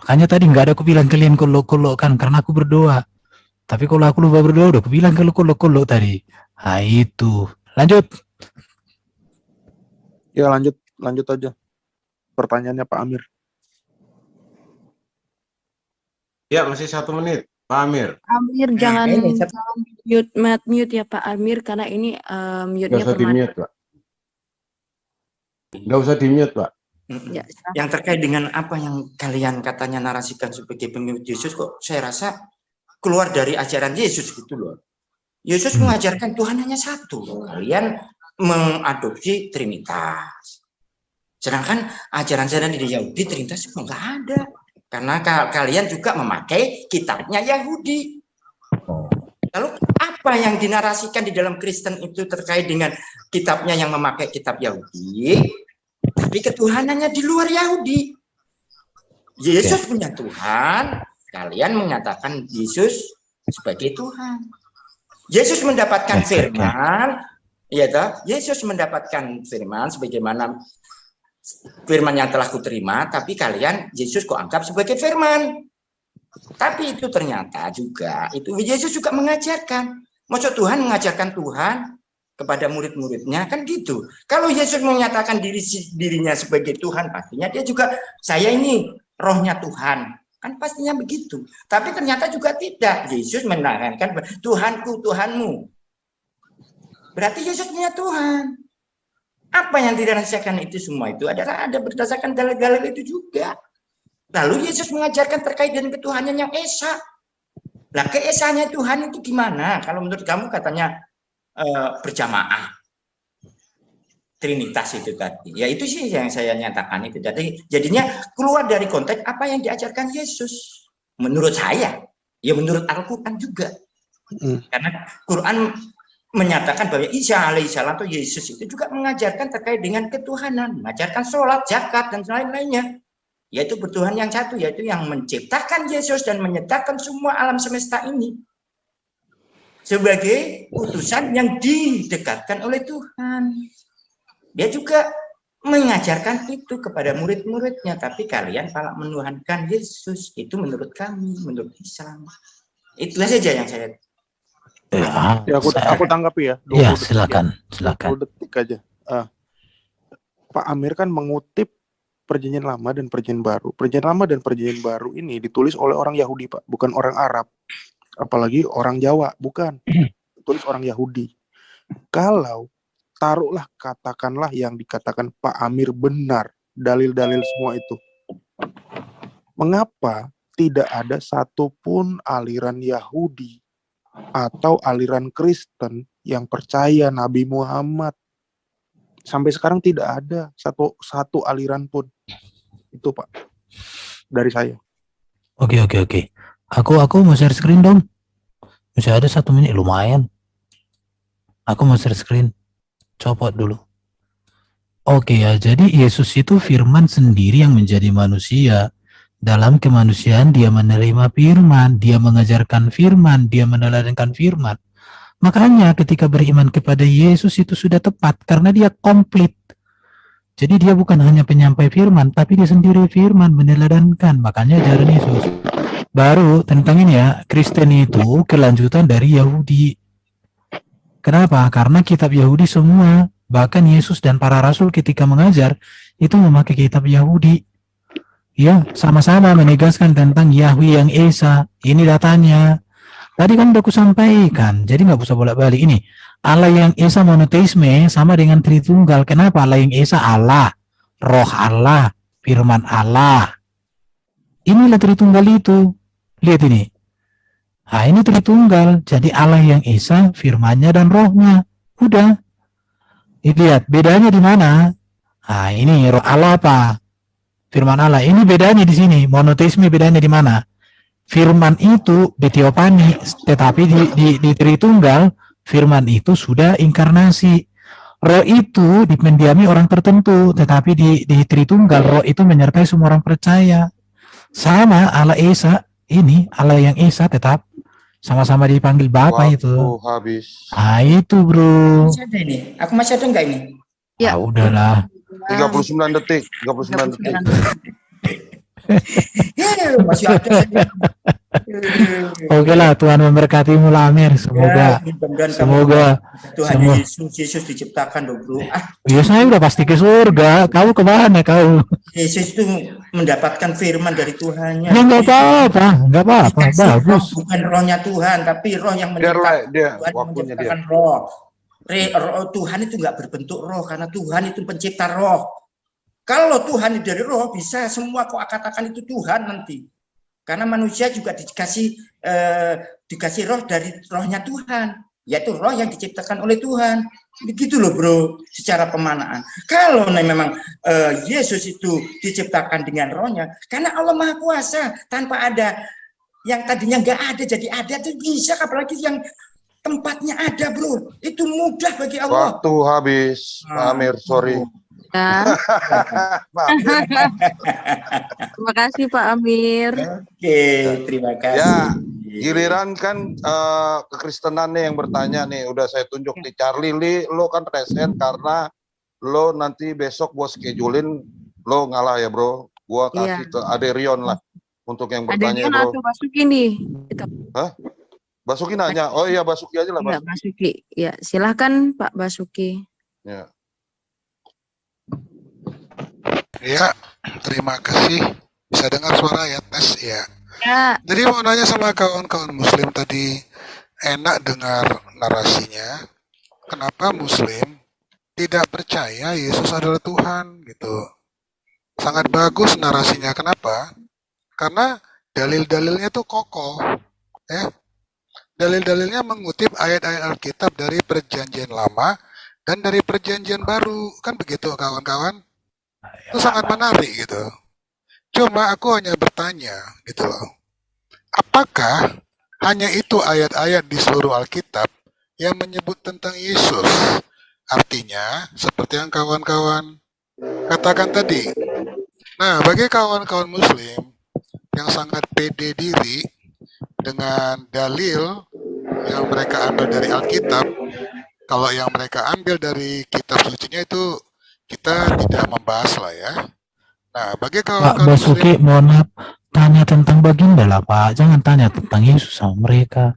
Makanya tadi nggak ada aku bilang kalian kolok-kolok kan karena aku berdoa. Tapi kalau aku lupa berdoa udah aku bilang kalau kolok-kolok tadi. Nah itu. Lanjut. Ya lanjut aja. Pertanyaannya Pak Amir. Ya masih 1 menit. Pak Amir. Amir jangan mute ya Pak Amir karena ini mute-nya permanen. Nggak usah di-mute, Pak. Ya, yang terkait dengan apa yang kalian katanya narasikan sebagai pengikut Yesus kok saya rasa keluar dari ajaran Yesus gitu loh. Yesus mengajarkan Tuhan hanya satu. Kalian mengadopsi Trinitas. Sedangkan ajaran-ajaran di Yahudi Trinitas itu nggak ada. Karena kalian juga memakai kitabnya Yahudi. Lalu apa yang dinarasikan di dalam Kristen itu terkait dengan kitabnya yang memakai kitab Yahudi, tapi ketuhanannya di luar Yahudi. Yesus punya Tuhan, kalian mengatakan Yesus sebagai Tuhan. Yesus mendapatkan firman, ya toh? Yesus mendapatkan firman sebagaimana firman yang telah kuterima, tapi kalian Yesus kok anggap sebagai firman. Tapi itu ternyata juga itu Yesus juga mengajarkan. Maksud Tuhan mengajarkan Tuhan kepada murid-muridnya kan gitu. Kalau Yesus menyatakan dirinya sebagai Tuhan, pastinya dia juga saya ini rohnya Tuhan. Kan pastinya begitu. Tapi ternyata juga tidak. Yesus menerangkan Tuhanku, Tuhanmu. Berarti Yesus punya Tuhan. Apa yang dirasakan itu semua itu adalah ada berdasarkan dalil-dalil itu juga. Lalu Yesus mengajarkan terkait dengan ketuhanan yang esa. Lah keesanya Tuhan itu gimana? Kalau menurut kamu katanya berjamaah. Trinitas itu tadi. Ya itu sih yang saya nyatakan itu. Jadi jadinya keluar dari konteks apa yang diajarkan Yesus. Menurut saya, ya menurut Al-Qur'an juga. Karena Quran menyatakan bahwa Isa alaihissalam atau Yesus itu juga mengajarkan terkait dengan ketuhanan, mengajarkan sholat, zakat dan lain-lainnya. Yaitu bertuhan yang satu, yaitu yang menciptakan Yesus dan menyatakan semua alam semesta ini sebagai utusan yang didekatkan oleh Tuhan. Dia juga mengajarkan itu kepada murid-muridnya, tapi kalian malah menuhankan Yesus. Itu menurut kami, menurut Islam. Itulah saja yang saya. Ya, aku tanggapi ya. Ya, silakan. 20 detik aja. Pak Amir kan mengutip Perjanjian Lama dan Perjanjian Baru. Perjanjian Lama dan Perjanjian Baru ini ditulis oleh orang Yahudi, Pak, bukan orang Arab. Apalagi orang Jawa, bukan. Ditulis orang Yahudi. Kalau taruhlah katakanlah yang dikatakan Pak Amir benar, dalil-dalil semua itu. Mengapa tidak ada satupun aliran Yahudi atau aliran Kristen yang percaya Nabi Muhammad? Sampai sekarang tidak ada satu aliran pun. Itu Pak, dari saya. Oke. Aku mau share screen dong. Masih ada 1 menit, lumayan. Aku mau share screen. Copot dulu. Oke ya, jadi Yesus itu firman sendiri yang menjadi manusia. Dalam kemanusiaan dia menerima firman, dia mengajarkan firman, dia meneladankan firman. Makanya ketika beriman kepada Yesus itu sudah tepat karena dia komplit. Jadi dia bukan hanya penyampai firman, tapi dia sendiri firman, meneladankan. Makanya ajaran Yesus. Baru tentang ini ya, Kristen itu kelanjutan dari Yahudi. Kenapa? Karena kitab Yahudi semua, bahkan Yesus dan para rasul ketika mengajar, itu memakai kitab Yahudi. Ya, sama-sama menegaskan tentang Yahweh yang Esa. Ini datanya. Tadi kan udah aku sampaikan, jadi nggak usah bolak-balik. Ini, Allah yang Esa monoteisme sama dengan Tritunggal. Kenapa? Allah yang Esa Allah, Roh Allah, Firman Allah. Inilah Tritunggal itu. Lihat ini. Nah, ini Tritunggal. Jadi Allah yang Esa, firman-Nya dan Roh-Nya. Udah. Lihat, bedanya di mana? Nah, ini Roh Allah apa? Firman Allah. Ini bedanya di sini. Monoteisme bedanya di mana? Firman itu Betiopani, tetapi di Tritunggal, firman itu sudah inkarnasi. Roh itu dipendiami orang tertentu, tetapi di Tritunggal, Roh itu menyertai semua orang percaya. Sama Allah Esa, ini Allah yang Esa tetap sama-sama dipanggil Bapa itu. Habis. Ah itu bro. Masih ada ini. Aku masih ada enggak ini? Ya udahlah. 39 detik. 39 detik. Masih ada. Oke lah, Tuhan memberkatimu lah Amir. Semoga Tuhan Yesus diciptakan dong bro. Ya saya udah pasti ke surga. Kau kemana kau? Yesus itu mendapatkan firman dari Tuhannya. Ya nggak apa-apa, bagus. Bukan rohnya Tuhan, tapi roh yang menciptakan roh. Tuhan itu nggak berbentuk roh karena Tuhan itu pencipta roh. Kalau Tuhan itu dari roh bisa semua kau katakan itu Tuhan nanti. Karena manusia juga dikasih roh dari rohnya Tuhan, yaitu roh yang diciptakan oleh Tuhan. Begitu loh bro, secara pemanaan. Kalau memang Yesus itu diciptakan dengan rohnya, karena Allah Maha Kuasa, tanpa ada yang tadinya nggak ada jadi ada, itu bisa, apalagi yang tempatnya ada bro, itu mudah bagi Allah. Waktu habis, Pak Amir, sorry. Ya. Terima kasih Pak Amir. Oke, terima kasih. Ya, giliran kan kekristenannya yang bertanya nih, udah saya tunjuk nih Charlie Lee, lo kan resen karena lo nanti besok gua schedulein lo ngalah ya bro, gua kasih ke Aderion lah untuk yang bertanya Aderion bro. atau Basuki nih? Hah? Basuki nanya? Oh iya Basuki aja lah. Ya, Basuki. Ya, silahkan Pak Basuki. Ya. Ya, terima kasih. Bisa dengar suara ya, tes ya. Ya. Jadi mau nanya sama kawan-kawan Muslim tadi, enak dengar narasinya. Kenapa Muslim tidak percaya Yesus adalah Tuhan gitu? Sangat bagus narasinya. Kenapa? Karena dalil-dalilnya tuh kokoh, ya. Dalil-dalilnya mengutip ayat-ayat Alkitab dari Perjanjian Lama dan dari Perjanjian Baru, kan begitu kawan-kawan? Itu sangat menarik gitu. Cuma aku hanya bertanya gitu loh. Apakah hanya itu ayat-ayat di seluruh Alkitab yang menyebut tentang Yesus? Artinya seperti yang kawan-kawan katakan tadi. Nah, bagi kawan-kawan Muslim yang sangat pede diri dengan dalil yang mereka ambil dari Alkitab, kalau yang mereka ambil dari kitab sucinya itu kita tidak membahas lah ya. Nah, bagi Pak kawan-kawan Basuki, Muslim, mohon maaf, tanya tentang baginda lah Pak, jangan tanya tentang Yesus sama mereka.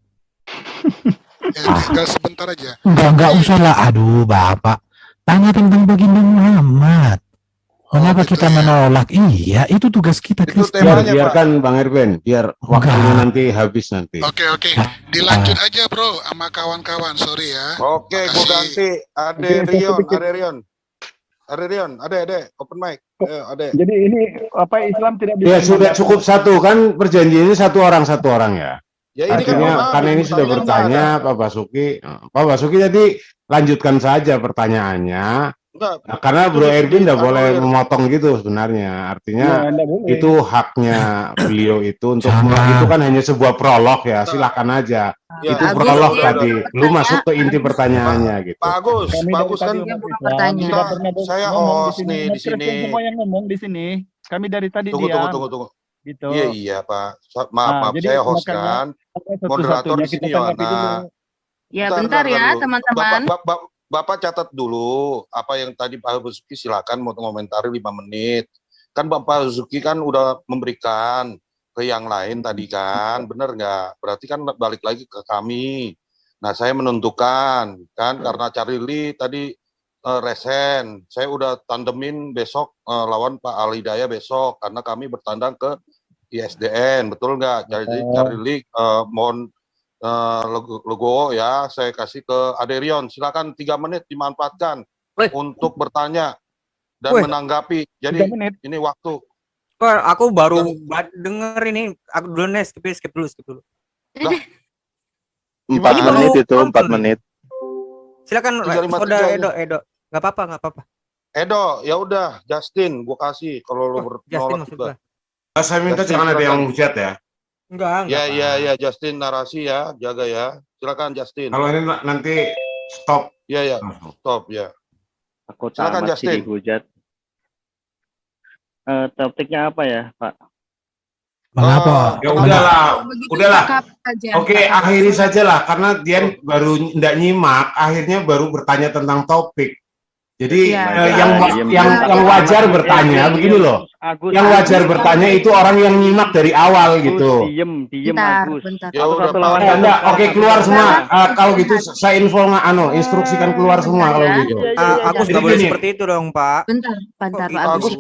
tinggal sebentar aja. Enggak usah lah, aduh Bapak, tanya tentang baginda Muhammad. Kenapa kita menolak? Iya, itu tugas kita Kristen. Biarkan Bang Erben, biar waktunya nanti habis nanti. Oke. Dilanjut aja bro sama kawan-kawan, sorry ya. Oke, gua ganti Aderion, Ade, open mic. Ade. Jadi ini apa Islam tidak bisa. Ya sudah cukup satu kan, perjanjiannya satu orang ya. Ya ini artinya karena ini sudah bertanya Pak Basuki tadi lanjutkan saja pertanyaannya. Nah, karena Bro Erwin tidak boleh memotong gitu sebenarnya. Artinya itu haknya beliau itu untuk itu kan hanya sebuah prolog ya. Silakan aja. Ya, itu prolog tadi. Belum masuk ke inti pertanyaannya gitu. Pak Agus kan saya host nih di sini. Semua yang ngomong di sini. Kami dari tadi Tunggu. Gitu. Iya Pak. Maaf saya host kan. Moderator di sini Yohana. Ya bentar ya teman-teman. Bapak catat dulu apa yang tadi Pak Basuki, silakan mau komentari 5 menit. Kan Bapak Basuki kan udah memberikan ke yang lain tadi kan, bener nggak? Berarti kan balik lagi ke kami. Nah saya menentukan kan karena Charlie tadi resen, saya udah tandemin besok lawan Pak Alidaya besok karena kami bertandang ke ISDN, betul nggak? Jadi Charlie mohon logo ya, saya kasih ke Aderion. Silakan 3 menit dimanfaatkan untuk bertanya dan menanggapi. Jadi ini waktu. Aku baru denger ini. Aku dulu skip dulu. 4 menit itu 4 menit. Silakan Saudara Edo. Nggak apa-apa. Edo, ya udah Justin, gua kasih kalau lo Justin juga. Saya minta jangan ada yang hujat ya. Enggak. Ya, Justin narasi ya, jaga ya. Silakan Justin. Kalau ini nanti stop. Ya, stop ya. Aku silakan Justin. Dihujat. Topiknya apa ya, Pak? Mengapa? Ya udahlah. Oke, akhiri sajalah karena dia baru tidak nyimak, akhirnya baru bertanya tentang topik. Jadi yang wajar bertanya begini loh. Yang wajar bertanya itu orang yang nyimak dari awal gitu. Diem Agus. Oke, keluar semua. Kalau gitu saya instruksikan keluar semua kalau gitu. Agus nggak boleh seperti itu dong, Pak. Bentar, Pak Agus.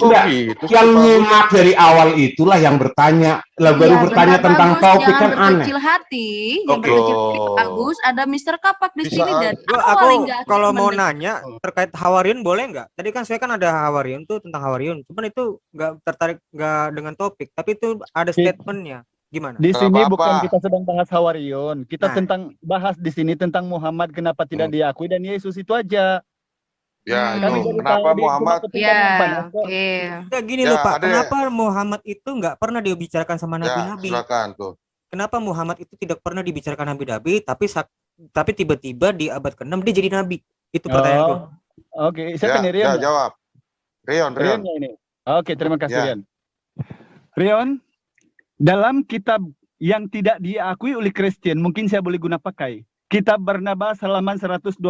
Yang nyimak dari awal itulah yang bertanya. Baru bertanya tentang topik kan aneh. Berkecil hati, yang berkecil hati Agus, ada Mr. Kapak di sini dan aku kalau mau nanya terkait Hawariun boleh nggak? Tadi kan saya kan ada Hawariun tuh tentang Hawariun, cuman itu nggak tertarik dengan topik, tapi itu ada statementnya. Gimana? Di sini bukan kita sedang bahas Hawariun, kita tentang bahas di sini tentang Muhammad kenapa tidak diakui dan Yesus itu aja. Ya, kenapa Muhammad? Ya, gini loh Pak, kenapa Muhammad itu nggak pernah dibicarakan sama nabi-nabi? Silakan tuh. Kenapa Muhammad itu tidak pernah dibicarakan nabi-nabi, tapi tiba-tiba di abad ke-6 dia jadi nabi? Itu pertanyaanku. Oke, saya jawab. Rion. Rion ya ini. Oke, terima kasih Ya. Rion. Rion, dalam kitab yang tidak diakui oleh Kristen, mungkin saya boleh guna pakai. Kitab Barnabas halaman 112,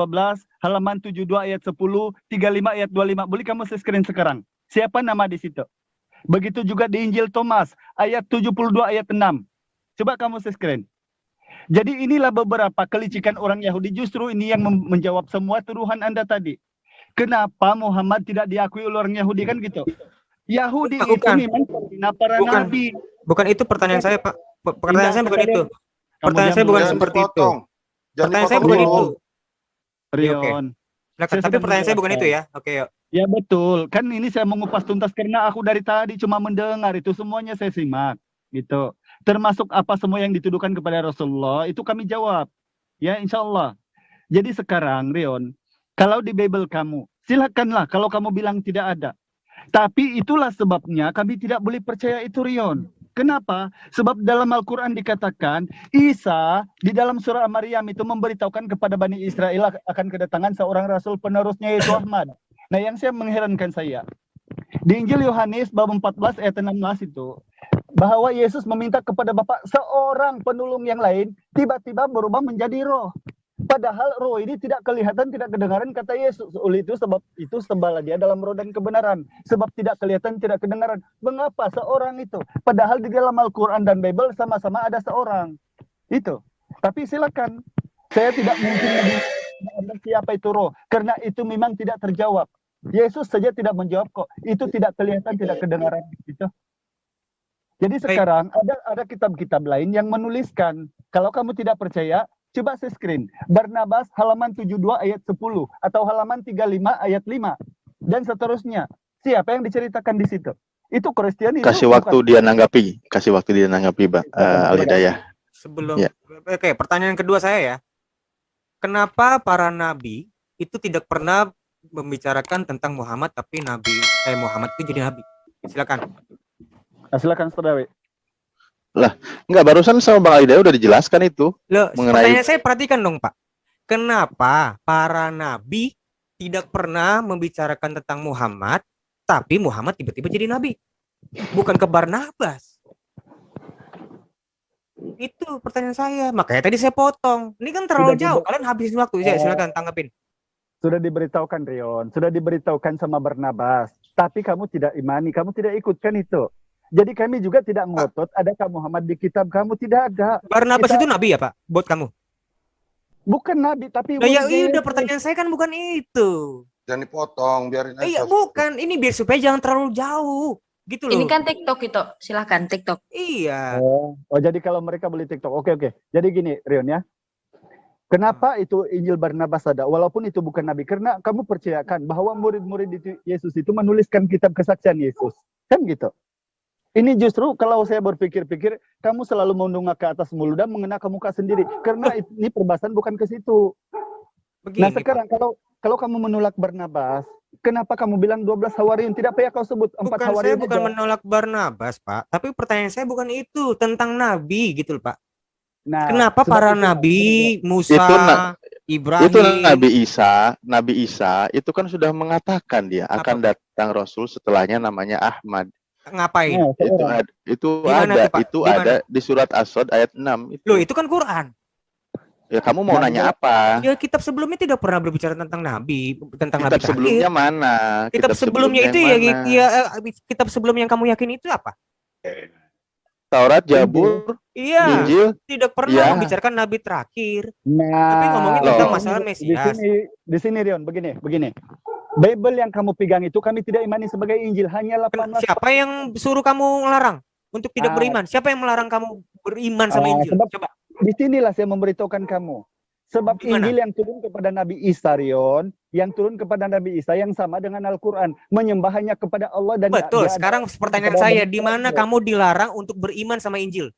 halaman 72 ayat 10, 35 ayat 25. Boleh kamu screen sekarang. Siapa nama di situ? Begitu juga di Injil Thomas ayat 72 ayat 6. Coba kamu screen. Jadi inilah beberapa kelicikan orang Yahudi. Justru ini yang menjawab semua tuduhan Anda tadi. Kenapa Muhammad tidak diakui oleh orang Yahudi kan gitu? Yahudi itu memang para nabi. Bukan itu pertanyaan saya, Pak. Pertanyaan saya bukan itu. Pertanyaan saya bukan seperti itu. Pertanyaan saya bukan itu. Rion. Tapi pertanyaan saya bukan itu ya. Oke, yuk. Ya betul. Kan ini saya mengupas tuntas karena aku dari tadi cuma mendengar itu semuanya saya simak gitu. Termasuk apa semua yang dituduhkan kepada Rasulullah itu kami jawab. Ya insya Allah. Jadi sekarang Rion, kalau di Bible kamu, silakanlah kalau kamu bilang tidak ada. Tapi itulah sebabnya kami tidak boleh percaya itu Rion. Kenapa? Sebab dalam Al-Quran dikatakan Isa di dalam surah Maryam itu memberitahukan kepada Bani Israel akan kedatangan seorang Rasul penerusnya yaitu Ahmad. Nah yang saya mengherankan saya, di Injil Yohanes bab 14 ayat 16 itu, bahwa Yesus meminta kepada Bapa seorang penolong yang lain, tiba-tiba berubah menjadi roh. Padahal roh ini tidak kelihatan, tidak kedengaran, kata Yesus. Oleh itu sebab itu sembahlah dia dalam roh dan kebenaran. Sebab tidak kelihatan, tidak kedengaran. Mengapa seorang itu? Padahal di dalam Al-Quran dan Bible sama-sama ada seorang. Itu. Tapi silakan. Saya tidak mungkin siapa itu roh. Karena itu memang tidak terjawab. Yesus saja tidak menjawab kok. Itu tidak kelihatan, tidak kedengaran. Gitu. Jadi sekarang ada kitab-kitab lain yang menuliskan. Kalau kamu tidak percaya, coba saya screen. Barnabas halaman 72 ayat 10 atau halaman 35 ayat 5 dan seterusnya. Siapa yang diceritakan di situ? Itu Kristen itu. Kasih waktu dia nanggapi, Pak Al-Hidayah. Sebelum Oke, pertanyaan kedua saya ya. Kenapa para nabi itu tidak pernah membicarakan tentang Muhammad tapi Muhammad itu jadi nabi? Silakan. Silakan Saudara. Lah, enggak, barusan sama Bang Alida udah dijelaskan itu. Loh, mengenai pertanyaan saya perhatikan dong, Pak. Kenapa para nabi tidak pernah membicarakan tentang Muhammad, tapi Muhammad tiba-tiba jadi nabi? Bukan ke Barnabas. Itu pertanyaan saya. Makanya tadi saya potong. Ini kan terlalu jauh. Kalian habisin waktu. Ya, silakan tanggapin. Sudah diberitahukan Rion, sudah diberitahukan sama Barnabas. Tapi kamu tidak imani, kamu tidak ikutkan itu. Jadi kami juga tidak ngotot adakah Muhammad di kitab kamu, tidak ada. Barnabas itu nabi ya Pak buat kamu? Bukan nabi tapi ya udah pertanyaan saya kan bukan itu. Jangan dipotong, biarin aja. Iya bukan, ini biar supaya jangan terlalu jauh gitu loh. Ini kan TikTok itu, silakan TikTok. Iya. Oh jadi kalau mereka beli TikTok, oke. Jadi gini Rion ya. Kenapa itu Injil Barnabas ada? Walaupun itu bukan nabi, karena kamu percayakan bahwa murid-murid Yesus itu menuliskan kitab kesaksian Yesus, kan gitu. Ini justru kalau saya berpikir-pikir, kamu selalu menunggak ke atas mulu dan mengena ke muka sendiri. Karena ini perbahasan bukan ke situ. Begini, nah sekarang kalau kamu menolak Barnabas, kenapa kamu bilang 12 hawariun? Tidak payah kau sebut 4 hawariun. Saya bukan menolak Barnabas, Pak. Tapi pertanyaan saya bukan itu, tentang nabi gitu, Pak. Nah, kenapa para nabi, Musa, Ibrahim, itu Nabi Isa itu kan sudah mengatakan dia akan datang Rasul setelahnya namanya Ahmad. Ngapain? Itu ada di surat As-Sadd ayat 6 itu. Loh, itu kan Quran. Ya kamu mau nanya apa? Ya kitab sebelumnya tidak pernah berbicara tentang nabi, tentang kitab nabi sebelumnya mana? Kitab sebelumnya itu ya kitab sebelum yang kamu yakin itu apa? Taurat, Zabur, Injil tidak pernah membicarakan nabi terakhir. Tapi ngomongin tentang masalah Mesias. Di sini Rion, begini. Bible yang kamu pegang itu kami tidak imani sebagai Injil, hanya 18. Siapa yang suruh kamu melarang untuk tidak beriman? Siapa yang melarang kamu beriman sama Injil? Coba. Di sinilah saya memberitahukan kamu. Sebab Injil yang turun kepada Nabi Isa, Rion, yang turun kepada Nabi Isa yang sama dengan Al-Quran, menyembah hanya kepada Allah dan betul. Sekarang pertanyaan saya, di mana kamu dilarang untuk beriman sama Injil?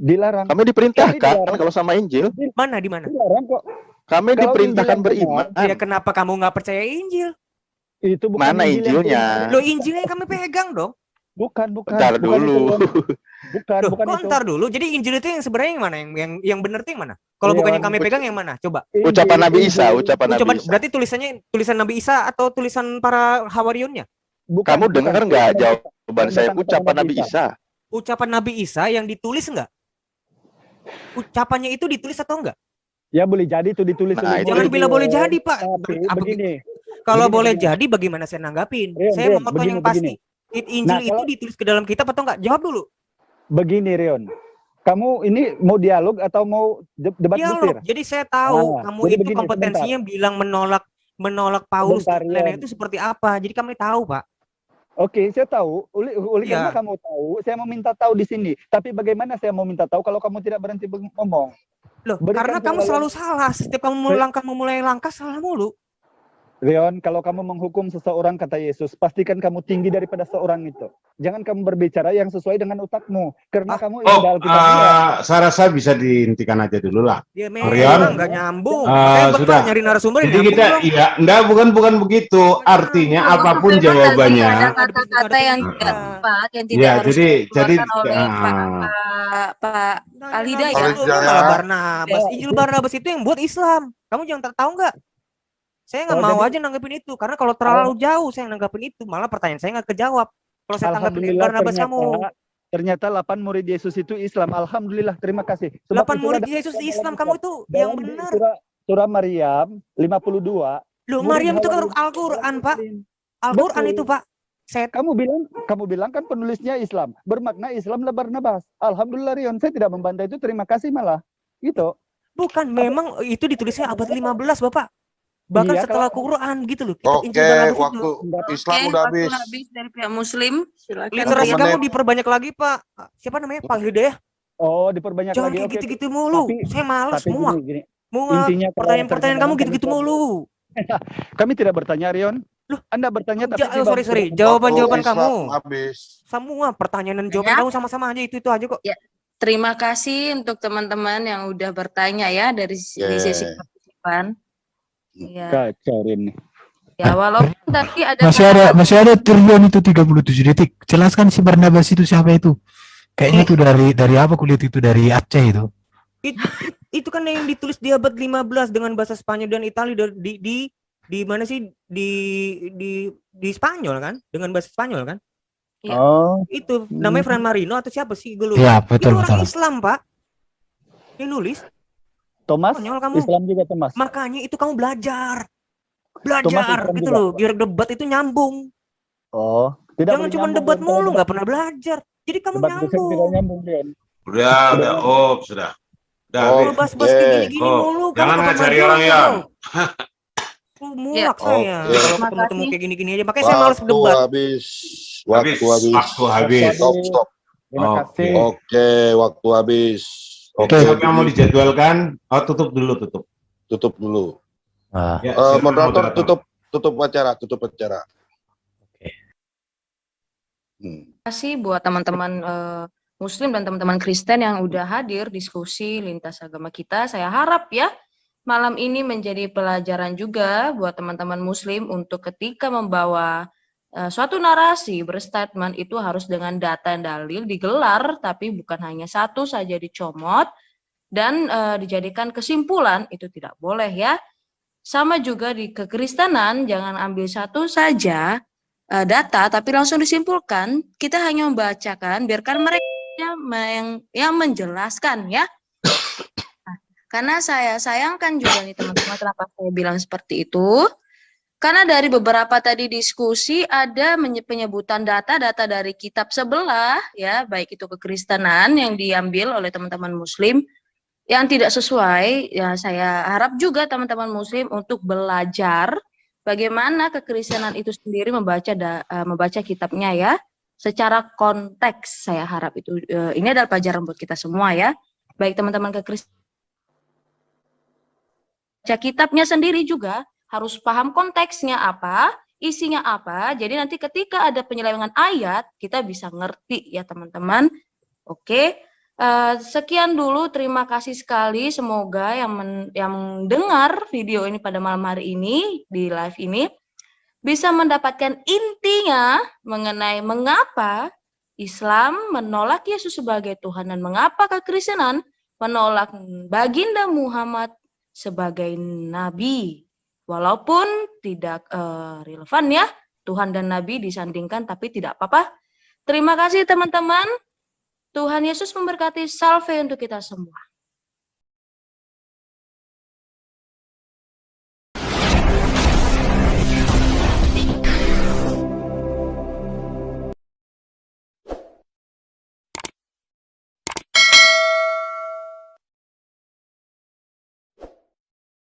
Dilarang. Kami diperintahkan kalau sama Injil. Mana di mana? Dilarang kok. Kami diperintahkan beriman. Ya kenapa kamu nggak percaya Injil? Itu bukan mana Injilnya? Lo Injilnya yang kami pegang dong. Bukan. Bentar dulu. Bukan kok itu. ntar dulu. Jadi Injil itu yang sebenarnya yang mana? Yang benar itu yang mana? Kalau bukan yang kami pegang yang mana? Coba. Ucapan Nabi Isa, ucapan Nabi Isa. Berarti tulisannya tulisan Nabi Isa atau tulisan para hawarionnya? Kamu dengar nggak jawaban saya? Ucapan Nabi Isa. Ucapan Nabi Isa yang ditulis nggak? Ucapannya itu ditulis atau enggak? Ya boleh jadi itu ditulis. Jangan bilang boleh jadi, Pak. Begini. Kalau boleh jadi, bagaimana saya nanggapin? Saya mau potong yang pasti. Injil itu ditulis ke dalam kitab atau enggak? Jawab dulu. Begini, Rion. Kamu ini mau dialog atau mau debat butir? Jadi saya tahu kamu itu kompetensinya bilang menolak Paulus dan itu seperti apa. Jadi kami tahu, Pak. Oke, saya tahu. Oleh karena kamu tahu, saya mau minta tahu di sini. Tapi bagaimana saya mau minta tahu kalau kamu tidak berhenti ngomong? Loh, karena kamu selalu salah. Setiap kamu memulai langkah salah mulu. Rion, kalau kamu menghukum seseorang, kata Yesus, pastikan kamu tinggi daripada seorang itu. Jangan kamu berbicara yang sesuai dengan otakmu. Karena kamu saya rasa bisa dihentikan aja dulu lah. Ya, Rion, nggak nyambung. Sudah. Nyari narasumber. Jadi kita, bukan begitu. Artinya apapun jawabannya. Ada kata-kata yang tidak tepat, yang tidak harus dikeluarkan oleh Pak Al-Hidayah. Malah Barnabas. Injil Barnabas itu yang buat Islam. Kamu jangan tahu nggak? Saya nggak mau aja nanggepin itu, karena kalau terlalu jauh saya nanggepin itu, malah pertanyaan saya nggak kejawab. Kalau saya tanggepin Barnabas kamu. Ternyata 8 murid Yesus itu Islam. Alhamdulillah, terima kasih. 8 murid Yesus Islam, kamu itu yang benar. Surah Maryam 52. Loh, Maryam itu kan Al-Quran, Pak. Al-Quran itu, Pak. Kamu bilang kan penulisnya Islam. Bermakna Islam lah Barnabas. Alhamdulillah, Rion. Saya tidak membantah itu, terima kasih malah. Gitu. Bukan, memang itu ditulisnya abad 15, Bapak. Bahkan setelah Quran gitu loh. Oke, waktu Islam udah habis. Waktu habis dari pihak Muslim. Silakan. Literasi kamu diperbanyak lagi, Pak. Siapa namanya? Pak Hidayah. Oh, diperbanyak lagi. Jangan kayak gitu-gitu mulu. Saya malas semua. Pertanyaan-pertanyaan kamu gitu-gitu mulu. Kami tidak bertanya, Rion. Loh, Anda bertanya tapi sorry. Jawaban-jawaban kamu. Habis. Semua pertanyaan dan jawaban kamu sama-sama aja itu aja kok. Ya. Terima kasih untuk teman-teman yang udah bertanya ya dari di sesi partisipan. Ya. Kacau ini. Ya, walaupun tadi ada masih ada Trion itu 37 detik. Jelaskan si Barnabas itu siapa itu? Kayaknya itu dari apa kulihat itu dari Aceh itu. Itu kan yang ditulis di abad 15 dengan bahasa Spanyol dan Italia di mana sih di Spanyol kan? Dengan bahasa Spanyol kan? Ya. Oh. Itu namanya Fran Marino atau siapa sih? Gue lupa. Ya, betul, itu orang Islam, Pak. Yang nulis Thomas, kamu. Islam juga Thomas. Makanya itu kamu belajar gitu loh, biar debat itu nyambung. Oh, jangan cuma debat mulu, nggak pernah belajar. Jadi kamu nyambung. Sudah. Bahas-bahas gini-gini mulu. Jangan ngajari orang ya. Muak saya kalau ketemu kayak gini-gini aja. Makanya saya malas debat. Waktu habis. Stop. Terima kasih. Oke, waktu habis. Oke, siapa yang mau dijadwalkan? Tutup dulu. Moderator tutup acara. Oke. Terima kasih buat teman-teman Muslim dan teman-teman Kristen yang udah hadir diskusi lintas agama kita. Saya harap ya malam ini menjadi pelajaran juga buat teman-teman Muslim untuk ketika membawa suatu narasi berstatement itu harus dengan data dan dalil digelar, tapi bukan hanya satu saja dicomot dan dijadikan kesimpulan, itu tidak boleh ya. Sama juga di kekristenan, jangan ambil satu saja data tapi langsung disimpulkan. Kita hanya membacakan, biarkan mereka yang menjelaskan ya. Nah, karena saya sayangkan juga nih teman-teman, kenapa saya bilang seperti itu. Karena dari beberapa tadi diskusi ada penyebutan data-data dari kitab sebelah ya, baik itu kekristenan yang diambil oleh teman-teman Muslim yang tidak sesuai. Ya, saya harap juga teman-teman Muslim untuk belajar bagaimana kekristenan itu sendiri membaca kitabnya ya, secara konteks. Saya harap itu ini adalah pelajaran buat kita semua ya, baik teman-teman kekristenan baca kitabnya sendiri juga harus paham konteksnya apa, isinya apa. Jadi nanti ketika ada penyelewengan ayat, kita bisa ngerti ya teman-teman. Oke, sekian dulu. Terima kasih sekali. Semoga yang mendengar video ini pada malam hari ini, di live ini, bisa mendapatkan intinya mengenai mengapa Islam menolak Yesus sebagai Tuhan dan mengapa kekristenan menolak Baginda Muhammad sebagai nabi. Walaupun tidak relevan ya, Tuhan dan nabi disandingkan, tapi tidak apa-apa. Terima kasih teman-teman. Tuhan Yesus memberkati. Salve untuk kita semua.